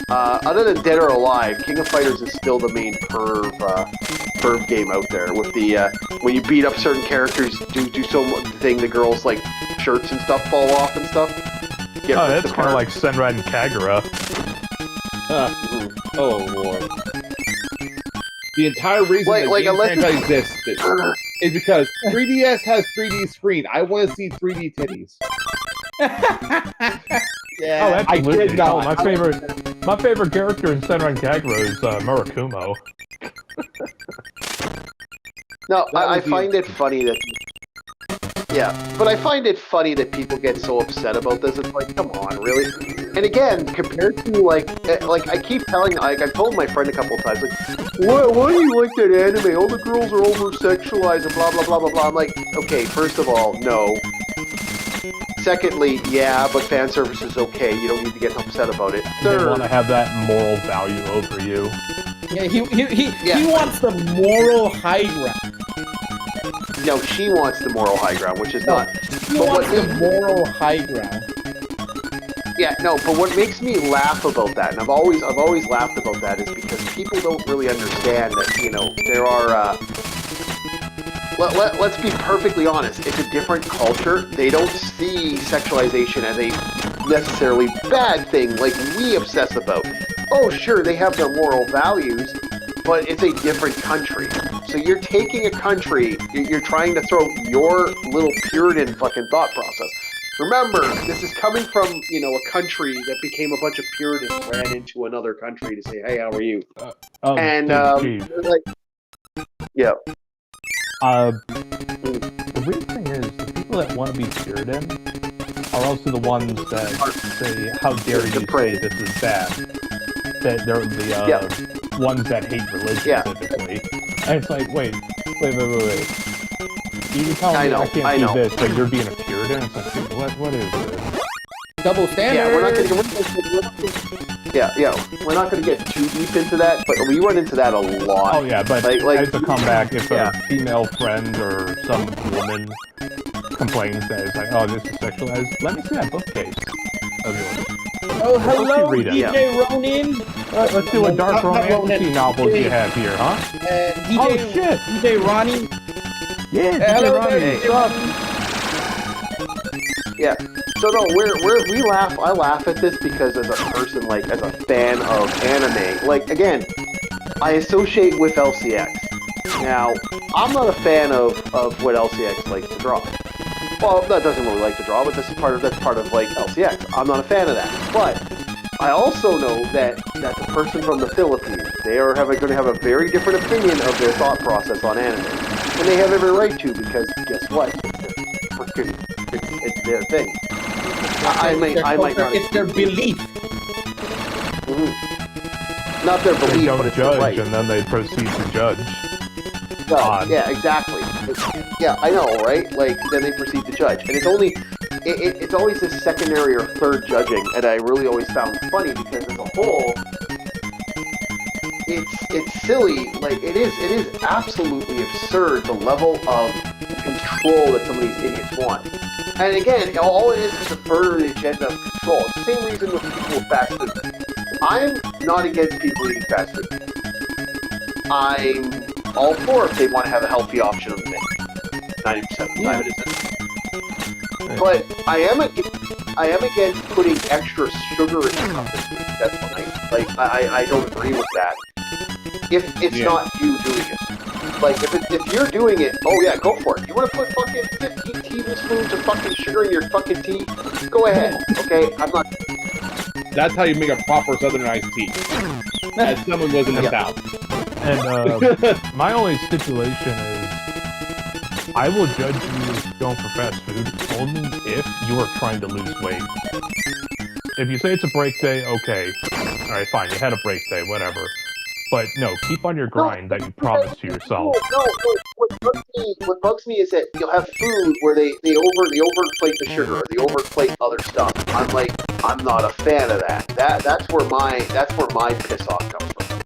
other than Dead or Alive, King of Fighters is still the main perv game out there. With the when you beat up certain characters, do some thing, the girls like shirts and stuff fall off and stuff. Get Oh, ripped that's kind of apart. like Senran and Kagura. Oh lord. The entire reason Like- the like, game unless- franchise exists is because 3DS has 3D screen. I want to see 3D titties. Yeah. Oh, absolutely. did not. Oh, my favorite character in Senran and Kagura is Murakumo. No, That I would be find it funny that. Yeah, but I find it funny that people get so upset about this. It's like, come on, really? And again, compared to like I keep telling, like I've told my friend a couple of times, like, why do you like that anime? All the girls are over sexualized and blah blah blah blah blah. I'm like, okay, first of all, no. Secondly, yeah, but fan service is okay. You don't need to get upset about it. They Third, want to have that moral value over you. Yeah, he Yeah. wants the moral high ground. no, she wants the moral high ground, which is No, not. He But wants what- the moral high ground. Yeah, no, but what makes me laugh about that, and I've always laughed about that, is because people don't really understand that, you know, there are, let's be perfectly honest, it's a different culture. They don't see sexualization as a necessarily bad thing like we obsess about. Oh, sure, they have their moral values, but it's a different country. So you're taking a country, you're trying to throw your little Puritan fucking thought process. Remember, this is coming from, you know, a country that became a bunch of Puritans ran into another country to say, hey, how are you? Oh, And, geez. like, yeah. The weird thing is, the people that want to be Puritan are also the ones that say, how dare you say Depraved. this is bad. that they're the ones that hate religion typically. And it's like, wait. You tell me I can't do this, but you're being a Puritan? It's like, dude, what is this? Double standard. Yeah, we're not gonna get too deep into that, but we run into that a lot. Oh yeah, but like as a comeback, if a female friend or some woman complains that it's like, oh, this is sexualized, let me see that bookcase of yours. Oh, hello, read it. DJ Ronin. Let's see what dark romantic novels you have here, huh? DJ, Oh shit! DJ Ronnie. Yeah, hello, Ronnie. there, What's up? Yeah. So no, we laugh. I laugh at this because as a person, like as a fan of anime, like again, I associate with LCX. Now, I'm not a fan of what LCX likes to draw. Well, that doesn't really like to draw, but that's part of like LCX. I'm not a fan of that. But I also know that the person from the Philippines, they are going to have a very different opinion of their thought process on anime, and they have every right to, because guess what? It's their thing. I might not. It's their belief. Not their They belief, don't but it's their judge, right. and then they proceed to judge. Yeah, exactly. Yeah, I know, right? Like, then they proceed to judge, and it's always this secondary or third judging, and I really always found funny because as a whole, it's silly. Like, it is absolutely absurd the level of control that some of these idiots want. And again, all it is to further the agenda of control. It's the same reason with people with fast food. I'm not against people eating fast food. I'm all for if they want to have a healthy option on the menu. 90% of the time it isn't. But I am against putting extra sugar in something. That's fine. Like, I don't agree with that. If it's not you doing it. Like, if you're doing it, oh yeah, go for it. You want to put fucking 15 tablespoons of fucking sugar in your fucking tea? Go ahead, okay? I'm not... That's how you make a proper Southern iced tea. As someone was in the South. And my only stipulation is, I will judge you going for fast food only if you are trying to lose weight. If you say it's a break day, okay. Alright, fine, you had a break day, whatever. But no, keep on your grind that you promised to yourself. No. What bugs me is that you'll have food where they overinflate the sugar, or they overinflate other stuff. I'm like, I'm not a fan of that. That's where my piss off comes from.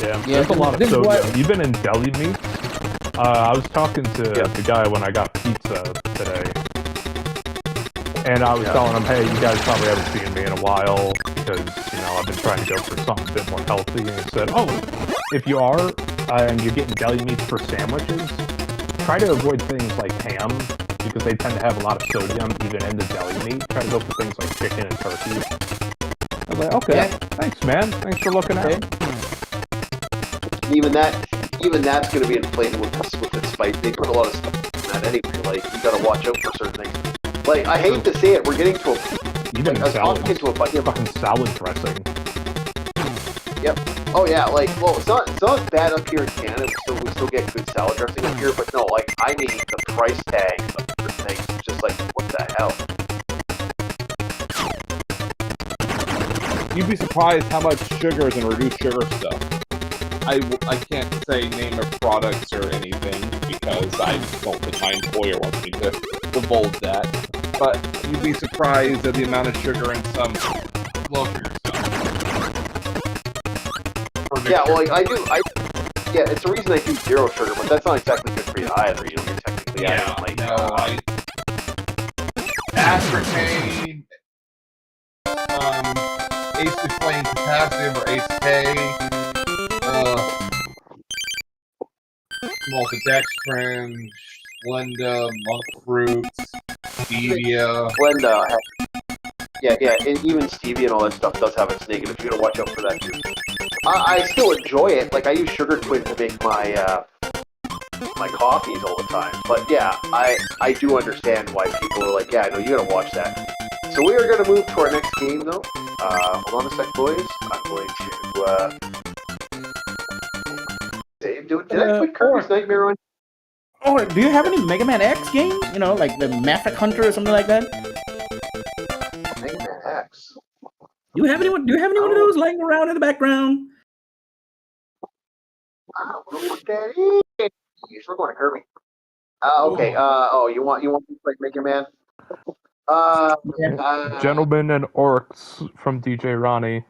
Yeah, there's a lot of sodium. Even in deli meat. I was talking to the guy when I got pizza today. And I was telling him, hey, you guys probably haven't seen me in a while, because, I've been trying to go for something a bit more healthy. And he said, oh, if you are, and you're getting deli meats for sandwiches, try to avoid things like ham, because they tend to have a lot of sodium even in the deli meat. Try to go for things like chicken and turkey. I was like, okay, thanks, man. Thanks for looking out. Even that's going to be inflated with the spice. They put a lot of stuff in that anyway. Like, you got to watch out for certain things. Like, I hate to say it, we're getting to a... Even salad. Fucking salad dressing. Yep. Oh yeah, like, well, it's not bad up here in Canada. We still get good salad dressing up here, but no, like, I mean the price tag of certain things. It's just like, what the hell? You'd be surprised how much sugar is in reduced sugar stuff. I can't say name of products or anything because I don't think my employer wants me to divulge that. But you'd be surprised at the amount of sugar in some low sugar stuff. Yeah, well, like, yeah, it's the reason I do zero sugar, but that's not exactly good for you either. You're technically adding, like, aspartame, acetylene potassium or ACE, maltodextrin, Splenda, monk fruits, stevia. Splenda, yeah, and even stevia and all that stuff does have its negative. You gotta watch out for that too. I still enjoy it. Like, I use Sugar Twin to make my my coffees all the time. But yeah, I do understand why people are like, yeah, no, you gotta watch that. So we are gonna move to our next game though. Hold on a sec, boys. I'm going to did I put Kirby's Nightmare on? Or do you have any Mega Man X game? Like the Maverick Hunter or something like that? Mega Man X. Do you have anyone? Do you have anyone of those lying around in the background? I don't know what that is. We're going to Kirby. Okay. You want to play Mega Man? Gentlemen and Orcs from DJ Ronnie.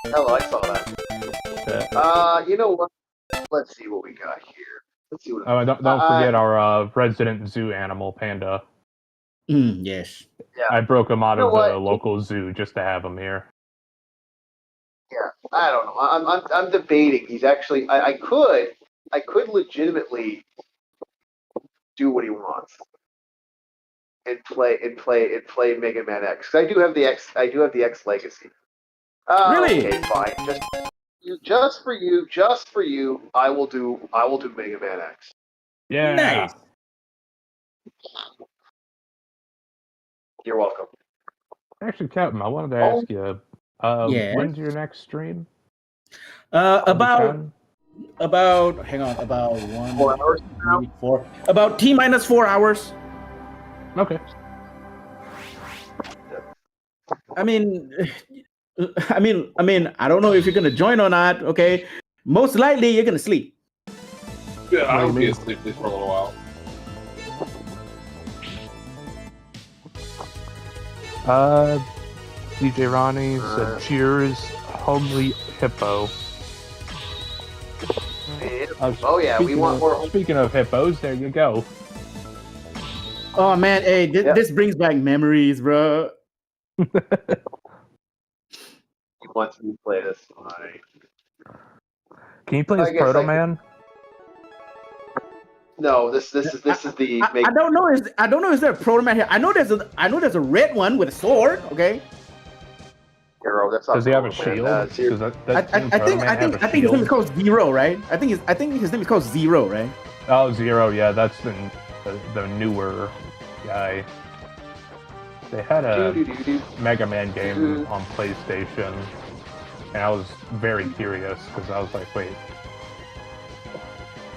Hello, I saw that. You know what? Let's see what we got here. Let's see what. Don't forget our resident zoo animal, Panda. Yes. Yeah. I broke him out You know of what? the local zoo just to have him here. Yeah, I don't know. I'm debating. He's actually. I could legitimately do what he wants and play Mega Man X. 'Cause I do have the X. I do have the X Legacy. Really? Okay, fine. Just for you. I will do Mega Man X. Yeah. Nice. You're welcome. Actually, Captain, I wanted to ask you, Yes? when's your next stream? About hang on, about 1, 4 hours now? 3, 4, about T-minus 4 hours. Okay. I mean, I don't know if you're gonna join or not. Okay, most likely you're gonna sleep. Yeah, I'll be asleep for a little while. DJ Ronnie said, cheers, homely hippo. Oh yeah, we want more. Speaking of hippos, there you go. Oh man, hey, this brings back memories, bro. He wants me to play this. Fine. Can you play I as guess Proto I could- Man? No, this is the. I don't know. Is there a Proto Man here? I know there's a red one with a sword. Okay. Hero. That's not Does he have a Proto Man. shield? Seriously. Does I doesn't Proto think Man have a his name is shield? called Zero, right? I think his name is called Zero, right? Oh, Zero, yeah, that's the newer guy. They had a Do-do-do-do. Mega Man game on PlayStation, and I was very curious because I was like, wait.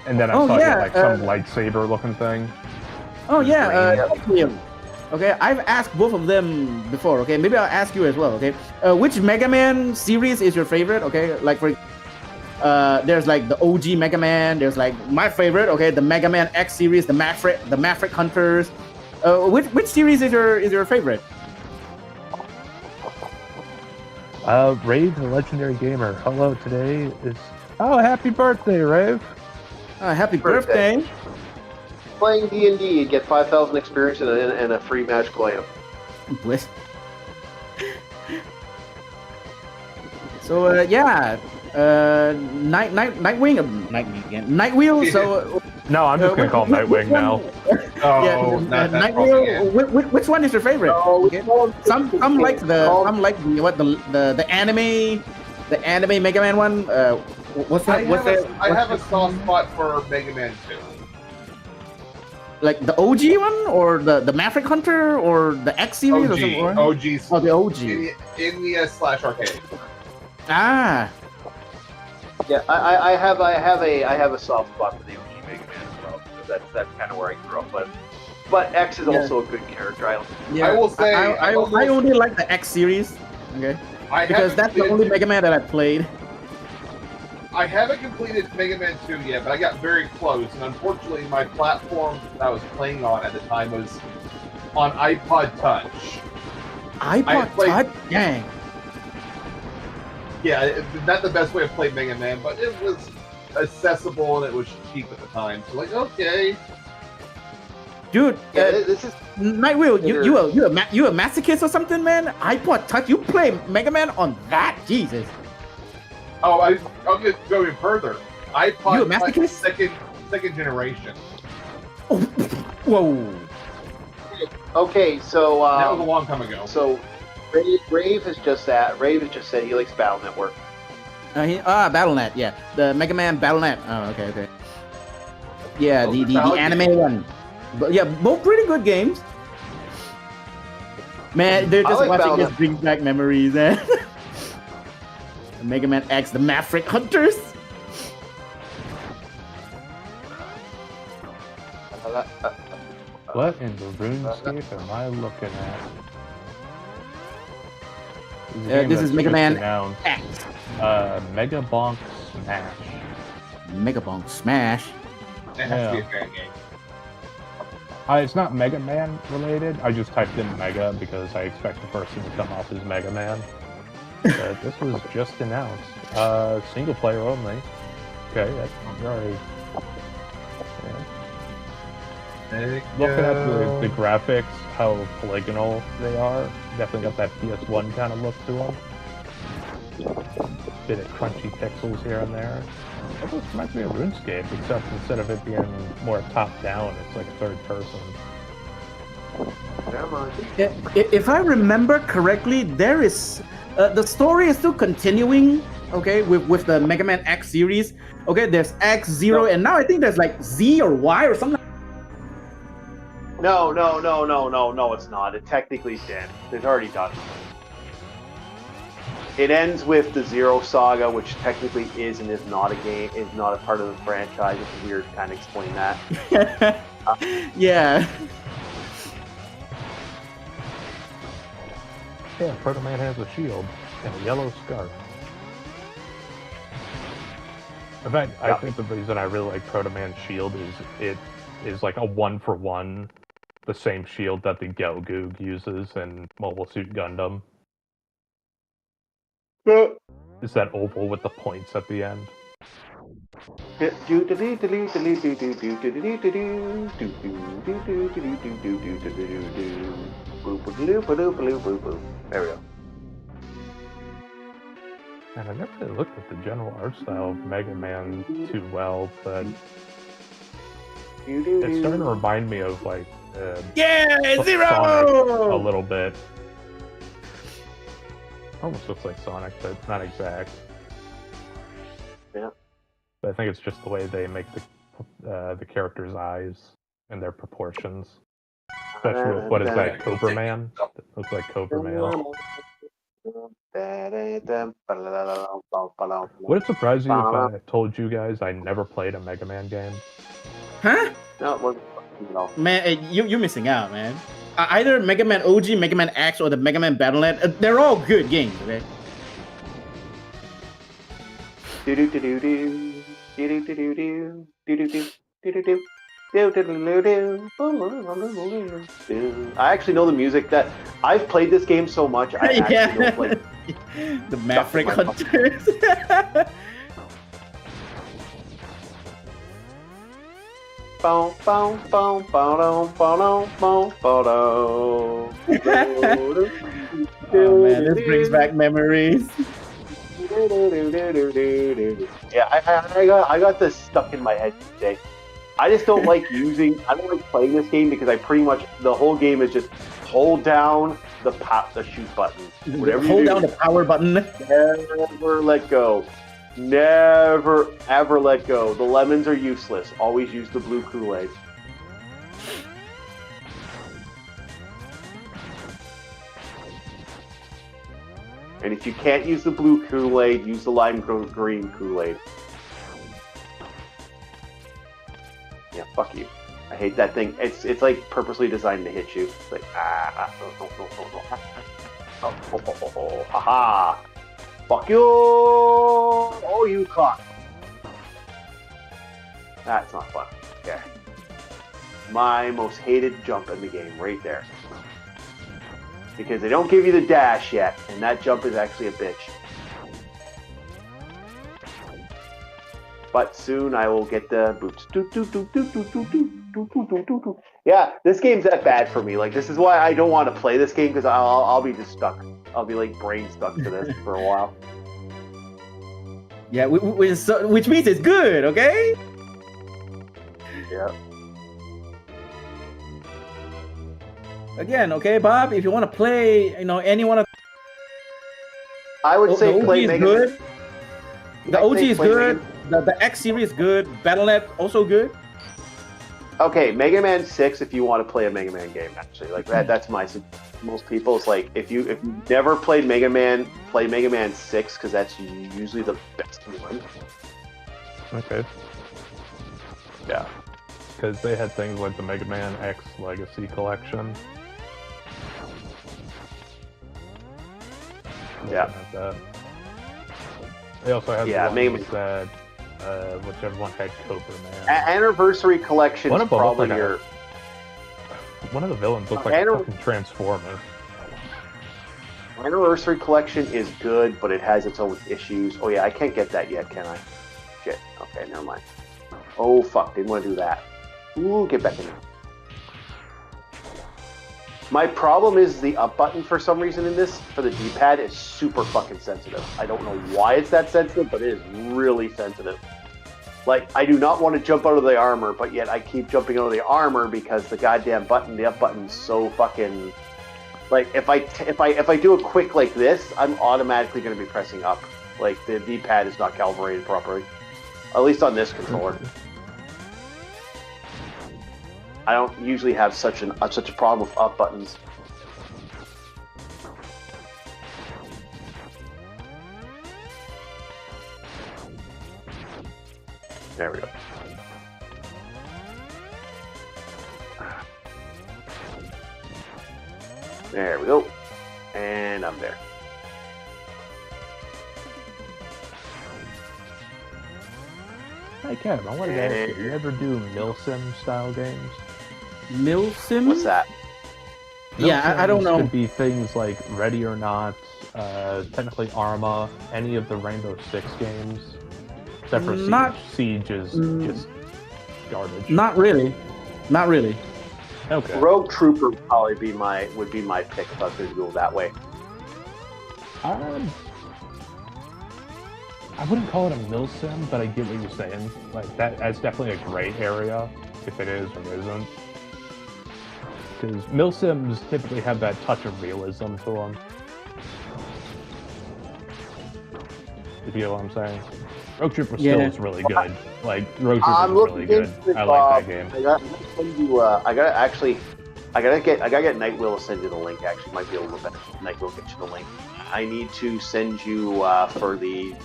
And then I Oh, saw yeah, like some lightsaber looking thing. Oh yeah, Yep. Liam. Okay, I've asked both of them before. Okay, maybe I'll ask you as well. Okay, which Mega Man series is your favorite? Okay, like for there's like the OG Mega Man. There's like my favorite. Okay, the Mega Man X series, the Maverick Hunters. Which series is your favorite? Rave, the legendary gamer. Hello, today is. Oh, happy birthday, Rave! Happy Birthday. birthday! Playing D&D, you get 5,000 experience and a free magical item. Bliss. So Nightwheel. So No, I'm just gonna call him Nightwing now. Oh, not that Nightwheel. Which one is your favorite? Oh, Okay. Some like the anime Mega Man one. What's that? I have a soft spot for Mega Man 2. Like the OG one, or the Maverick Hunter, or the X series, or something? OG. Oh, the OG. In the / arcade. Ah, Yeah, I have a soft spot for the OG Mega Man as well. Because that's kind of where I grew up. But X is also a good character. I will say I only like the X series. Okay, because that's the only Mega Man that I played. I haven't completed Mega Man 2 yet, but I got very close, and unfortunately my platform that I was playing on at the time was on iPod Touch. iPod Touch, dang. Yeah, not the best way to play Mega Man, but it was accessible and it was cheap at the time. So like, okay. Dude, this is Nightwheel, you a masochist or something, man? iPod Touch, you play Mega Man on that? Jesus. Oh, I'll get going further. iPod You a Touch masochist? second generation. Oh, whoa. okay. So That was a long time ago. So Rave has just said he likes Battle Network. Battle.net, yeah. The Mega Man Battle.net. Oh, okay. Yeah, Oh, the anime one. But yeah, both pretty good games. Man, they're just like watching this Battle.net. brings back memories, man. Mega Man X, the Maverick Hunters. What in the RuneScape am I looking at? This is Mega Man announced. X. Mega Bonk Smash. Mega Bonk Smash. That has to be a fair game. It's not Mega Man related. I just typed in Mega because I expect the first thing to come up is Mega Man. But this was just announced. Single player only. Okay, that's very. Yeah. Looking at the graphics, how polygonal they are, definitely got that PS1 kind of look to them. Bit of crunchy pixels here and there. Almost reminds me of RuneScape, except instead of it being more top-down, it's like a third person. If I remember correctly, there is the story is still continuing. Okay, with the Mega Man X series. Okay, there's X, Zero, and now I think there's like Z or Y or something. No, it's not. It technically is dead. It's already done. It ends with the Zero Saga, which technically is and is not a game, is not a part of the franchise. It's weird to kind of explain that. Yeah. Yeah, Proto Man has a shield and a yellow scarf. In fact, I think the reason I really like Proto Man's shield is it is like a 1-for-1, the same shield that the Gelgoog uses in Mobile Suit Gundam. Is that oval with the points at the end? There we go. And I never really looked at the general art style of Mega Man too well, but it's starting to remind me of like Zero! Sonic a little bit. Almost looks like Sonic, but not exact. Yeah. But I think it's just the way they make the characters' eyes and their proportions. Especially with, what is that, Cobra Man? It looks like Cobra Man. Would it surprise you if I told you guys I never played a Mega Man game? Huh? No, it wasn't. No. Man, you're missing out, man. Either Mega Man OG, Mega Man X, or the Mega Man Battle.net, they're all good games, okay? I actually know the music. That I've played this game so much. I actually know like the Maverick Hunters. Oh man, this brings back memories. Yeah, I got this stuck in my head today. I just don't like I don't like playing this game because I pretty much, the whole game is just hold down the shoot button. Whatever Hold you do, down the power button. never let go. Never, ever let go. The lemons are useless. Always use the blue Kool-Aid. And if you can't use the blue Kool-Aid, use the lime green Kool-Aid. Yeah, fuck you. I hate that thing. It's like purposely designed to hit you. It's like, haha. Fuck you! Oh, you cock. That's not fun. Okay. My most hated jump in the game, right there. Because they don't give you the dash yet, and that jump is actually a bitch. But soon I will get the boots. Yeah, this game's that bad for me. Like, this is why I don't want to play this game, because I'll be just stuck. I'll be like brain stuck to this for a while. Yeah, which means it's good, okay? Yeah. Again, okay, Bob, if you want to play, any one of I would say the OG play is Mega good. Man. The OG is good. The X series is good. Battle.net also good. Okay, Mega Man 6 if you want to play a Mega Man game, actually. Like that's most people. It's like if you never played Mega Man, play Mega Man 6 because that's usually the best one. Okay. Yeah. Because they had things like the Mega Man X Legacy Collection. looking Yeah. at that. They also have Yeah, the maybe- ones that whichever one had Cobra Man. Anniversary Collection One is of them looked probably like your. One of the villains looked like a fucking Transformer. Anniversary Collection is good, but it has its own issues. Oh yeah, I can't get that yet, can I? Shit. Okay, never mind. Oh fuck, didn't want to do that. Ooh, get back in there. My problem is the up button for some reason in this, for the D-pad, is super fucking sensitive. I don't know why it's that sensitive, but it is really sensitive. Like, I do not want to jump out of the armor, but yet I keep jumping out of the armor because the goddamn button, the up button's so fucking... Like, if I do a quick like this, I'm automatically going to be pressing up. Like, the D-pad is not calibrated properly. At least on this controller. I don't usually have such a problem with up buttons. There we go. There we go. And I'm there. Hey Kev, I wanted to ask you ever do Milsim style games? Milsim? What's that? Yeah, I don't Milsims know. Could be things like Ready or Not, technically Arma, any of the Rainbow Six games. Except for Siege. Not- Siege is just garbage. Not really. Not really. Okay. Rogue Trooper would probably be my pick if I was going to go that way. I wouldn't call it a milsim, but I get what you're saying. Like that's definitely a gray area, if it is or isn't. Because milsims typically have that touch of realism to them. If you know what I'm saying. Rogue Trooper still Yeah. is really good. Like Rogue Trooper I'm is looking really good. into it, I like that Bob. game. I gotta get Nightwheel to send you the link. Actually, might be a little bit. Nightwheel get you the link. I need to send you for the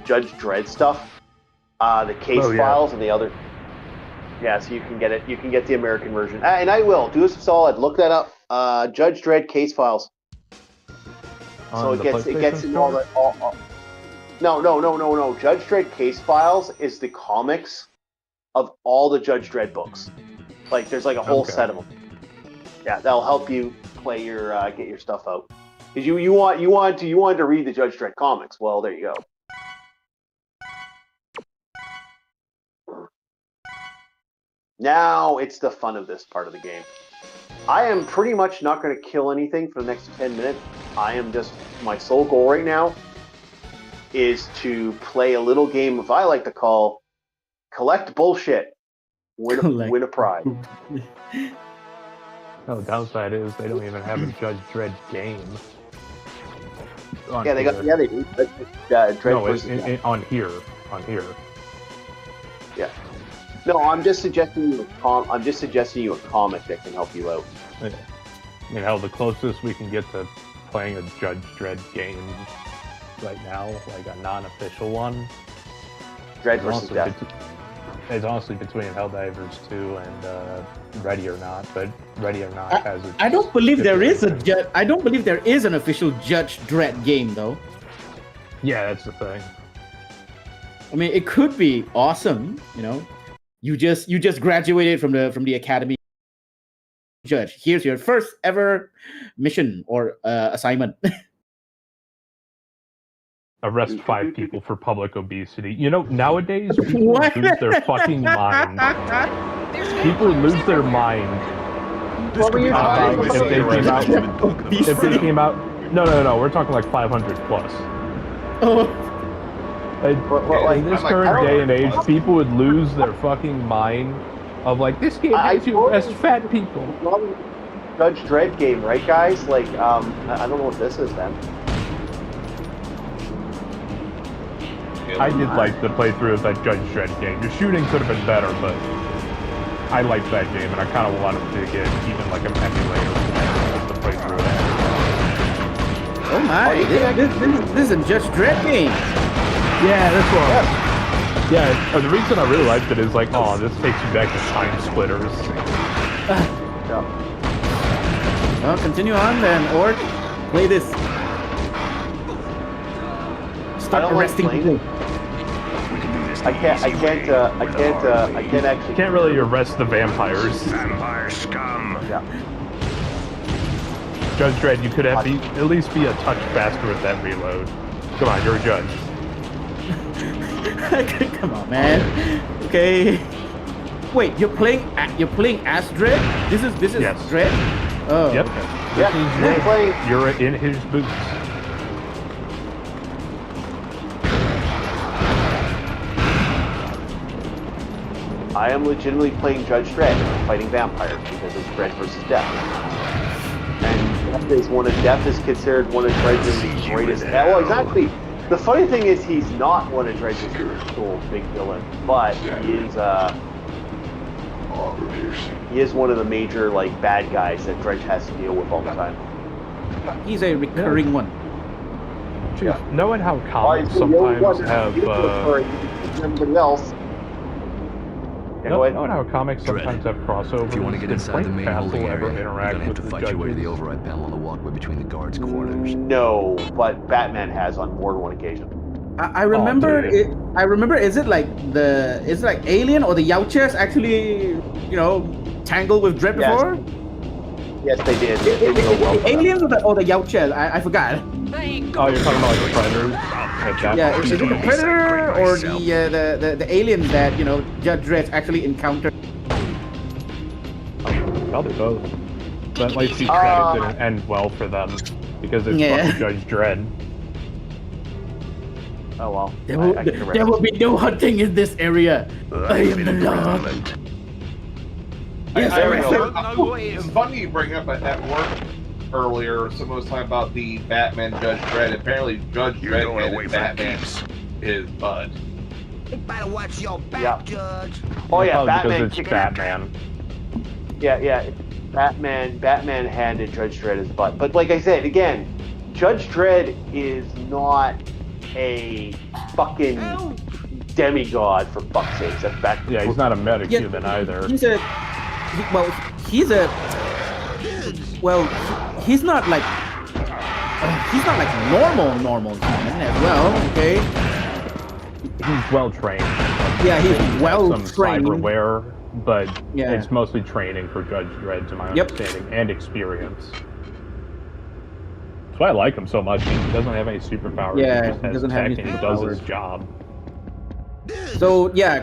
Judge Dredd stuff, the case files and the other. Yeah, so you can get it. You can get the American version. And I will do us a solid. Look that up. Judge Dredd case files. So On it the gets PlayStation in all Store? that. All. No. Judge Dredd case files is the comics of all the Judge Dredd books. Like there's like a whole Okay. set of them. Yeah, that'll help you play your get your stuff out. Because you wanted to read the Judge Dredd comics. Well, there you go. Now it's the fun of this part of the game. I am pretty much not going to kill anything for the next 10 minutes. I am just, my sole goal right now is to play a little game, if I like to call, collect bullshit, win a prize. No, the downside is they don't even have a Judge Dredd game. On Yeah, they here. do. Dredd No, versus on here. Yeah. No, I'm just suggesting you a comic that can help you out. I mean, hell, the closest we can get to playing a Judge Dredd game right now, like a non-official one, Dredd is versus honestly Death. It's honestly between Helldivers 2 and Ready or Not, but Ready or Not has a... I don't believe there is I don't believe there is an official Judge Dredd game though. Yeah, that's the thing. I mean, it could be awesome, you know. You just graduated from the academy. Judge, here's your first ever mission or assignment. Arrest 5 people for public obesity. You know, nowadays, people What? lose their fucking mind. People lose their mind What were you talking if they came out... If they came out... No, we're talking like 500 plus. Oh, In this current day and age, people would lose their fucking mind of like, this game has you arrest fat people. Judge Dredd game, right, guys? Like, I don't know what this is then. I did like the playthrough of that Judge Dredd game. The shooting could have been better, but I liked that game, and I kind of wanted to get even like an emulator to play through it. oh my! This is a Judge Dredd game. Yeah, that's what. Yeah, the reason I really liked it is like, oh, this takes you back to Time Splitters. Well, continue on then, or play this. start don't like arresting playing. people. I can't actually. You can't really arrest the vampires. Vampire scum. Yeah. Judge Dredd, you could have at least be a touch faster with that reload. Come on, you're a judge. Come on, man. Okay. Wait, you're playing as Dredd? This is Yes. Dredd? Oh. Yep. okay. Yeah, you're playing. You're in his boots. I am legitimately playing Judge Dredd and fighting vampires because it's Dredd versus Death. And Death is considered one of Dredd's greatest. Well, exactly. The funny thing is, he's not one of Dredd's big villains, but he is one of the major bad guys that Dredge has to deal with all the time. He's a recurring one. Yeah. Knowing how comics sometimes have everybody else. Yeah, go ahead. knowing how comics sometimes have crossovers. If you want to get did inside the Frank main Castle holding ever area, you're interact gonna have with to the fight your way to the judges? override panel on the walkway between the guards' quarters. No, but Batman has on more than one occasion. I remember dude. it. I remember. Is it like Alien or the Yautjas actually, tangled with Dredd Yes. before? Yes, they did. They did go well for that. Aliens or the Yautjas? I forgot. Oh, you're talking about like the Predators? Yeah, is it the Predator or the aliens that Judge Dredd actually encountered? Probably both. But like see credit didn't end well for them because it's fucking Judge Dredd. Oh well. There will be no hunting in this area. I am the law. Yes, It's funny you bring up at work earlier. Someone was talking about the Batman Judge Dredd. Apparently, Judge Dredd and Batman is bud. You better watch your back, Yeah. Judge. Oh yeah, Probably Batman. because it's Batman. Yeah. Batman handed Judge Dredd his butt. But like I said, again, Judge Dredd is not a fucking demigod for fuck's sake. That's back. Yeah, he's not a metahuman either. He's not like normal human as well. Okay. He's well trained. Yeah, he's well some trained. cyberware, but Yeah. it's mostly training for Judge Dredd, to my understanding, and experience. That's why I like him so much. He doesn't have any superpowers. Yeah, he just he has doesn't have tech any and he does his superpowers. job. So yeah,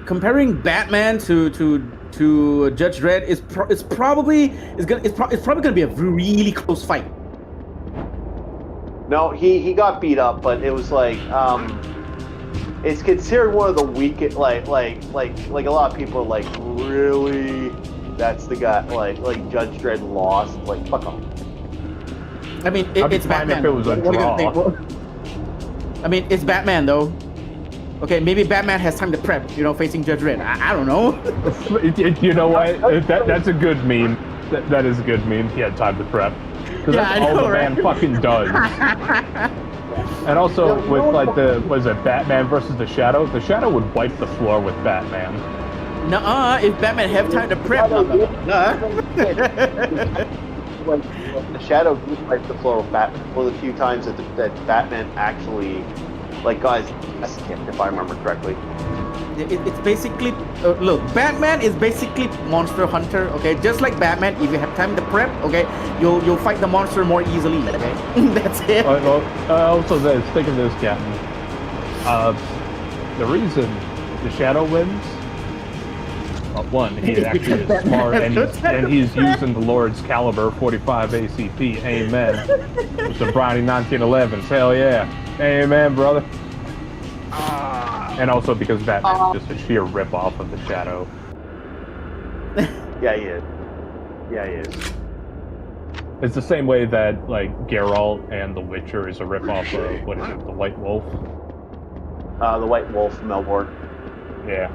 comparing Batman to Judge Dredd is probably gonna be a really close fight. No, he got beat up, but it was it's considered one of the weakest. Like a lot of people are like, really? That's the guy. Like Judge Dredd lost. Like fuck off. I mean, I'd be it's fine Batman. if it was a What are you gonna draw. think? I mean, it's Batman though. Okay, maybe Batman has time to prep, facing Judge Dredd. I don't know. You know what? That's a good meme. That is a good meme. He had time to prep. Because Yeah, that's I all know, the man right? fucking does. And also, with Batman versus the Shadow would wipe the floor with Batman. Nuh-uh, if Batman have time to prep. The Shadow did wipe the floor with Batman. One of the few times that Batman actually got his ass kicked, if I remember correctly. It's basically look. Batman is basically Monster Hunter. Okay, just like Batman, if you have time to prep, okay, you'll fight the monster more easily. Okay, that's it. Also, think of this, Captain. The reason the Shadow wins. One, he actually is smart, and he's using the Lord's Caliber 45 ACP. Amen. Mr. Brownie 1911. Hell yeah. Amen, brother. And also because Batman is just a sheer rip-off of the Shadow. Yeah, he is. Yeah, he is. It's the same way that, Geralt and The Witcher is a rip-off of, The White Wolf? The White Wolf from Melbourne. Yeah.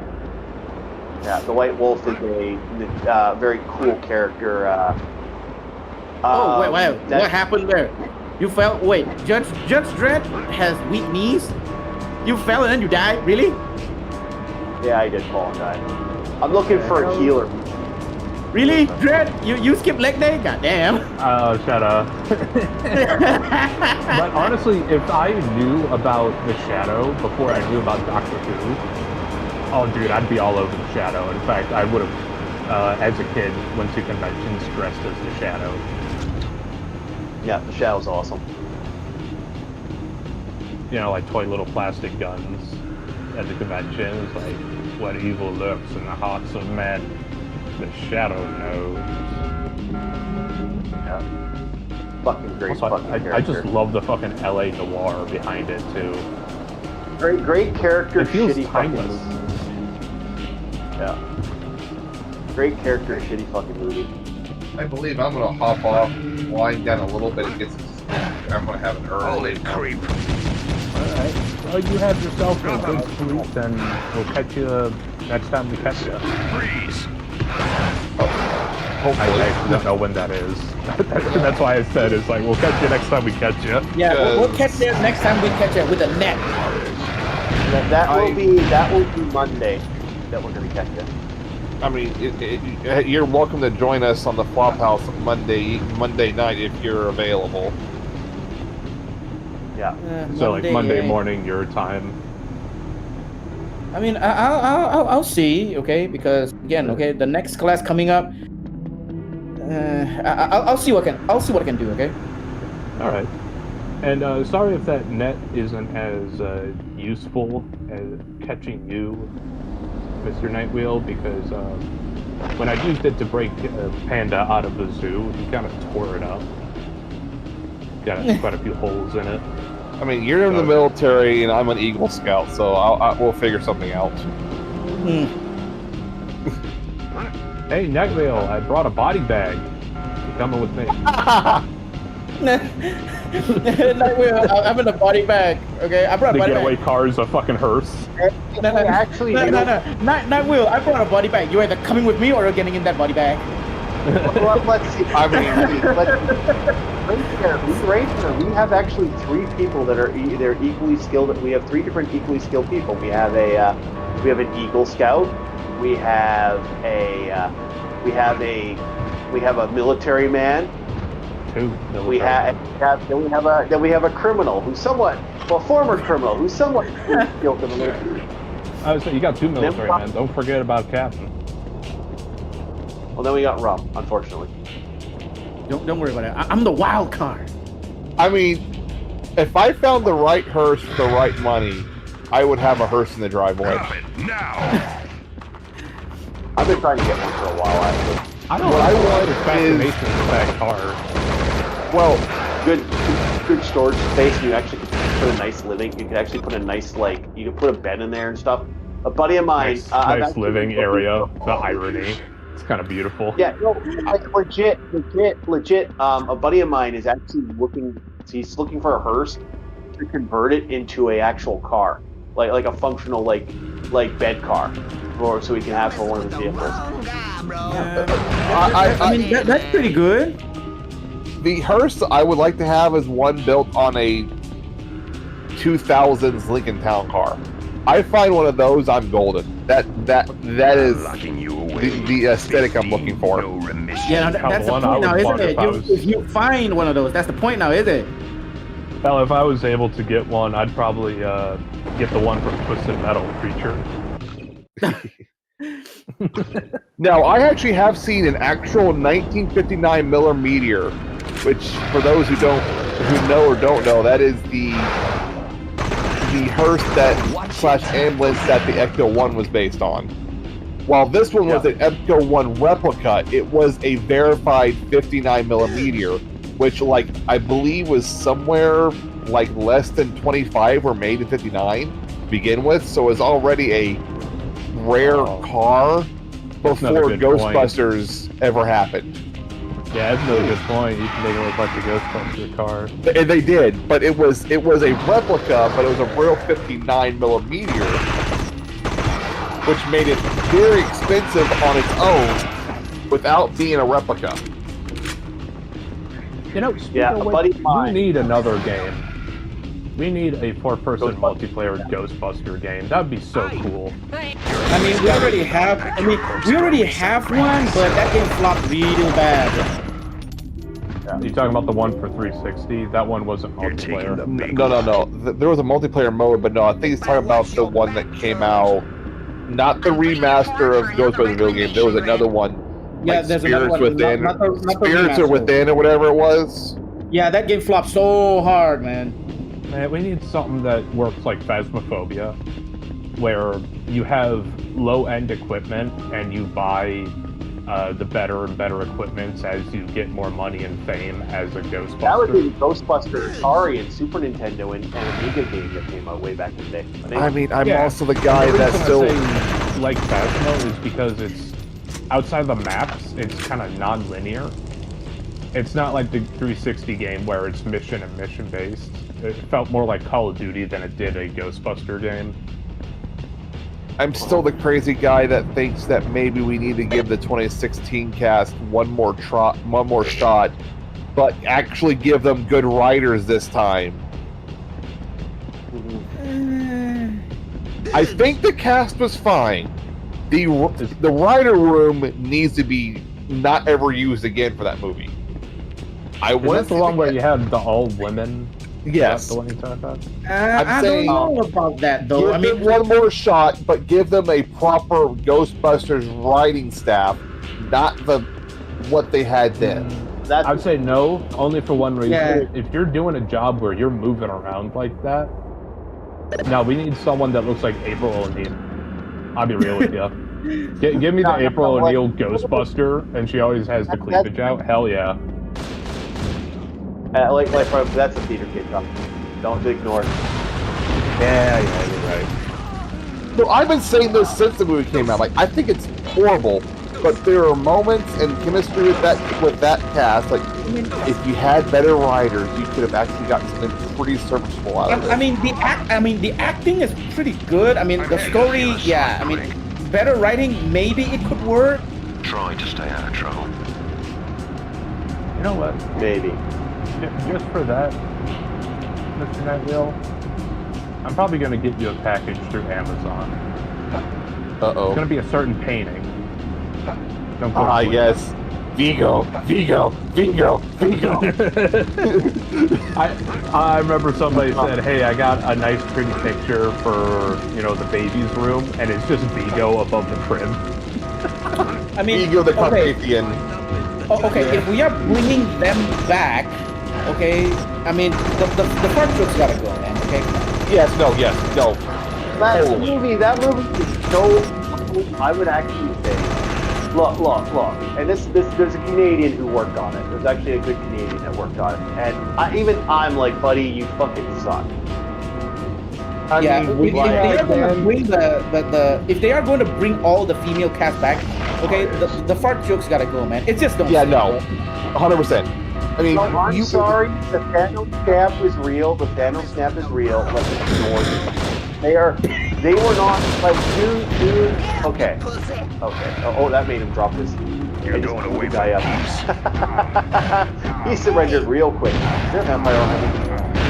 Yeah, the White Wolf is a very cool character. Wait, what happened there? You fell? Wait, Judge Dredd has weak knees? You fell and then you died? Really? Yeah, I did fall and die. I'm looking for a healer. Really, Dread? You skip leg day? Goddamn. Oh, shut up. But honestly, if I knew about the Shadow before I knew about Doctor Who, oh, dude, I'd be all over the Shadow. In fact, I would have, as a kid, went to conventions dressed as the Shadow. Yeah, the Shadow's awesome. You know, like toy little plastic guns at the conventions, like what evil lurks in the hearts of men. The Shadow knows. Yeah. Fucking great. Also, fucking I character. just love the fucking LA noir behind it too. Great character. It feels shitty timeless. fucking movie. Yeah. Great character. Shitty fucking movie. I believe I'm gonna hop off, wind down a little bit, and get some sleep. I'm gonna have an early. Holy creep. Alright. Well, you have yourself a good sleep, and we'll catch you next time we catch you. Freeze. I actually don't know when that is. That's why I said it's like, we'll catch you next time we catch you. Yeah, we'll catch you next time we catch it with a net. That will be Monday that we're gonna catch it. I mean, you're welcome to join us on the Flophouse Monday night if you're available. Yeah. So like Monday morning your time. I mean, I'll see, okay? Because again, okay, the next class coming up, I'll see what I can do, okay? All right. And sorry if that net isn't as useful as catching you, Mr. Nightwheel, because when I used it to break Panda out of the zoo, he kind of tore it up. Got quite a few holes in it. I mean, you're in the military and I'm an Eagle Scout, so we'll figure something out. Hey, Nightwheel, I brought a body bag. You coming with me? Nightwheel, I'm in a body bag, okay? I brought a The body getaway bag. car is a fucking hearse. No. Nightwheel, I brought a body bag. You're either coming with me or you're getting in that body bag. Well, let's see. I mean, we have actually 3 people that are they're equally skilled. We have 3 different equally skilled people. We have an Eagle Scout. We have a military man. 2 military. We have a criminal who's somewhat former criminal who's somewhat skilled in the military. So you got 2 military men. Don't forget about Captain. Well, then we got Rum, unfortunately. Don't worry about it. I'm the wild card. I mean, if I found the right hearse for the right money, I would have a hearse in the driveway. Drop it now. I've been trying to get one for a while, actually. I don't What know I what want the fascination with that car. Well, good storage space. You actually can put a nice living. You can actually put a nice you can put a bed in there and stuff. A buddy of mine. Nice living area. The irony. It's kind of beautiful. Yeah, no, like legit. A buddy of mine is actually looking. He's looking for a hearse to convert it into a actual car, like a functional like bed car, so he can have for one of his vehicles. I mean, that's pretty good. The hearse I would like to have is one built on a 2000s Lincoln Town Car. I find one of those, I'm golden. That is the aesthetic I'm looking for. Yeah, that's the point now, isn't it? If you find one of those, that's the point now, is it? Well, if I was able to get one, I'd probably get the one from Twisted Metal Creature. Now, I actually have seen an actual 1959 Miller Meteor, which, for those who know or don't know, that is the hearse / ambulance that the Ecto-1 was based on. While this one was an Ecto-1 replica, it was a verified 59 Meteor, which, I believe was somewhere less than 25 were made in 59 to begin with, so it's already a rare car before Ghostbusters ever happened. Yeah, that's another good point. You can make it look like the Ghostbuster car. And they did, but it was a replica, but it was a real 59 Meteor, which made it very expensive on its own without being a replica. You know, we need another game. We need a 4-person multiplayer Ghostbuster game. That'd be so cool. I mean, we already have. I mean, we already have one, but that game flopped real bad. You talking about the one for 360? That one wasn't multiplayer. No. There was a multiplayer mode, but no, I think he's talking about the one that came out, not the remaster of Ghostbusters video game. There was another one. Yeah, like there's another Spirits one. Within, Not the Spirits Are remaster. Within, or whatever it was. Yeah, that game flopped so hard, man. Man, we need something that works like Phasmophobia, where you have low-end equipment and you buy the better and better equipments as you get more money and fame as a Ghostbuster. That would be Ghostbuster, Atari, and Super Nintendo, and Amiga game that came out way back in the day. I mean, I'm Yeah. also the guy The that reason still. I say like Phasmo is because it's outside the maps, it's kind of non-linear. It's not like the 360 game where it's mission and mission based. It felt more like Call of Duty than it did a Ghostbuster game. I'm still the crazy guy that thinks that maybe we need to give the 2016 cast one more shot, but actually give them good writers this time. I think the cast was fine. The writer room needs to be not ever used again for that movie. I Is want that the one where you had the all women? Yes. Is that the one you talking about? I don't know about that though. Give I mean, them one more shot, but give them a proper Ghostbusters writing staff, not what they had then. That's I'd say no, only for one reason. Yeah. If you're doing a job where you're moving around like that, no, we need someone that looks like April O'Neil. I'll be real with you. Give me the April O'Neil Ghostbuster, and she always has the cleavage out. Hell yeah. that's a theater kid talk. Don't ignore it. Yeah, you're right. No, I've been saying this since the movie came out. Like, I think it's horrible, but there are moments and chemistry with that cast. Like, if you had better writers, you could have actually gotten something pretty serviceable out of it. I mean, the acting is pretty good. I mean, the story, yeah. I mean, better writing, maybe it could work. Trying to stay out of trouble. You know what? Maybe. Just for that, Mr. Nightwheel, I'm probably going to get you a package through Amazon. It's going to be a certain painting. Don't go for it. Yes. Vigo. I remember somebody said, hey, I got a nice pretty picture for, the baby's room, and it's just Vigo above the crib. I mean, Vigo the okay, Carpathian. okay, if we are bringing them back, okay, I mean, the fart joke's gotta go, man, okay? Yes, no. That movie is so. I would actually say, look, and this there's a Canadian who worked on it. There's actually a good Canadian that worked on it, and I'm like, buddy, you fucking suck. If they are going to bring all the female cast back, okay, the fart joke's gotta go, man. It's just don't. Yeah, stay. no. 100%. I mean, No, I'm sorry. The Thanos snap is real. The Thanos snap is real. Let's ignore them. They were not like dude. Okay. Oh, that made him drop his. You're going away from guy up. He surrendered real quick. You're a vampire already.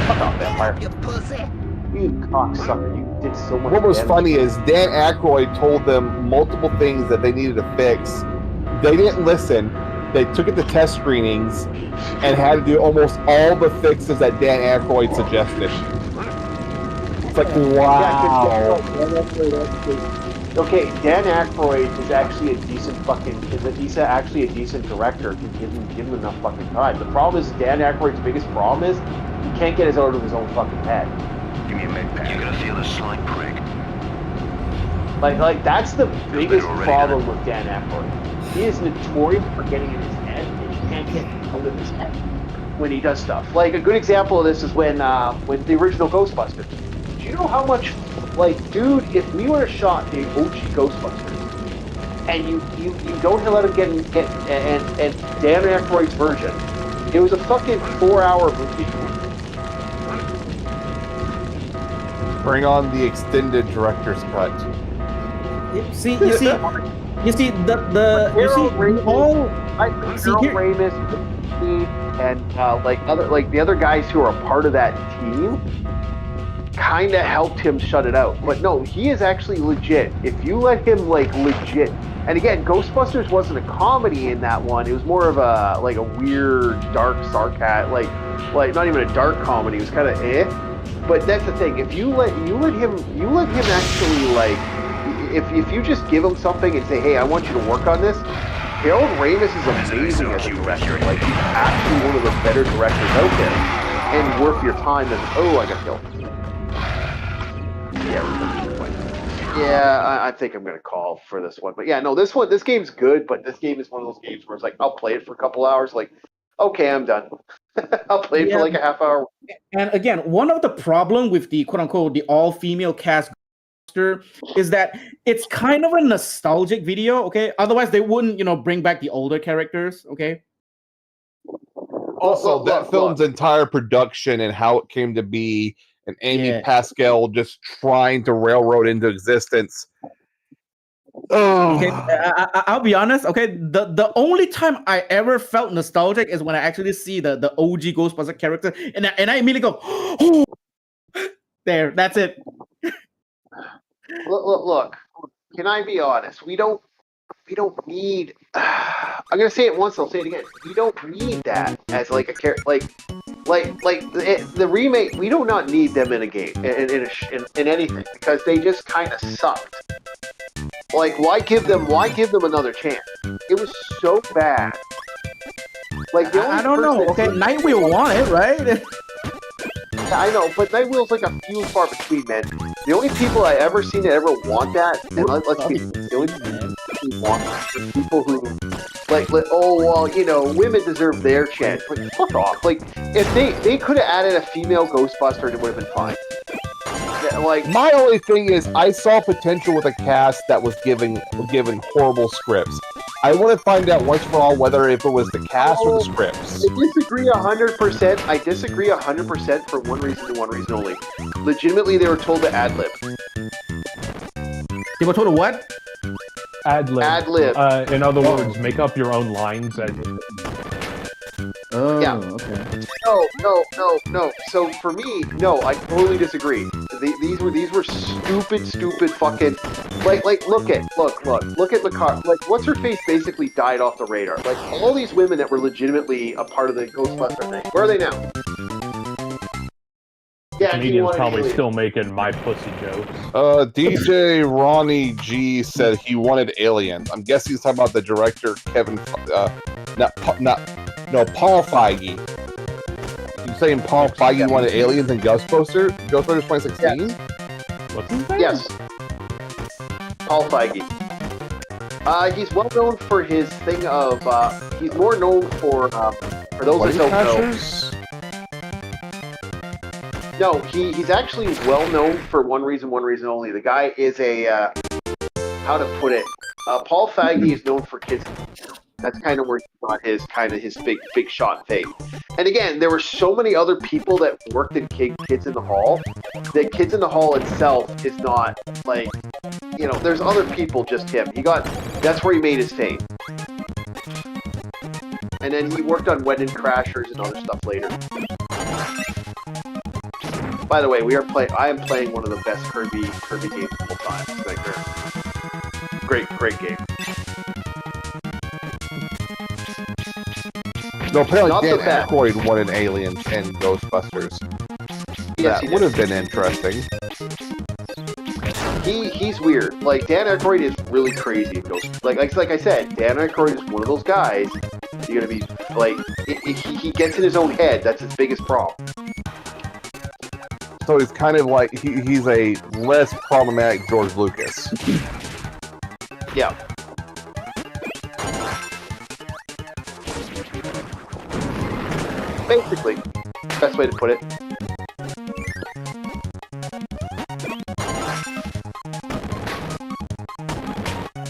Fuck off, vampire. You cocksucker. You did so much. what was damage. funny is Dan Aykroyd told them multiple things that they needed to fix. They didn't listen. They took it to test screenings and had to do almost all the fixes that Dan Aykroyd suggested. It's like, wow. Okay, Dan Aykroyd is actually a decent director. Give him enough fucking time. The problem is Dan Aykroyd's biggest problem is he can't get it out of his own fucking head. Give me a med pack. You're gonna feel a slight prick. Like that's the biggest already problem with Dan Aykroyd. He is notorious for getting in his head, and he can't get it out of his head when he does stuff. Like a good example of this is when the original Ghostbusters. Do you know how much, dude? If we would have shot the OG Ghostbusters, and you don't let him get and Dan Aykroyd's version, it was a fucking 4-hour movie. Bring on the extended director's cut. You see, the Ramis and the other guys who are a part of that team, kind of helped him shut it out. But no, he is actually legit. If you let him like legit, and again, Ghostbusters wasn't a comedy in that one. It was more of a like a weird, dark sarcasm, like not even a dark comedy. It was kind of But that's the thing. If you let him actually like, if you just give him something and say, hey, I want you to work on this. Harold Ramis is amazing as a director. Like he's actually one of the better directors out there, and worth your time. As I got killed. Yeah, I think I'm gonna call for this one. But yeah, no, this game's good, but this game is one of those games where it's like I'll play it for a couple hours, like, okay, I'm done. I'll play it for like a half hour. And again, one of the problem with the quote unquote the all female cast is that it's kind of a nostalgic video. Okay, otherwise they wouldn't bring back the older characters. Okay. Also, that film's entire production and how it came to be, and Amy Pascal just trying to railroad into existence. Oh. Okay, I'll be honest. Okay, the only time I ever felt nostalgic is when I actually see the OG Ghostbuster character, and I immediately go, oh, there. That's it. Look. Can I be honest? We don't need. I'm gonna say it once. I'll say it again. We don't need that as like a character, like the remake. We do not need them in a game in anything because they just kind of sucked. Like, why give them another chance? It was so bad. Like, I don't know. Okay, Nightwheel won it, right? I know, but Nightwheel's like a few and far between, man. The only people I ever seen that ever want that, and let's be the only people who want that are people who women deserve their chance. Like, fuck off. Like, if they could have added a female Ghostbuster, it would have been fine. Like, my only thing is, I saw potential with a cast that was given horrible scripts. I want to find out once for all whether if it was the cast or the scripts. I disagree 100%. I disagree 100% for one reason and one reason only. Legitimately, they were told to ad lib. They were told to what? Ad lib. Ad lib. In other words, make up your own lines. Oh, yeah. Okay. No. So for me, no, I totally disagree. These were stupid fucking like look at the car. Like, what's her face basically died off the radar. Like, all these women that were legitimately a part of the Ghostbuster thing. Where are they now? Yeah, comedian's probably still making my pussy jokes. DJ Ronnie G said he wanted Aliens. I'm guessing he's talking about the director Kevin. Paul Feige. You saying Paul Feige wanted Aliens and Ghostbusters 2016? Yes. What's his name? Yes. Paul Feige. He's well known for his thing of. He's more known for those that don't know. No, he's actually well known for one reason only. The guy is a how to put it. Paul Feige is known for kids. That's kind of where he got his big shot thing. And again, there were so many other people that worked in Kids in the Hall that Kids in the Hall itself is not like, there's other people, just him. That's where he made his fame. And then he worked on Wedding Crashers and other stuff later. By the way, I am playing one of the best Kirby games of all time. It's like great game. No, apparently Dan Aykroyd wanted Aliens and Ghostbusters. Yes, that would have been interesting. He's weird. Like, Dan Aykroyd is really crazy in Ghost. Like I said, Dan Aykroyd is one of those guys. You're gonna be like, he gets in his own head. That's his biggest problem. So he's kind of like he's a less problematic George Lucas. Yeah. Basically, best way to put it.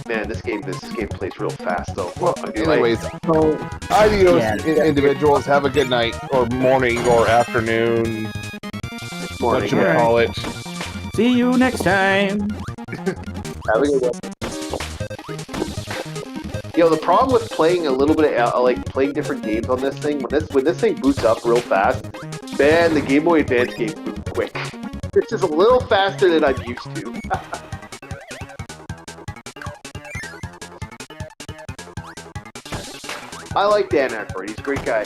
Man, this game plays real fast though. Well, anyways, so adios, individuals. Have a good night, or morning, or afternoon. Morning. What you would call it. See you next time. Have a good one. The problem with playing a little bit of playing different games on this thing, when this thing boots up real fast, man, the Game Boy Advance game moves quick. This is a little faster than I'm used to. I like Dan Aykroyd. He's a great guy.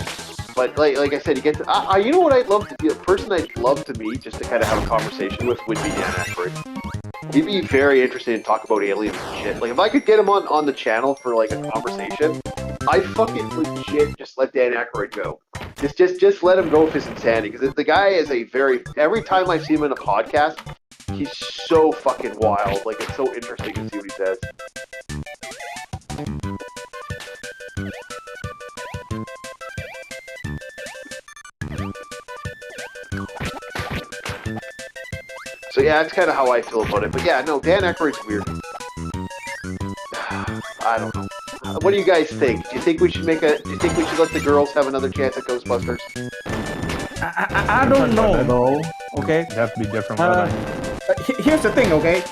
But like I said, he gets. You know what I'd love to do? A person I'd love to meet, just to kind of have a conversation with, would be Dan Aykroyd. He'd be very interested in talk about aliens and shit. Like if I could get him on the channel for like a conversation, I'd fucking legit just let Dan Aykroyd go. Just let him go with his insanity. Because the guy is a very. Every time I see him in a podcast, he's so fucking wild. Like it's so interesting to see what he says. So yeah, that's kind of how I feel about it. But yeah, no, Dan Aykroyd's weird. I don't know. What do you guys think? Do you think we should let the girls have another chance at Ghostbusters? I don't know though. Okay. It'd have to be different weather. Here's the thing, okay?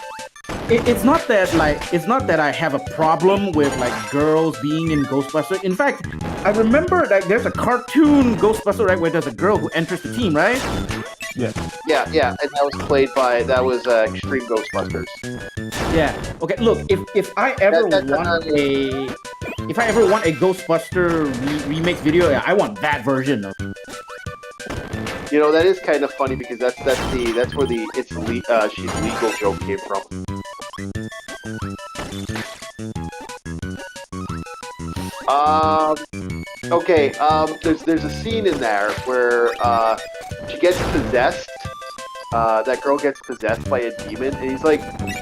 It's not that I have a problem with like girls being in Ghostbusters. In fact, I remember that there's a cartoon Ghostbuster, right, where there's a girl who enters the team, right? Yes. Yeah, and that was played by Extreme Ghostbusters. Yeah. Okay. Look, if I ever want a Ghostbuster remake video, yeah, I want that version. Though. You know, that is kind of funny because that's where the she's legal joke came from. Okay. There's a scene in there where she gets possessed. That girl gets possessed by a demon, and he's like,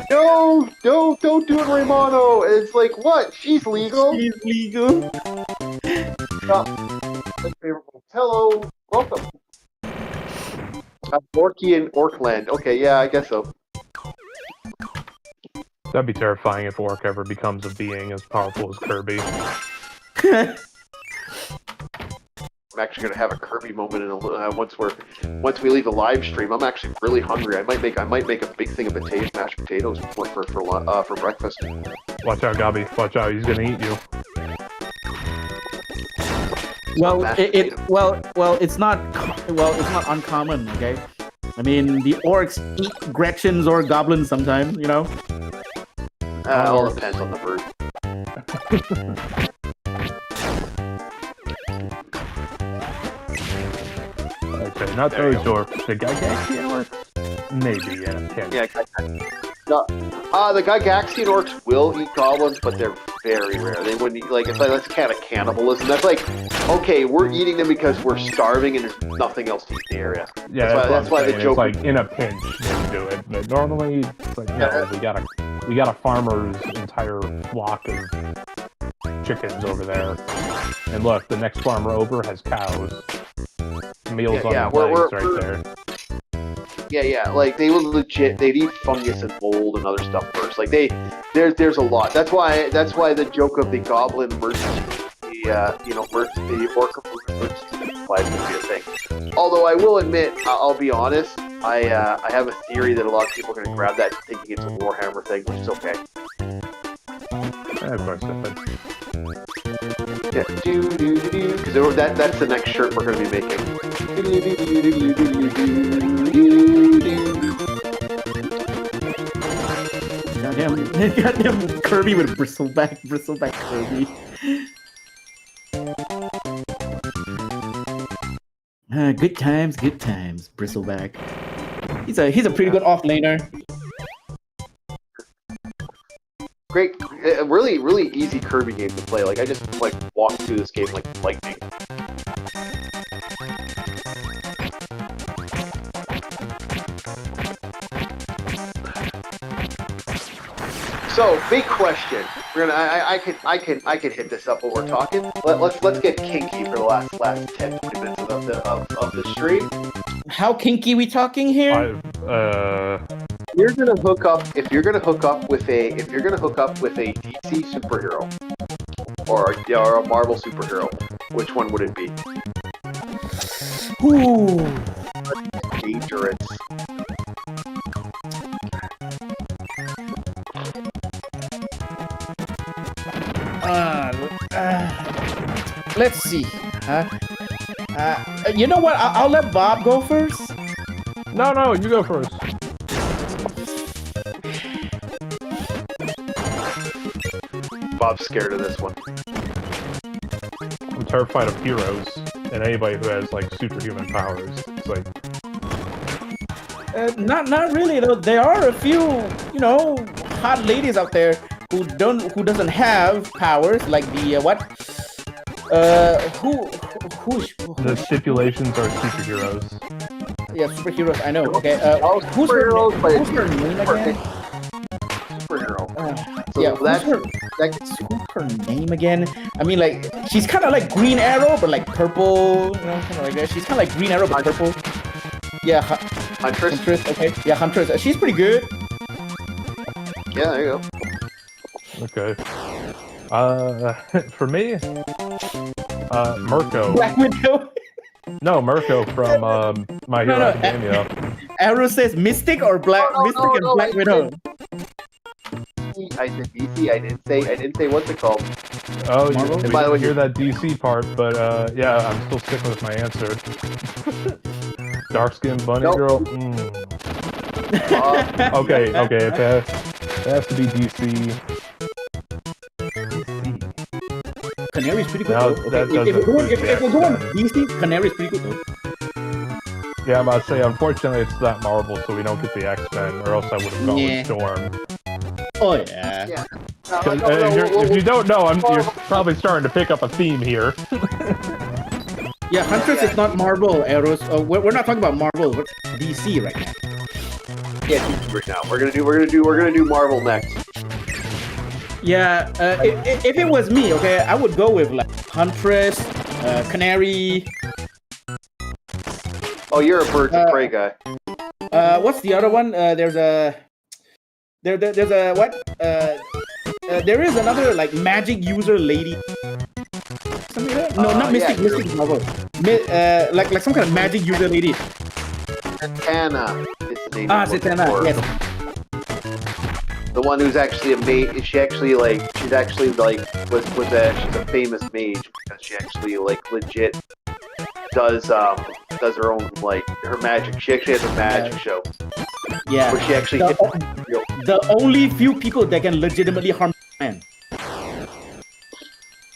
"No, don't do it, Raymano." And it's like, what? She's legal. She's legal. Hello, welcome. Orky and Orkland. Okay, yeah, I guess so. That'd be terrifying if Orc ever becomes a being as powerful as Kirby. I'm actually gonna have a Kirby moment in once we leave the live stream. I'm actually really hungry. I might make a big thing of mashed potatoes for breakfast. Watch out, Gabby. Watch out. He's gonna eat you. It's not uncommon. Okay. I mean, the orcs eat Gretchens or goblins sometimes. You know. All depends on the bird. Okay, not those orcs. The Gygaxian orcs? Maybe, yeah. Yeah, the Gygaxian orcs will eat goblins, but they're very rare. They wouldn't eat, that's kind of cannibalism. That's like, okay, we're eating them because we're starving and there's nothing else to eat in the area. Yeah, that's why the joke. It's like in a pinch they do it, but normally it's like, no, we got a farmer's entire flock of chickens over there, and look, the next farmer over has cows. Meals on the legs right there. Yeah, like they'd eat fungus and mold and other stuff first. Like there's a lot. That's why the joke of the goblin versus the orc versus implies to be a thing. Although I will admit, I'll be honest, I have a theory that a lot of people are going to grab that thinking it's a Warhammer thing, which is okay. Of course, yeah, because that's the next shirt we're going to be making. Goddamn Kirby with bristleback Kirby. Good times, bristleback. He's a pretty good offlaner. Great, really, really easy Kirby game to play. Like I just walked through this game like lightning. So, big question. We're gonna. I can hit this up while we're talking. Let's get kinky for the last 10-20 minutes of the stream. How kinky we talking here? You're gonna hook up with a DC superhero or a Marvel superhero. Which one would it be? Ooh, dangerous. Let's see. You know what? I'll let Bob go first. No, you go first. Bob's scared of this one. I'm terrified of heroes and anybody who has like superhuman powers. It's like, Not really though. There are a few, you know, hot ladies out there who doesn't have powers like the the stipulations are superheroes. yeah, superheroes. I know. Okay. Who's superheroes, but who's her name again? Superhero. So Yeah, that's who's her name again? I mean, like, she's kind of like Green Arrow, but like purple, you know, kind of like that. She's kind of like Green Arrow, but purple. Yeah, Huntress. Huntress. Okay, yeah, Huntress. She's pretty good. Yeah, there you go. Okay. For me, Mirko. Black Widow. No, Mirko from My Hero No, Academia. Arrow says Mystic or Black Mystic and Black Widow. I said DC. I didn't say what's it called. Oh, Marvel? you By the way, didn't hear that DC part, but yeah, I'm still sticking with my answer. Dark skinned bunny Nope. girl. Okay, it has to be DC. Canary's pretty good. No, though. that Okay, if doesn't we're going include the DC, Canary's pretty good though. Yeah, I'm about to say, unfortunately, it's not Marvel, so we don't get the X-Men, or else I would have gone Yeah. with Storm. Oh yeah. 'Cause, if you don't know, you're probably starting to pick up a theme here. Yeah, Huntress is not Marvel. Arrows. We're not talking about Marvel. We're DC right now. Yeah, right now we're gonna do Marvel next. Yeah. If it was me, okay, I would go with like Huntress, Canary. Oh, you're a Birds of Prey guy. What's the other one? There's a what? There is another like magic user lady. Something like that? No, not Mystic. yeah, Mystic is Marvel. Like some kind of magic user lady. Zatanna is the name. Ah, I'm looking Zatanna. for. Yes. The one who's actually a mage. She's actually like she's a famous mage because she actually like legit does her own like her magic. She actually has a magic show Yeah. where she actually The only few people that can legitimately harm man.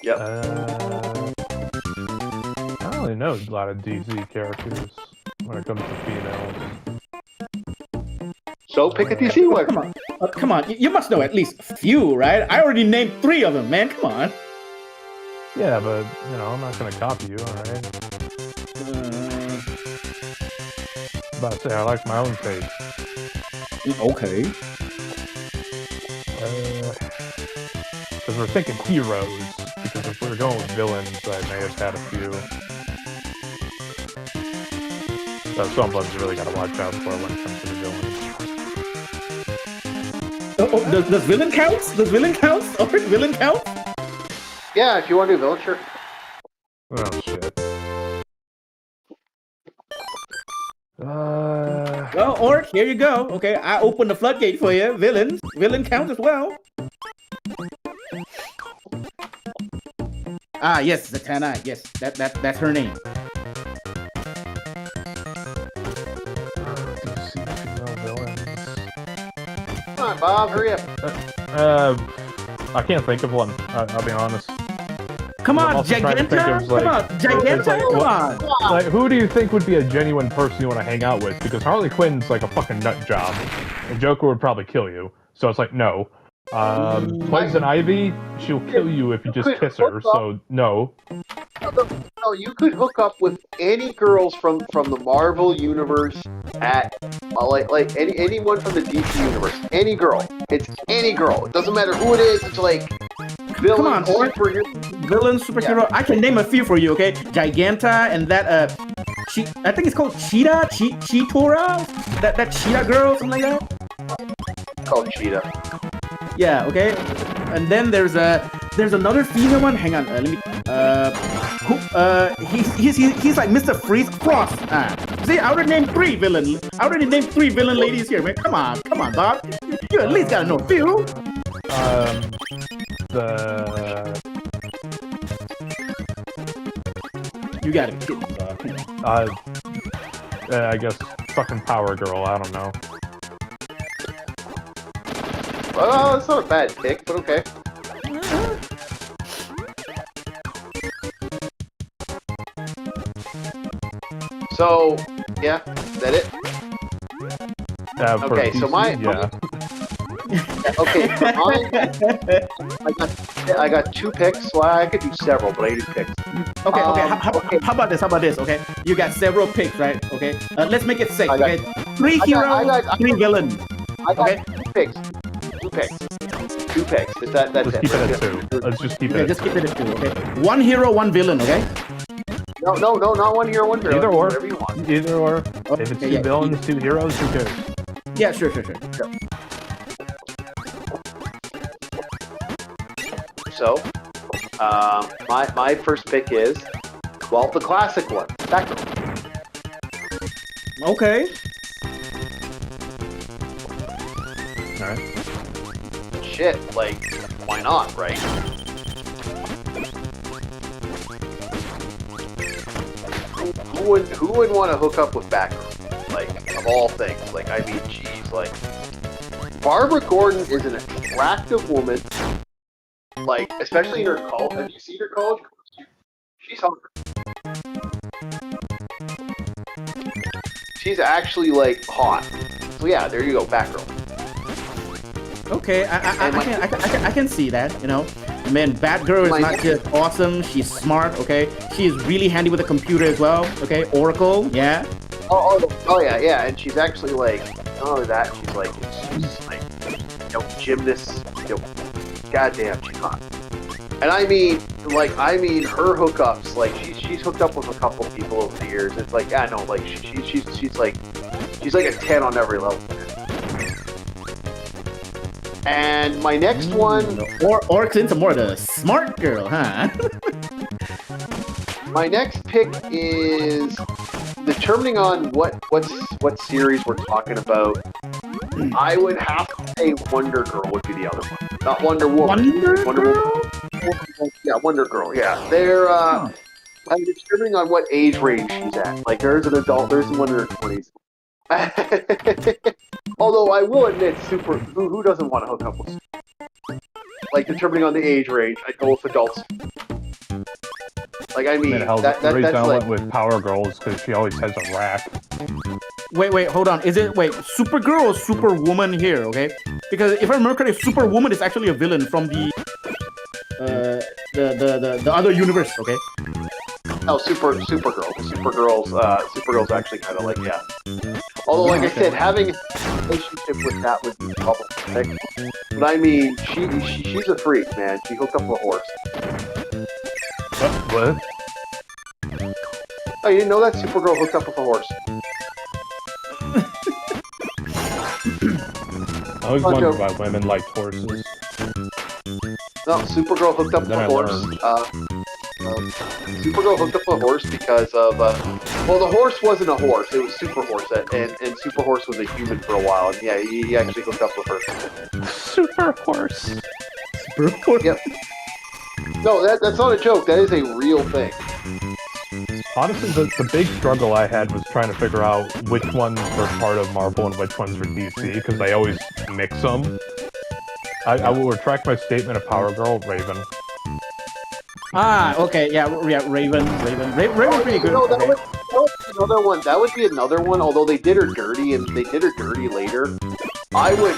Yep. I don't really know a lot of DC characters when it comes to females. So pick a DC one. Come on. You must know at least a few, right? I already named 3 of them, man. Come on. Yeah, but, you know, I'm not gonna copy you, alright? About to say, I like my own taste. Okay. Because we're thinking heroes. Because if we were going with villains, I may have had a few. So some ones you really gotta watch out for when it comes to the villains. Does villain counts? Does villain counts? Or villain count? Yeah, if you want to do villain, sure. Oh, shit. Well, Orc, here you go. Okay, I opened the floodgate for you. Villains. Villain count as well. Ah, yes, Zatanna. Yes, that's her name. DC female villains. Come on, Bob, hurry up. I can't think of one. I'll be honest. Come I'm on, also trying to think Giganta. of, like- Come on, Giganta. it's like, Come what- on. Like, who do you think would be a genuine person you want to hang out with? Because Harley Quinn's like a fucking nut job, and Joker would probably kill you. So it's like, no. Poison Ivy, she'll kill you if you just kiss her. So no. No, you could hook up with any girls from the Marvel universe at like anyone from the DC universe. Any girl. It's any girl. It doesn't matter who it is. It's like villain, Come on, Orc. Villain, superhero. I can name a few for you, okay? Giganta and that I think it's called Cheetah, Cheetora. That Cheetah girl, something like that. Called Cheetah. Yeah, okay. And then there's another female one. Hang on, let me. He's like Mr. Freeze Frost. See, I already named 3 villain. I already named 3 villain ladies here, man. Come on, Bob. You at least gotta know a few. You gotta be kidding, Bob. I guess fucking Power Girl. I don't know. Well, it's not a bad pick, but okay. So, yeah, is that it? For Okay, so PC, yeah. Okay, for mine, I got 2 picks. Well, I could do several, but I need picks. Okay, okay. Okay. How about this? How about this? Okay, you got several picks, right? Okay, let's make it 6. I got- Okay, 3 heroes, 3 villains. I got Okay. 2 picks. 2 picks. 2 picks. That's Let's it. keep it at 2. Let's just keep Okay, it just at keep it at 2. Okay, 1 hero, 1 villain. Okay. No, not 1 hero, 1 villain. Either or. Whatever you want. 2. Either or. If it's Okay, 2 yeah. villains, 2 heroes, who cares? Yeah, sure. So, my first pick is, well, the classic one, Batgirl. Okay. Alright. Shit, like, why not, right? Who would want to hook up with Batgirl? Like, of all things. Like, I mean, geez, like, Barbara Gordon is an attractive woman. Like, especially in her college. Have you seen her college? She's hungry. She's actually, like, hot. So yeah, there you go, Batgirl. Okay, I can see that, you know. Man, Batgirl is not just awesome, she's smart, okay? She's really handy with a computer as well, okay? Oracle, yeah? Oh yeah, and she's actually, like, not only that, she's like, gymnast, goddamn, she's hot. And I mean her hookups, like, she's hooked up with a couple people over the years. It's like, yeah, no, like, she's like a 10 on every level. And my next one, or Clinton more the smart girl, huh? my next pick is determining on what series we're talking about. I would have to say Wonder Girl would be the other one, not Wonder Woman. Wonder Girl? Yeah, Wonder Girl. Yeah, they're. I'm determining on what age range she's at. Like, there's an adult, there's one in her 20s. Although I will admit, who doesn't want to hook up with? Like, determining on the age range, I go with adults. Like, I mean, the that's reason I like. went with Power Girl is because she always has a rack. Wait, hold on. Is it Supergirl or Superwoman here? Okay, because if I remember correctly, Superwoman is actually a villain from the other universe. Okay. Oh, Supergirl. Supergirl's actually kind of like, yeah. Although, like I said, having a relationship with that would be problematic. But I mean, she's a freak, man. She hooked up with a horse. What? Oh, you didn't know that? Supergirl hooked up with a horse. I always wondered why women liked horses. No, Supergirl hooked up with Then a I horse. learned. Supergirl hooked up with a horse because of, well, the horse wasn't a horse, it was Super Horse, and Super Horse was a human for a while, and yeah, he actually hooked up with her. Super horse. Yep. No, that's not a joke, that is a real thing. Honestly, the big struggle I had was trying to figure out which ones were part of Marvel and which ones were DC, because they always mix them. I will retract my statement of Power Girl, Raven. Ah, okay, yeah, Raven pretty good. No, that would be another one. That would be another one. Although they did her dirty, and they did her dirty later. I would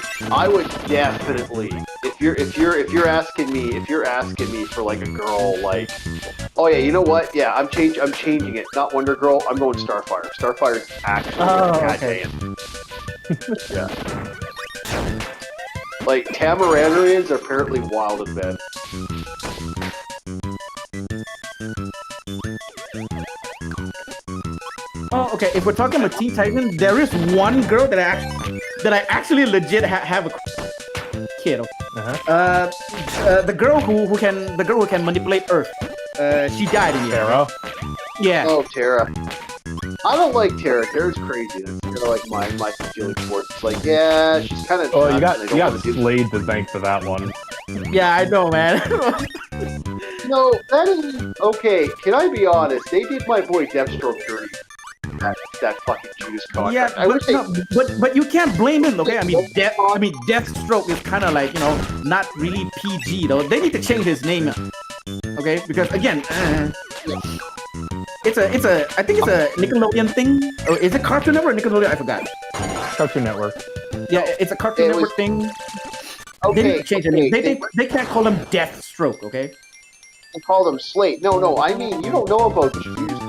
definitely, if you're asking me for like a girl, like, oh yeah, you know what? Yeah, I'm changing it. Not Wonder Girl. I'm going Starfire. Starfire is actually goddamn. Yeah. Like, Tamaranarians are apparently wild in bed. Oh, okay. If we're talking about Teen Titans, there is one girl that I actually legit have a kid. The girl who can manipulate Earth. She died in the end. Terra? Yeah. Oh, Terra. I don't like Terra. Terra's crazy. That's kind of like my feeling towards. It's like, yeah, she's kind of. Oh, you got Slade to thank for that one. Yeah, I know, man. No, that is okay. Can I be honest? They did my boy Deathstroke dirty. That fucking Judas contract. Yeah, but you can't blame him, okay? I mean, Deathstroke is kind of like, you know, not really PG though. They need to change his name, okay? Because again, I think it's a Nickelodeon thing. Or is it Cartoon Network or Nickelodeon? I forgot. Cartoon Network. Yeah, it's a Cartoon It Network was- thing. Okay, They need to change the name. okay, They can't call him Deathstroke, okay? they call them Slate. No, I mean, you don't know about Judas.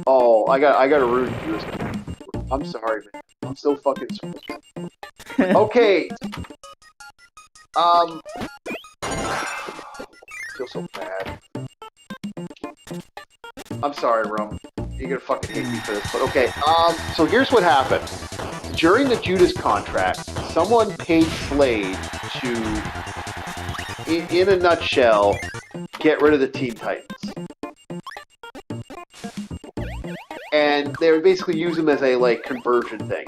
Oh, I got a rude Judas. I'm sorry, man. I'm so fucking sorry. Okay. I feel so bad. I'm sorry, Rum. You're gonna fucking hate me for this, but okay. So here's what happened. During the Judas contract, someone paid Slade to, in a nutshell, get rid of the Teen Titans. And they would basically use them as a, like, conversion thing.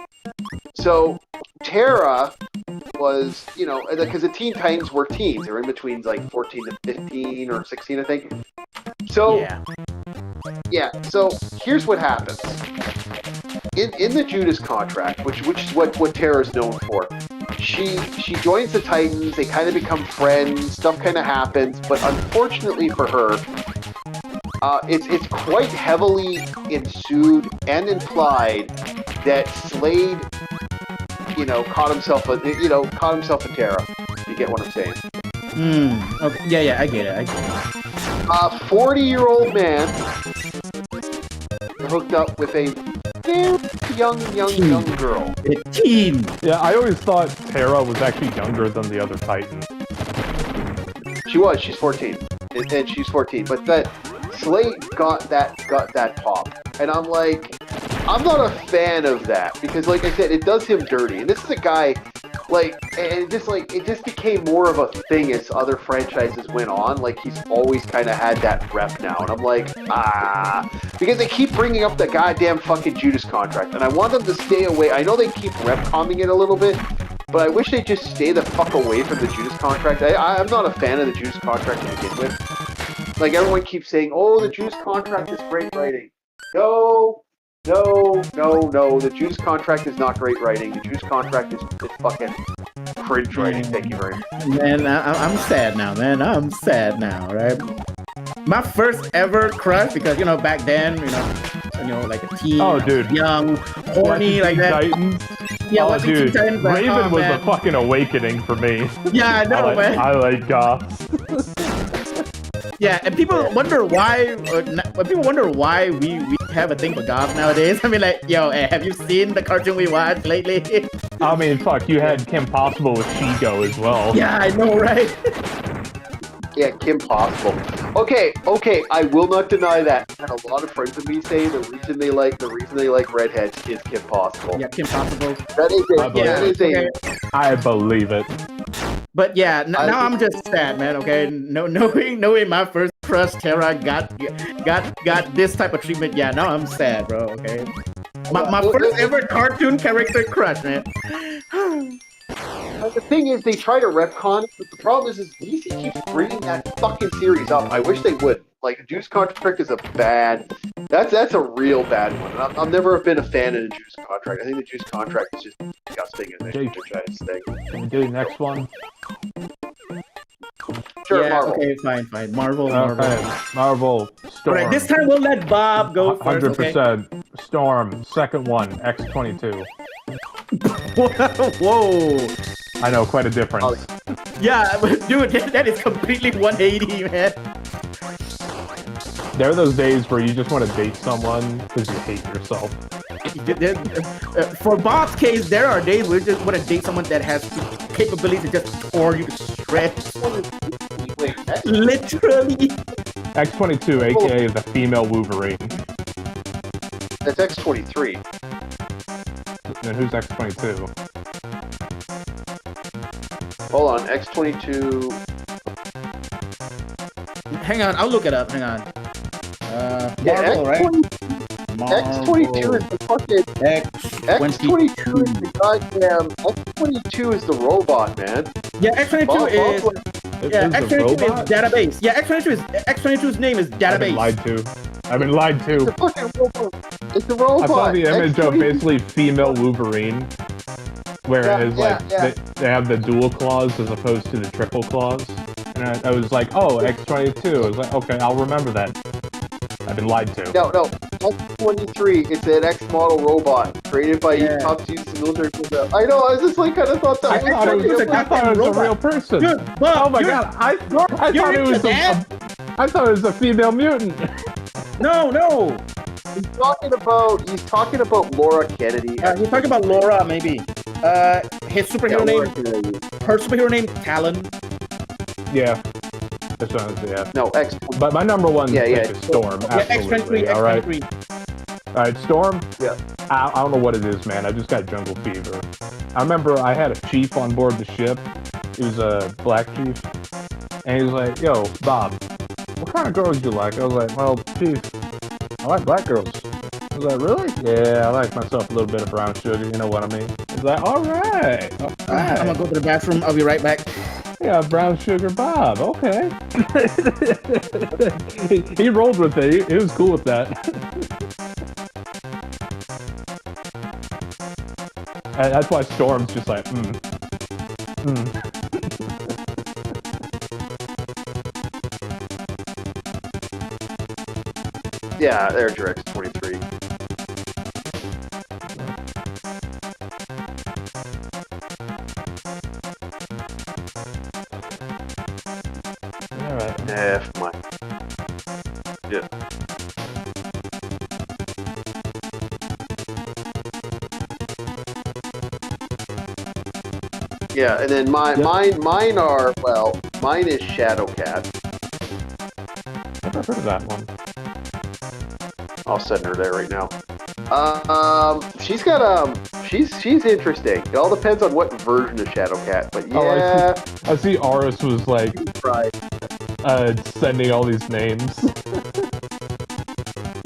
So, Terra was, you know, because the Teen Titans were teens. They were in between, like, 14 to 15 or 16, I think. So, yeah, so here's what happens. In the Judas contract, which is what Terra's known for, she joins the Titans, they kind of become friends, stuff kind of happens, but unfortunately for her, it's quite heavily ensued and implied that Slade, caught himself a Terra. You get what I'm saying? Okay. Yeah, I get it. A 40-year-old man hooked up with a very young girl. A teen. Yeah, I always thought Terra was actually younger than the other Titans. She's 14. And she's 14. But that Slate got that pop. And I'm like, I'm not a fan of that. Because like I said, it does him dirty. And this is a guy, it just became more of a thing as other franchises went on. Like, he's always kind of had that rep now. And I'm like, because they keep bringing up the goddamn fucking Judas contract. And I want them to stay away. I know they keep retconning it a little bit, but I wish they'd just stay the fuck away from the Judas contract. I'm not a fan of the Judas contract to begin with. Like, everyone keeps saying, oh, the Judas contract is great writing. No. The Judas contract is not great writing. The Judas contract is fucking cringe writing. Thank you very much. Man, I'm sad now, man. I'm sad now, right? My first ever crush, because, back then, like a teen, Oh, dude. young, horny, like that. Titans. Yeah, Oh, watching Teen dude. Titans, like, Raven was man. a fucking awakening for me. Yeah, I know, man. I like goths. Yeah, and people wonder why. We have a thing for goths nowadays. I mean, like, yo, have you seen the cartoon we watched lately? I mean, fuck, you had Kim Possible with Shigo as well. Yeah, I know, right? Yeah, Kim Possible. Okay, I will not deny that. And a lot of friends of me say the reason they like redheads is Kim Possible. Yeah, Kim Possible. That is a I believe it. But yeah, now I'm just sad, man. Okay, knowing my first crush Terra got this type of treatment. Yeah, now I'm sad, bro. Okay, my first ever cartoon character crush, man. The thing is, they try to retcon it, but the problem is DC keeps bringing that fucking series up. I wish they would. Like, the Judas contract is that's a real bad one. And I've never been a fan of the Judas contract. I think the Judas contract is just disgusting as a franchise thing. Can we do the next one? Sure, Yeah, Marvel. okay, fine. Marvel. Marvel. Storm. Alright, this time we'll let Bob go first. 100%. Storm. Second one. X-22. Okay? Whoa. I know, quite a difference. Yeah, but dude, that is completely 180, man. There are those days where you just want to date someone because you hate yourself. For Bob's case, there are days where you just want to date someone that has capabilities to just tore you to shreds. Wait, that's Literally. X-22, aka the female Wolverine. X-23. And who's X-22? Hold on, X-22. Hang on, I'll look it up. Hang on. Yeah, Marvel, right? X-22 is the fucking X-22 is the goddamn X-22 is the robot, man. Yeah, X-22 is. Yeah, X-22 is database. Yeah, X-22's name is database. I've been lied It's to. a fucking robot. It's a robot. I saw the image of X-22 basically female Wolverine, whereas Yeah. they have the dual claws as opposed to the triple claws. And I was like, oh, X-22. I was like, okay, I'll remember that. I've been lied to. No, X-23. It's an X model robot created by Yeah. top secret military personnel. I know. I was just like, kind of thought that. I thought it was, a real person. Good, Bob, Oh my you're- god! I thought you're it was into that? I thought it was a female mutant. No. He's talking about Laura Kennedy. He's talking about Laura, maybe. His superhero Laura name, Kennedy. her superhero name, Talon. Yeah, that's what I was, yeah. No, X. But my number one Yeah, pick yeah. is Storm. Yeah, Absolutely. X-23, All right. X-23. All right, Storm. Yeah. I don't know what it is, man. I just got jungle fever. I remember I had a chief on board the ship. He was a black chief, and he was like, "Yo, Bob, what kind of girls do you like?" I was like, "Well, chief, I like black girls." I was like, "Really?" "Yeah, I like myself a little bit of brown sugar. You know what I mean?" He's like, "All right, all I'm right. gonna go to the bathroom. I'll be right back. Yeah, brown sugar Bob. Okay." he rolled with it. He was cool with that. And that's why Storm's just like, Yeah, there's your X-23. All right. F my. Yeah. Yeah, and then mine are, well, mine is Shadowcat. Never heard of that one. I'll send her there right now. She's got she's interesting. It all depends on what version of Shadowcat, but Oh, yeah. I see Aris was like Right. sending all these names.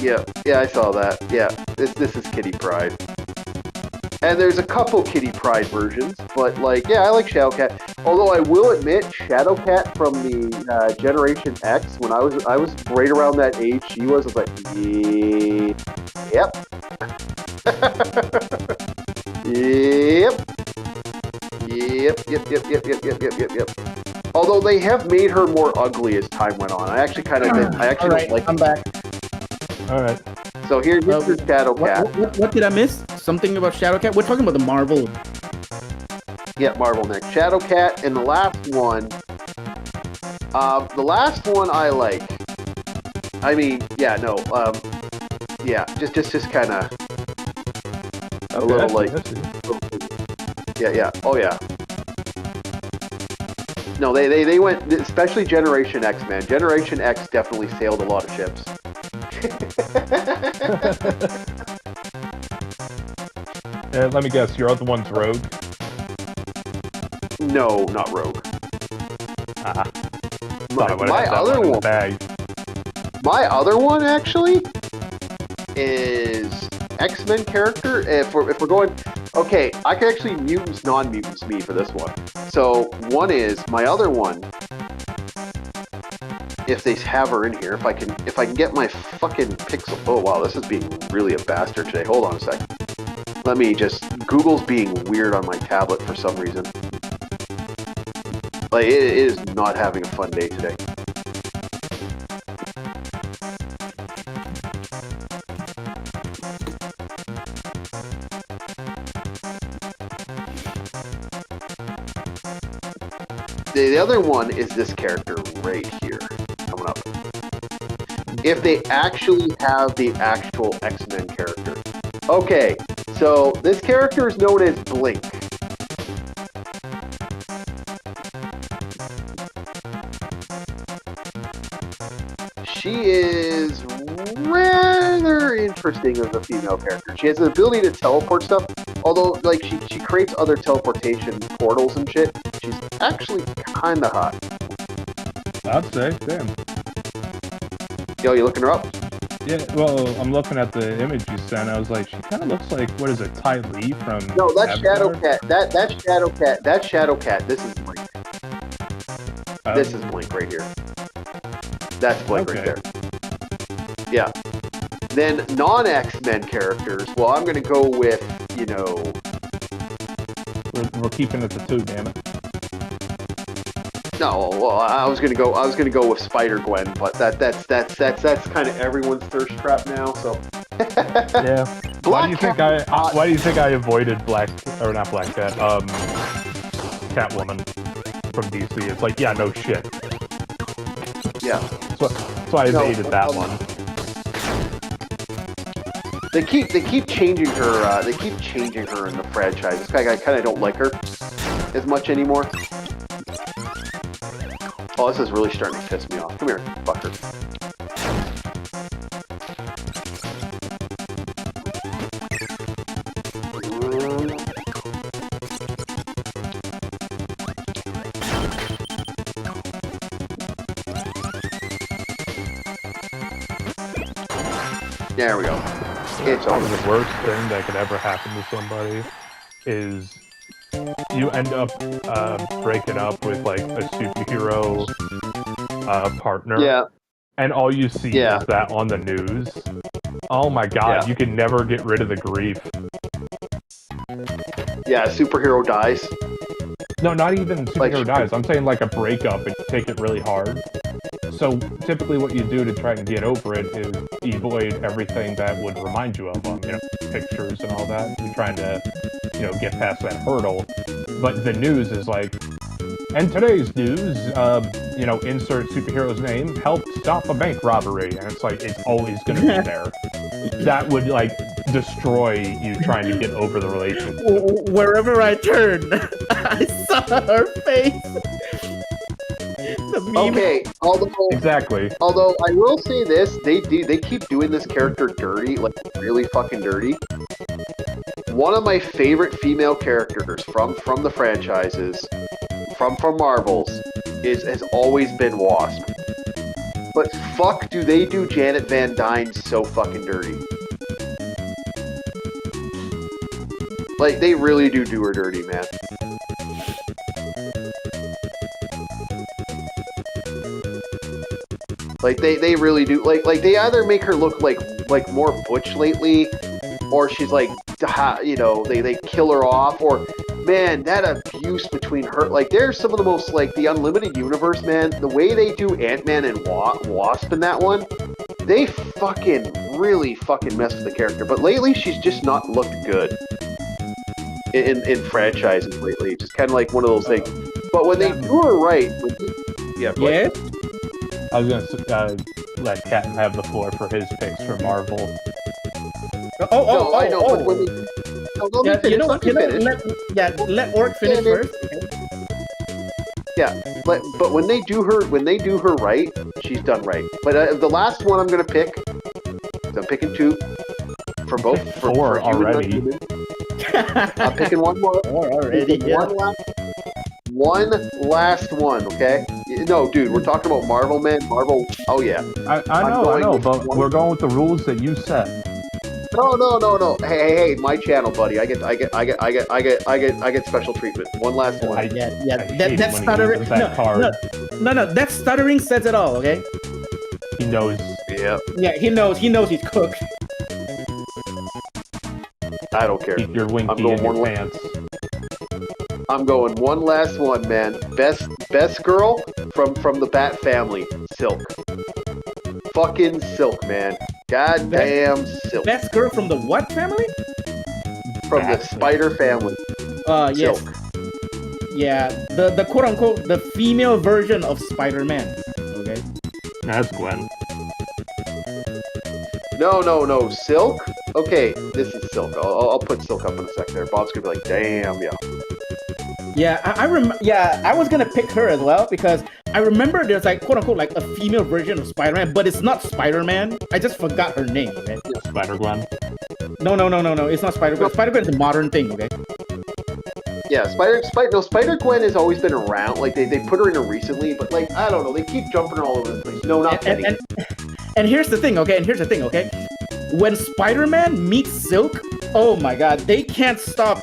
Yeah, I saw that. Yeah, this is Kitty Pryde. And there's a couple Kitty Pryde versions, but like, yeah, I like Shadowcat. Although I will admit, Shadowcat from the Generation X, when I was right around that age she was like, yep. Yep. Although they have made her more ugly as time went on. I actually All don't right, like I'm it. back. All right. So here's your Shadowcat. What did I miss? Something about Shadowcat? We're talking about the Marvel. Yeah, Marvel next. Shadowcat, and the last one. The last one I like. I mean, yeah, no. Yeah, just kind of a little like. Yeah. Oh yeah. No, they went, especially Generation X, man. Generation X definitely sailed a lot of ships. Let me guess, your other one's Rogue? No, not Rogue. Thought I would've My had that other one in the one. bag. My other one actually is X-Men character. If we're going, okay, I can actually mutants, non-mutants me for this one. So one is my other one. If they have her in here, if I can get my fucking pixel. Oh wow, this is being really a bastard today. Hold on a sec. Let me just. Google's being weird on my tablet for some reason. Like it is not having a fun day today. The other one is this character right here, coming up. If they actually have the actual X-Men character. Okay, so this character is known as Blink. She is rather interesting as a female character. She has the ability to teleport stuff, although like she creates other teleportation portals and shit. She's actually kind of hot. I'd say, damn. Yo, you looking her up? Yeah, well, I'm looking at the image you sent. I was like, she kind of looks like, what is it, Ty Lee from No, that's Avatar? Shadowcat. That's Shadowcat. That's Shadowcat. This is Blink. Oh. This is Blink right here. That's Blink right Okay. there. Yeah. Then non-X-Men characters. Well, I'm gonna go with, you know. We're keeping it to two, damn it. No, well, I was gonna go with Spider Gwen, but that's kind of everyone's thirst trap now. So Yeah. Why do you think I avoided Black Cat? Catwoman from DC. It's like, yeah, no shit. Yeah. So I evaded that one. They keep changing her. They keep changing her in the franchise. I kind of don't like her as much anymore. Oh, this is really starting to piss me off. Come here, fucker. There we go. It's Probably over. the worst thing that could ever happen to somebody is you end up breaking up with like a superhero partner, Yeah. and all you see Yeah. is that on the news. Oh my god, Yeah. you can never get rid of the grief. Yeah, a superhero dies. No, not even Like- superhero dies. I'm saying like a breakup and you take it really hard. So typically what you do to try and get over it is you avoid everything that would remind you of them, pictures and all that. You're trying to, get past that hurdle. But the news is like, and today's news, insert superhero's name, helped stop a bank robbery. And it's like, it's always going to be there. That would, destroy you trying to get over the relationship. Wherever I turned, I saw her face. The meme. Okay, Exactly. although I will say this, they keep doing this character dirty, like really fucking dirty. One of my favorite female characters from the franchises, from Marvels, has always been Wasp. But fuck, do they do Janet Van Dyne so fucking dirty? Like, they really do her dirty, man. Like, they really do. Like they either make her look like more butch lately, or she's like, they kill her off, or, man, that abuse between her. Like, there's some of the most, the Unlimited Universe, man, the way they do Ant-Man and Wasp in that one, they fucking really fucking mess with the character. But lately, she's just not looked good in franchises lately. Just kind of like one of those things. But when they do her right, Yeah. I was gonna let Captain have the floor for his picks for Marvel. No, I know, but when they... No, let me Yeah, finish, you know what? Let Orc finish Yeah, first. Yeah, but when they do her right, she's done right. But the last one I'm gonna pick, I'm picking two for both. Four already. I'm picking one more. Already, yeah. One last one, okay? No, dude, we're talking about Marvel, man. Marvel. Oh yeah. I know, but we're going with the rules that you set. No. Hey, my channel, buddy. I get special treatment. One last one. Yeah. I hate That it when he stuttering. uses that card. No. That stuttering says it all. Okay. He knows. Yeah. Yeah, he knows he's cooked. I don't care. Keep your I'm winky going in your one pants. I'm going one last one, man. Best girl from the Bat family, Silk. Fucking Silk, man. Goddamn Silk. Best girl from the what family? From the Spider family. Yes. Silk. Yeah, the quote unquote the female version of Spider-Man. Okay. That's Gwen. No. Silk? Okay, this is Silk. I'll put Silk up in a sec there. Bob's gonna be like, damn, yeah. Yeah, I was gonna pick her as well because I remember there's quote unquote a female version of Spider-Man, but it's not Spider-Man. I just forgot her name. Okay. Spider-Gwen. No. It's not Spider-Gwen. Spider-Gwen is a modern thing. Okay. Yeah, Spider-Gwen has always been around. Like, they put her in her recently, but, I don't know. They keep jumping her all over the place. No, not Teddy. And here's the thing, okay? When Spider-Man meets Silk, oh my god, they can't stop,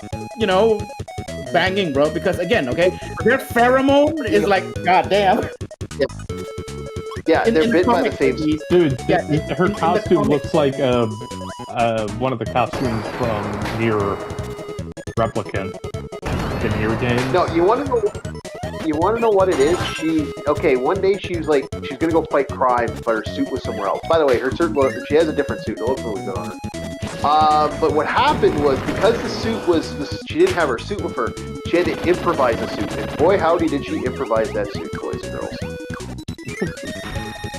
banging, bro. Because, again, okay, their pheromone is goddamn. Yeah, they're bitten by the comics, same... Dude, Yeah, her in the costume comics- looks like one of the costumes from Nier Replicant. The Nier game. No, you want to know... You want to know what it is? One day she was like, she's gonna go fight crime, but her suit was somewhere else. By the way, her suit, she has a different suit. It looks really good on her. But what happened was, because the suit was, she didn't have her suit with her, she had to improvise a suit. And boy, howdy did she improvise that suit, boys and girls.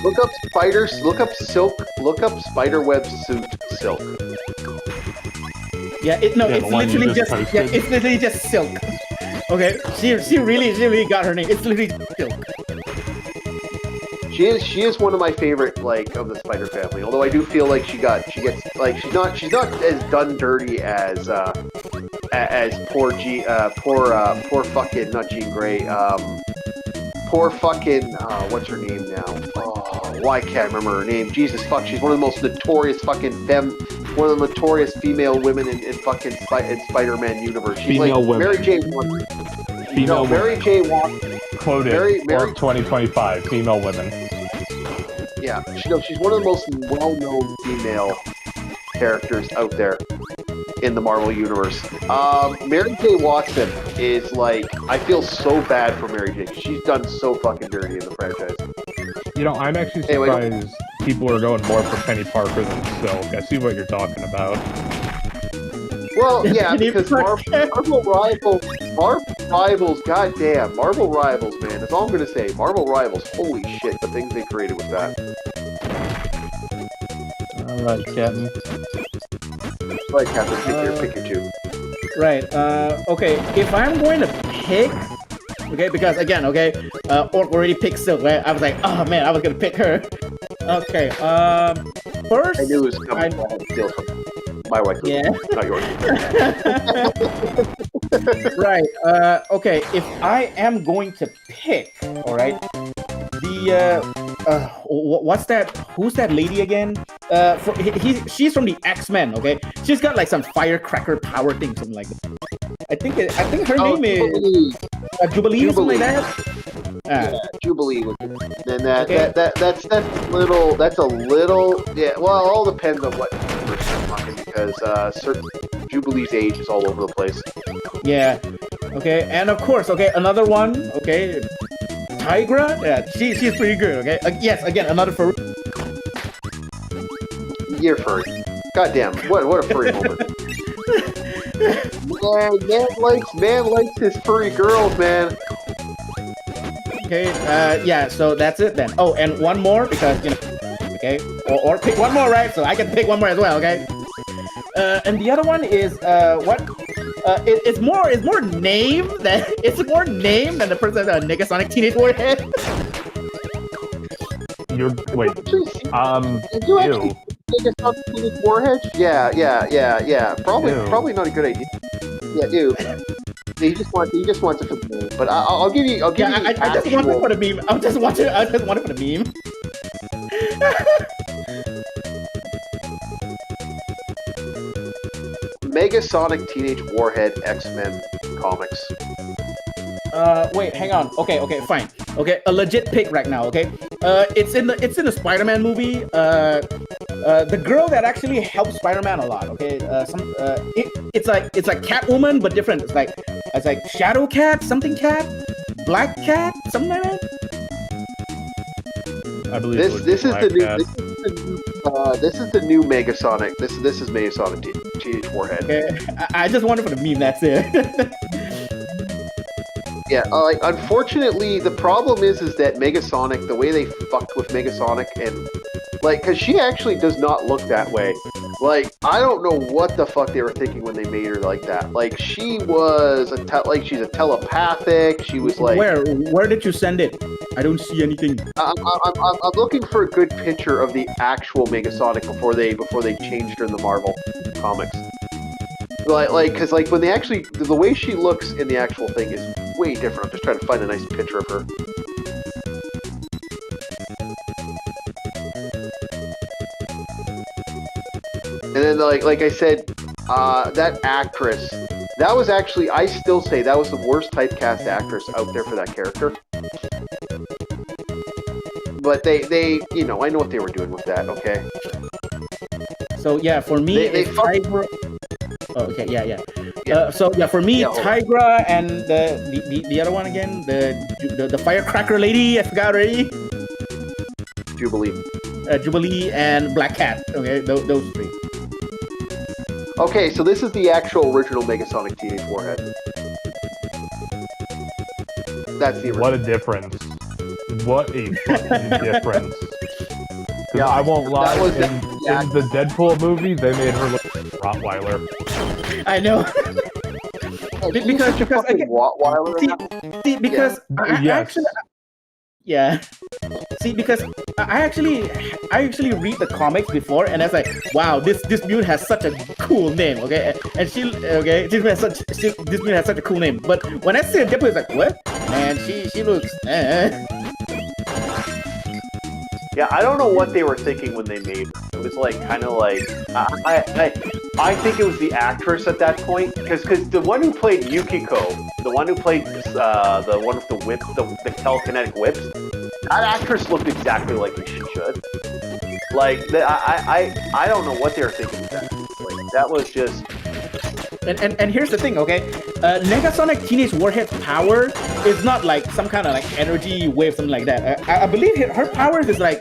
Look up spiders, look up silk, look up spiderweb suit silk. Yeah, it's literally it's literally just silk. Okay, she really got her name. It's literally silk. She is one of my favorite, like, of the Spider family. Although I do feel like she's not as done dirty as poor fucking, not Jean Grey, poor fucking, what's her name now? Oh, why can't I remember her name? Jesus fuck, she's one of the most notorious fucking one of the notorious female women in fucking Spider-Man universe. She's female like women. Mary J. Watson. Mary J. Watson. Quoted for 2025, female women. Yeah, she's one of the most well-known female characters out there in the Marvel Universe. Mary J. Watson is like, I feel so bad for Mary J. She's done so fucking dirty in the franchise. You know, I'm actually surprised people are going more for Penny Parker than Silk. I see what you're talking about. Well, yeah, because Marvel Rivals, goddamn, Marvel Rivals, man. That's all I'm gonna say. Marvel Rivals, holy shit, the things they created with that. Alright, Captain. Right, Captain, pick your two. Right. Okay. If I'm going to pick, okay, because again, okay, Orc already picked Silk, right? I was like, oh man, I was gonna pick her. Okay. First, I knew it was coming from steal from my wife. Yeah. Not yours. Right. Okay. If I am going to pick, all right, what's that? Who's that lady again? She's from the X-Men. Okay, she's got like some firecracker power thing, something like that. I think her name is Jubilee, something like that. Yeah, Jubilee. And that's a little. Yeah. Well, it all depends on what universe you're talking, because certain Jubilee's age is all over the place. Yeah. Okay. And of course, okay, another one. Okay. Tigra, yeah, she's pretty good. Okay, yes, again, another furry. You're furry. Goddamn, what a furry moment. Man likes his furry girls, man. Okay, yeah, so that's it then. Oh, and one more, because okay, or pick one more, right? So I can pick one more as well. Okay. And the other one is what? It's more name than the person that Negasonic Teenage Warhead. Ew. Negasonic Teenage Warhead? Yeah. Probably not a good idea. Yeah, ew. He just wants it for the meme. But I'll give you. I just want it for the meme. I just want it for the meme. Megasonic Teenage Warhead X-Men comics. Wait, hang on. Okay, fine. Okay, a legit pick right now. Okay, it's in the Spider-Man movie. The girl that actually helps Spider-Man a lot. Okay, it's like Catwoman but different. It's like Shadow Cat, something Cat, Black Cat, something like that. I believe this is the new Megasonic. This is Megasonic Teenage Warhead. Okay, I just want it for the meme. That's it. Yeah, unfortunately, the problem is that Megasonic, the way they fucked with Megasonic, and because she actually does not look that way. I don't know what the fuck they were thinking when they made her like that. She was she's a telepathic. She was like. Where did you send it? I don't see anything. I'm looking for a good picture of the actual Megasonic before they changed her in the Marvel comics. Because when they actually, the way she looks in the actual thing is way different. I'm just trying to find a nice picture of her. And then, like I said, that actress, that was actually, I still say that was the worst typecast actress out there for that character. But they I know what they were doing with that, okay? So yeah, for me, they Oh, okay, yeah. So yeah, for me, Yeah, hold on. Tigra and the other one again, the firecracker lady, I forgot already. Jubilee. Jubilee and Black Cat. Okay, those three. Okay, so this is the actual original Megasonic Teenage Warhead. That's the original. What a difference! What a fucking difference! 'Cause Yeah, I won't lie. that was In the Deadpool movie, they made her look like a Rottweiler. I know. because fucking again, Rottweiler. see, because I Yes. actually, yeah. See, because I actually read the comics before, and I was like, wow, this dude has such a cool name, okay? And this dude has such a cool name. But when I see Deadpool, it's like, what? Man, she looks. Yeah, I don't know what they were thinking when they made her. It was like kind of like I think it was the actress at that point because the one who played Yukiko, the one who played the one with the whip, the telekinetic whips, that actress looked exactly like she should. Like I don't know what they were thinking with that. Like that was just. And here's the thing, okay? Negasonic Teenage Warhead's power is not like some kind of like energy wave, something like that. I believe her powers is like,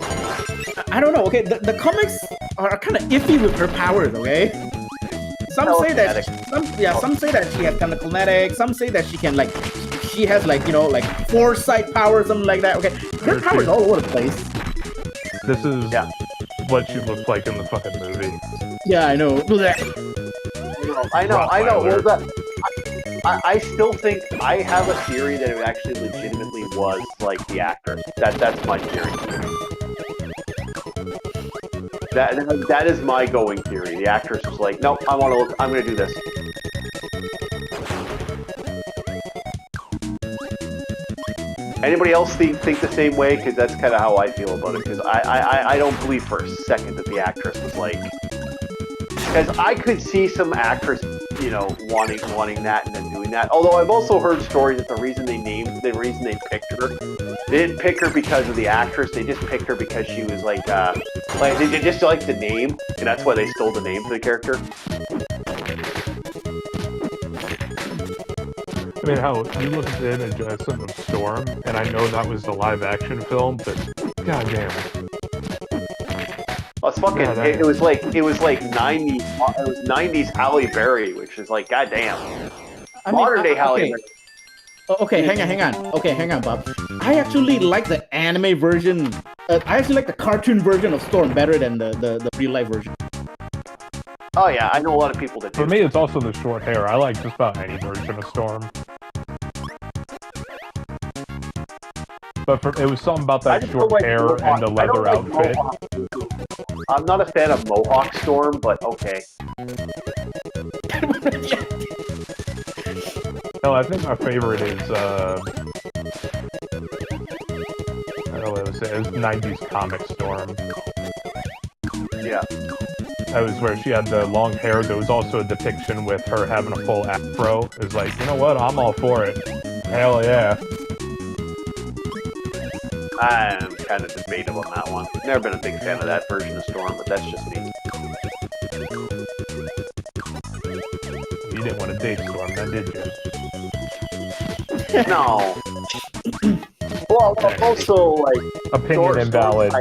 I don't know, okay? The comics are kind of iffy with her powers, okay? Some say that she has kind of kinetic. Some say that she can like, she has like, you know, like foresight power, something like that. Okay, her powers all over the place. This is what she looks like in the fucking movie. Yeah, I know. I know. Well, I still think I have a theory that it actually legitimately was like the actor. That's my theory. That is my going theory. The actress was like, nope, I'm gonna do this. Anybody else think the same way? Because that's kind of how I feel about it. Because I don't believe for a second that the actress was like. Because I could see some actress, you know, wanting that and then doing that. Although I've also heard stories that the reason they picked her, they didn't pick her because of the actress. They just picked her because she was like they just liked the name, and that's why they stole the name for the character. I mean, how you looked in and Jason of Storm, and I know that was the live action film, but goddamn. It's fucking. It was like 90s. It was 90s Halle Berry, which is like goddamn. Modern day Halle Berry. Okay, hang on. Okay, hang on, Bob. I actually like the anime version. I actually like the cartoon version of Storm better than the real life version. Oh yeah, I know a lot of people that do. For me, it's also the short hair. I like just about any version of Storm. But it was something about that short hair and the leather outfit. I'm not a fan of Mohawk Storm, but okay. No, I think my favorite is I don't know what to say. It was 90s comic Storm. Yeah. That was where she had the long hair. There was also a depiction with her having a full afro. It was like, you know what? I'm all for it. Hell yeah. I'm kind of debatable on that one. Never been a big fan of that version of Storm, but that's just me. You didn't want to date Storm, then did you? No. Well, also, like... Opinion invalid.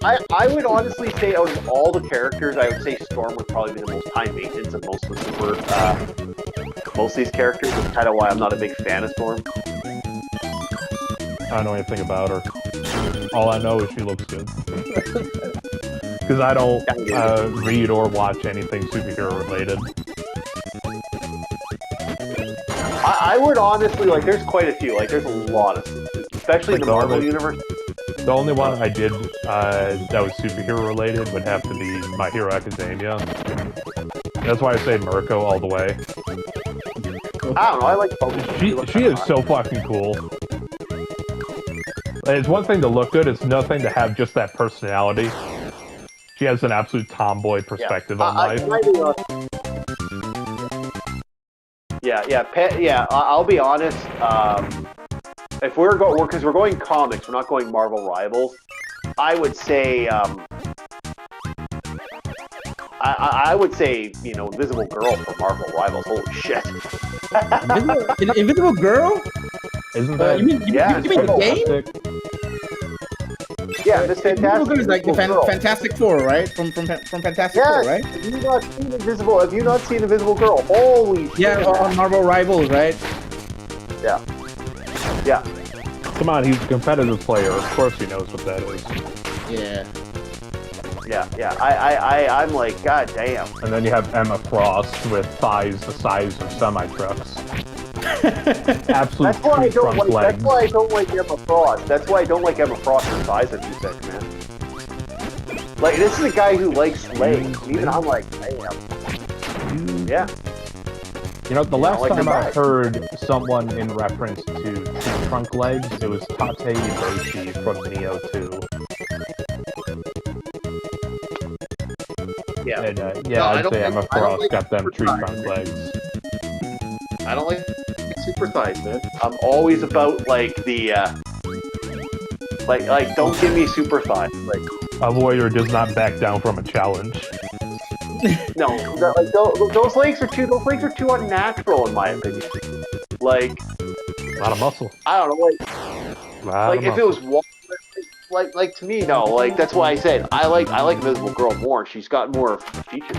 I would honestly say out of all the characters, I would say Storm would probably be the most high maintenance of most of the most of these characters. That's kind of why I'm not a big fan of Storm. I don't know anything about her. All I know is she looks good. Because I don't read or watch anything superhero related. I would honestly, like, there's quite a few. Like, there's a lot of, especially in the Marvel universe. The only one I did that was superhero related would have to be My Hero Academia. That's why I say Mirko all the way. I don't know, I like both. She is so fucking cool. It's one thing to look good, it's another thing to have just that personality. She has an absolute tomboy perspective on life. I'll be honest. If we're going comics, we're not going Marvel Rivals. I would say I would say, Invisible Girl for Marvel Rivals. Holy shit. Invisible Girl? Isn't that You mean the game? fantastic? Yeah, this Invisible Fantastic. Girl is like the Girl. Fantastic Four, right? From Fantastic Yes. Four, right? Have you not seen Invisible Girl? Holy shit. Yeah, on Marvel Rivals, right? Yeah. Come on, he's a competitive player. Of course he knows what that is. Yeah. Yeah. I'm like, god damn. And then you have Emma Frost with thighs the size of semi-trucks. Absolute That's why I tree don't trunk like. legs. That's why I don't like Emma Frost. That's why I don't like Emma Frost her size, as you said, man. Like, this is a guy who likes legs. Even I'm like, damn. Yeah. The last like time the I bag. heard someone in reference to tree trunk legs, it was Tate Iboshi from Neo 2. Yeah. And, No, I I'd don't say like- Emma I don't Frost like got them super tree thighs. trunk legs. I don't like super thighs, man. I'm always about like the like don't give me super thighs. Like A warrior does not back down from a challenge. no, those legs are too unnatural in my opinion. Like A lot of muscle. I don't know, like if it was like to me, no, like that's why I said I like Invisible Girl more. She's got more features.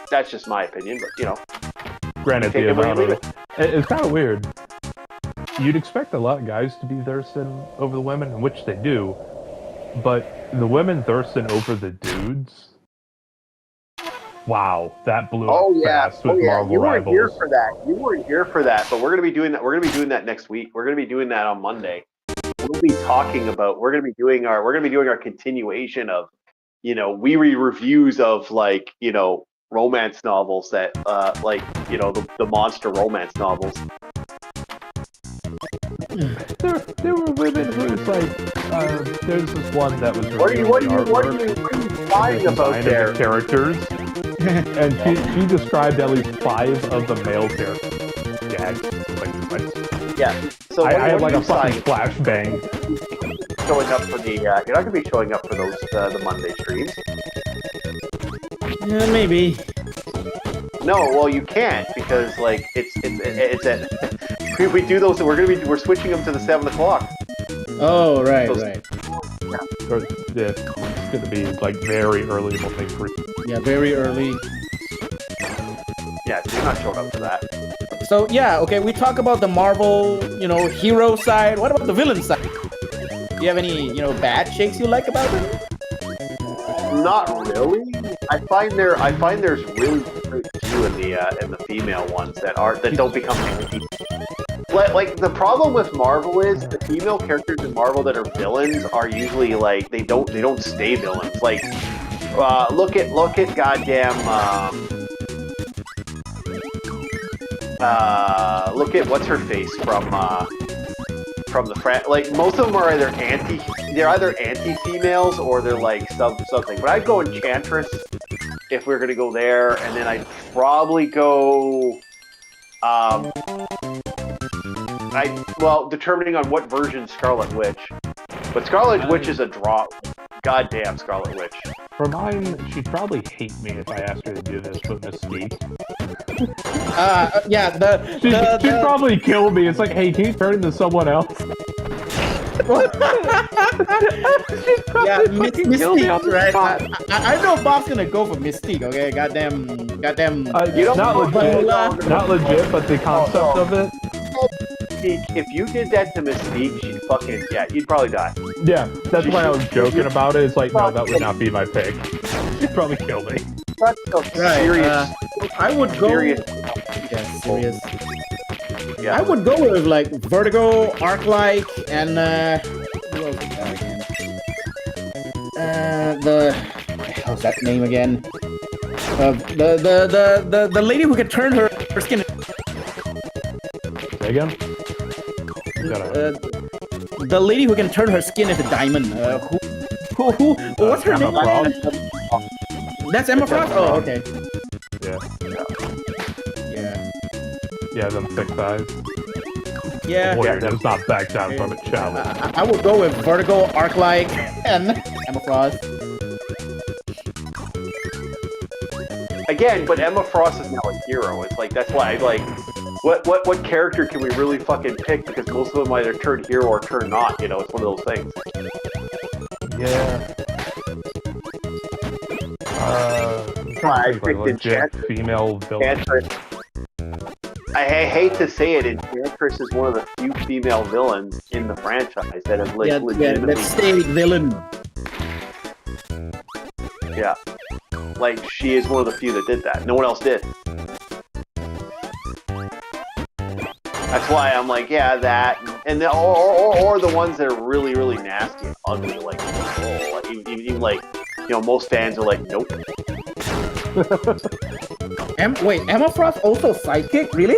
That's just my opinion, but Granted, take the it where you amount leave of it's kind of weird. You'd expect a lot of guys to be thirsting over the women, which they do, but the women thirsting over the dudes. Wow, that blew up fast with Marvel You weren't Rivals. here for that. You weren't here for that, but we're gonna be doing that. We're gonna be doing that next week. We're gonna be doing that on Monday. We'll be talking about. We're gonna be doing our continuation of, we reviews of romance novels that the monster romance novels. There were women who was like, there's this one that was What are you artwork, lying the about design there? of the characters, and she described at least 5 of the male characters. Gagged. Like, what? Yeah. So I had what like are a you fucking signing? flashbang. Showing up for the. You're not gonna be showing up for those the Monday streams. Yeah, maybe. No, well you can't because it's at we do those. We're switching them to the 7 o'clock. Oh, right. Or, yeah, it's gonna be like very early morning for Yeah, very early. Yeah, so you're not showing up for that. So yeah, okay, we talk about the Marvel, hero side. What about the villain side? Do you have any, bad shakes you like about them? Not really. I find there's really few in the female ones that don't become anti. Like the problem with Marvel is the female characters in Marvel that are villains are usually like they don't stay villains. Like look at goddamn look at what's her face from the like most of them are either anti-females or they're like something. But I'd go Enchantress if we were gonna go there, and then I'd probably go determining on what version Scarlet Witch. But Scarlet Witch is a draw. Goddamn Scarlet Witch. For mine, she'd probably hate me if I asked her to do this with Mystique. Yeah, She'd probably kill me. It's like, hey, can you turn into someone else? yeah, Mystique, right? I know Bob's gonna go for Mystique, okay? Goddamn. Not legit, but the concept of it. If you did that to Mystique, she'd fucking you'd probably die. Yeah, that's why I was joking about it. It's like, no, that would not be my pick. She'd probably kill me. That's a serious. I would go. Serious. Yeah, serious. Yeah. I would go with like Vertigo, Arc-like, and who else is that again? What the hell's that name again? The lady who could turn her skin. Say again? The lady who can turn her skin into diamond. Who? What's her Emma name? Frost? That's Emma Frost. Oh, okay. Yeah. Yeah. Yeah, them thick thighs. Yeah. Warrior does not back down from a challenge. I would go with Vertigo, Arclight, and Emma Frost. Again, but Emma Frost is now a hero. It's like that's why I like. What character can we really fucking pick? Because most of them either turn hero or turn not. You know, it's one of those things. Yeah. I Like picked legit Enchantress. female villain. Enchantress. I hate to say it, Enchantress is one of the few female villains in the franchise that have like, legitimately. let's say villain. Yeah. Like, she is one of the few that did that. No one else did. That's why I'm like, yeah, that. And the, or the ones that are really, really nasty and ugly. Like, oh, like even like, you know, most fans are like, nope. Wait, Emma Frost also psychic? Really?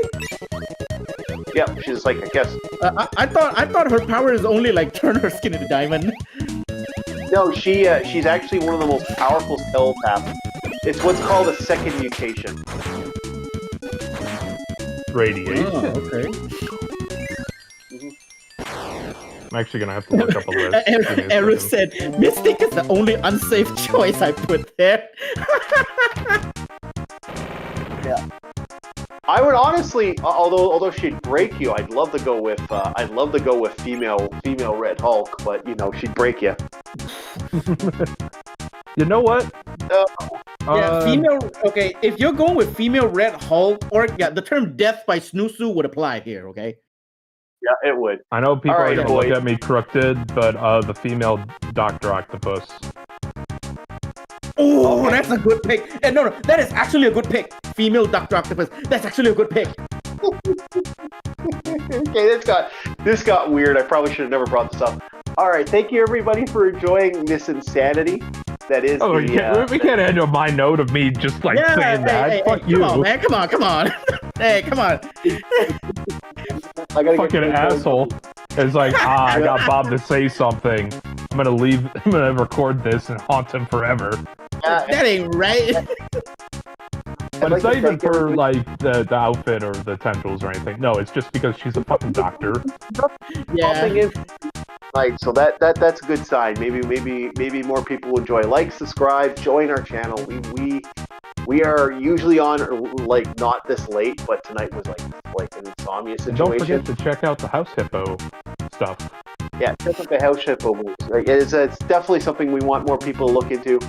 Yeah, she's like, I guess. I thought her power is only like turn her skin into diamond. No, she's actually one of the most powerful telepaths. It's what's called a second mutation. Radiation. Oh, okay. I'm actually gonna have to look up a list. Give me a Eric second. said, Mystic is the only unsafe choice I put there. I would honestly, although she'd break you, I'd love to go with female Red Hulk, but you know she'd break you. You know what? Yeah, female. Okay, if you're going with female Red Hulk, or yeah, the term "death by Snoozu" would apply here. Okay. Yeah, it would. I know people All are right, gonna boys. look at me crooked, but the female Dr. Octopus. Oh, Okay. that's a good pick. And no, that is actually a good pick. Female Dr. Octopus. That's actually a good pick. Okay, this got weird. I probably should have never brought this up. All right, thank you everybody for enjoying this insanity. That is. Oh, we can't end on my note of me just like saying that. Hey, Fuck come you, on, man. Come on. Hey, come on. I gotta fucking asshole. It's like, I got Bob to say something. I'm gonna record this and haunt him forever. That ain't right. But it's not even for like the outfit or the tendrils or anything. No, it's just because she's a fucking doctor. Yeah. Right, so that's a good sign. Maybe more people will enjoy. Like, subscribe, join our channel. We are usually on like not this late, but tonight was like an insomnia And don't situation. forget to check out the House Hippo stuff. Yeah, check out the House Hippo moves. Like, it's definitely something we want more people to look into.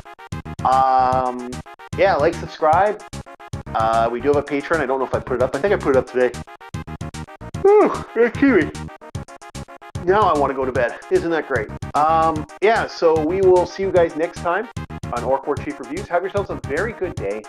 Yeah, like, subscribe. We do have a Patreon. I don't know if I put it up. I think I put it up today. Whew, you're kidding. Now I want to go to bed. Isn't that great? Yeah, so we will see you guys next time on Orc War Chief Reviews. Have yourselves a very good day.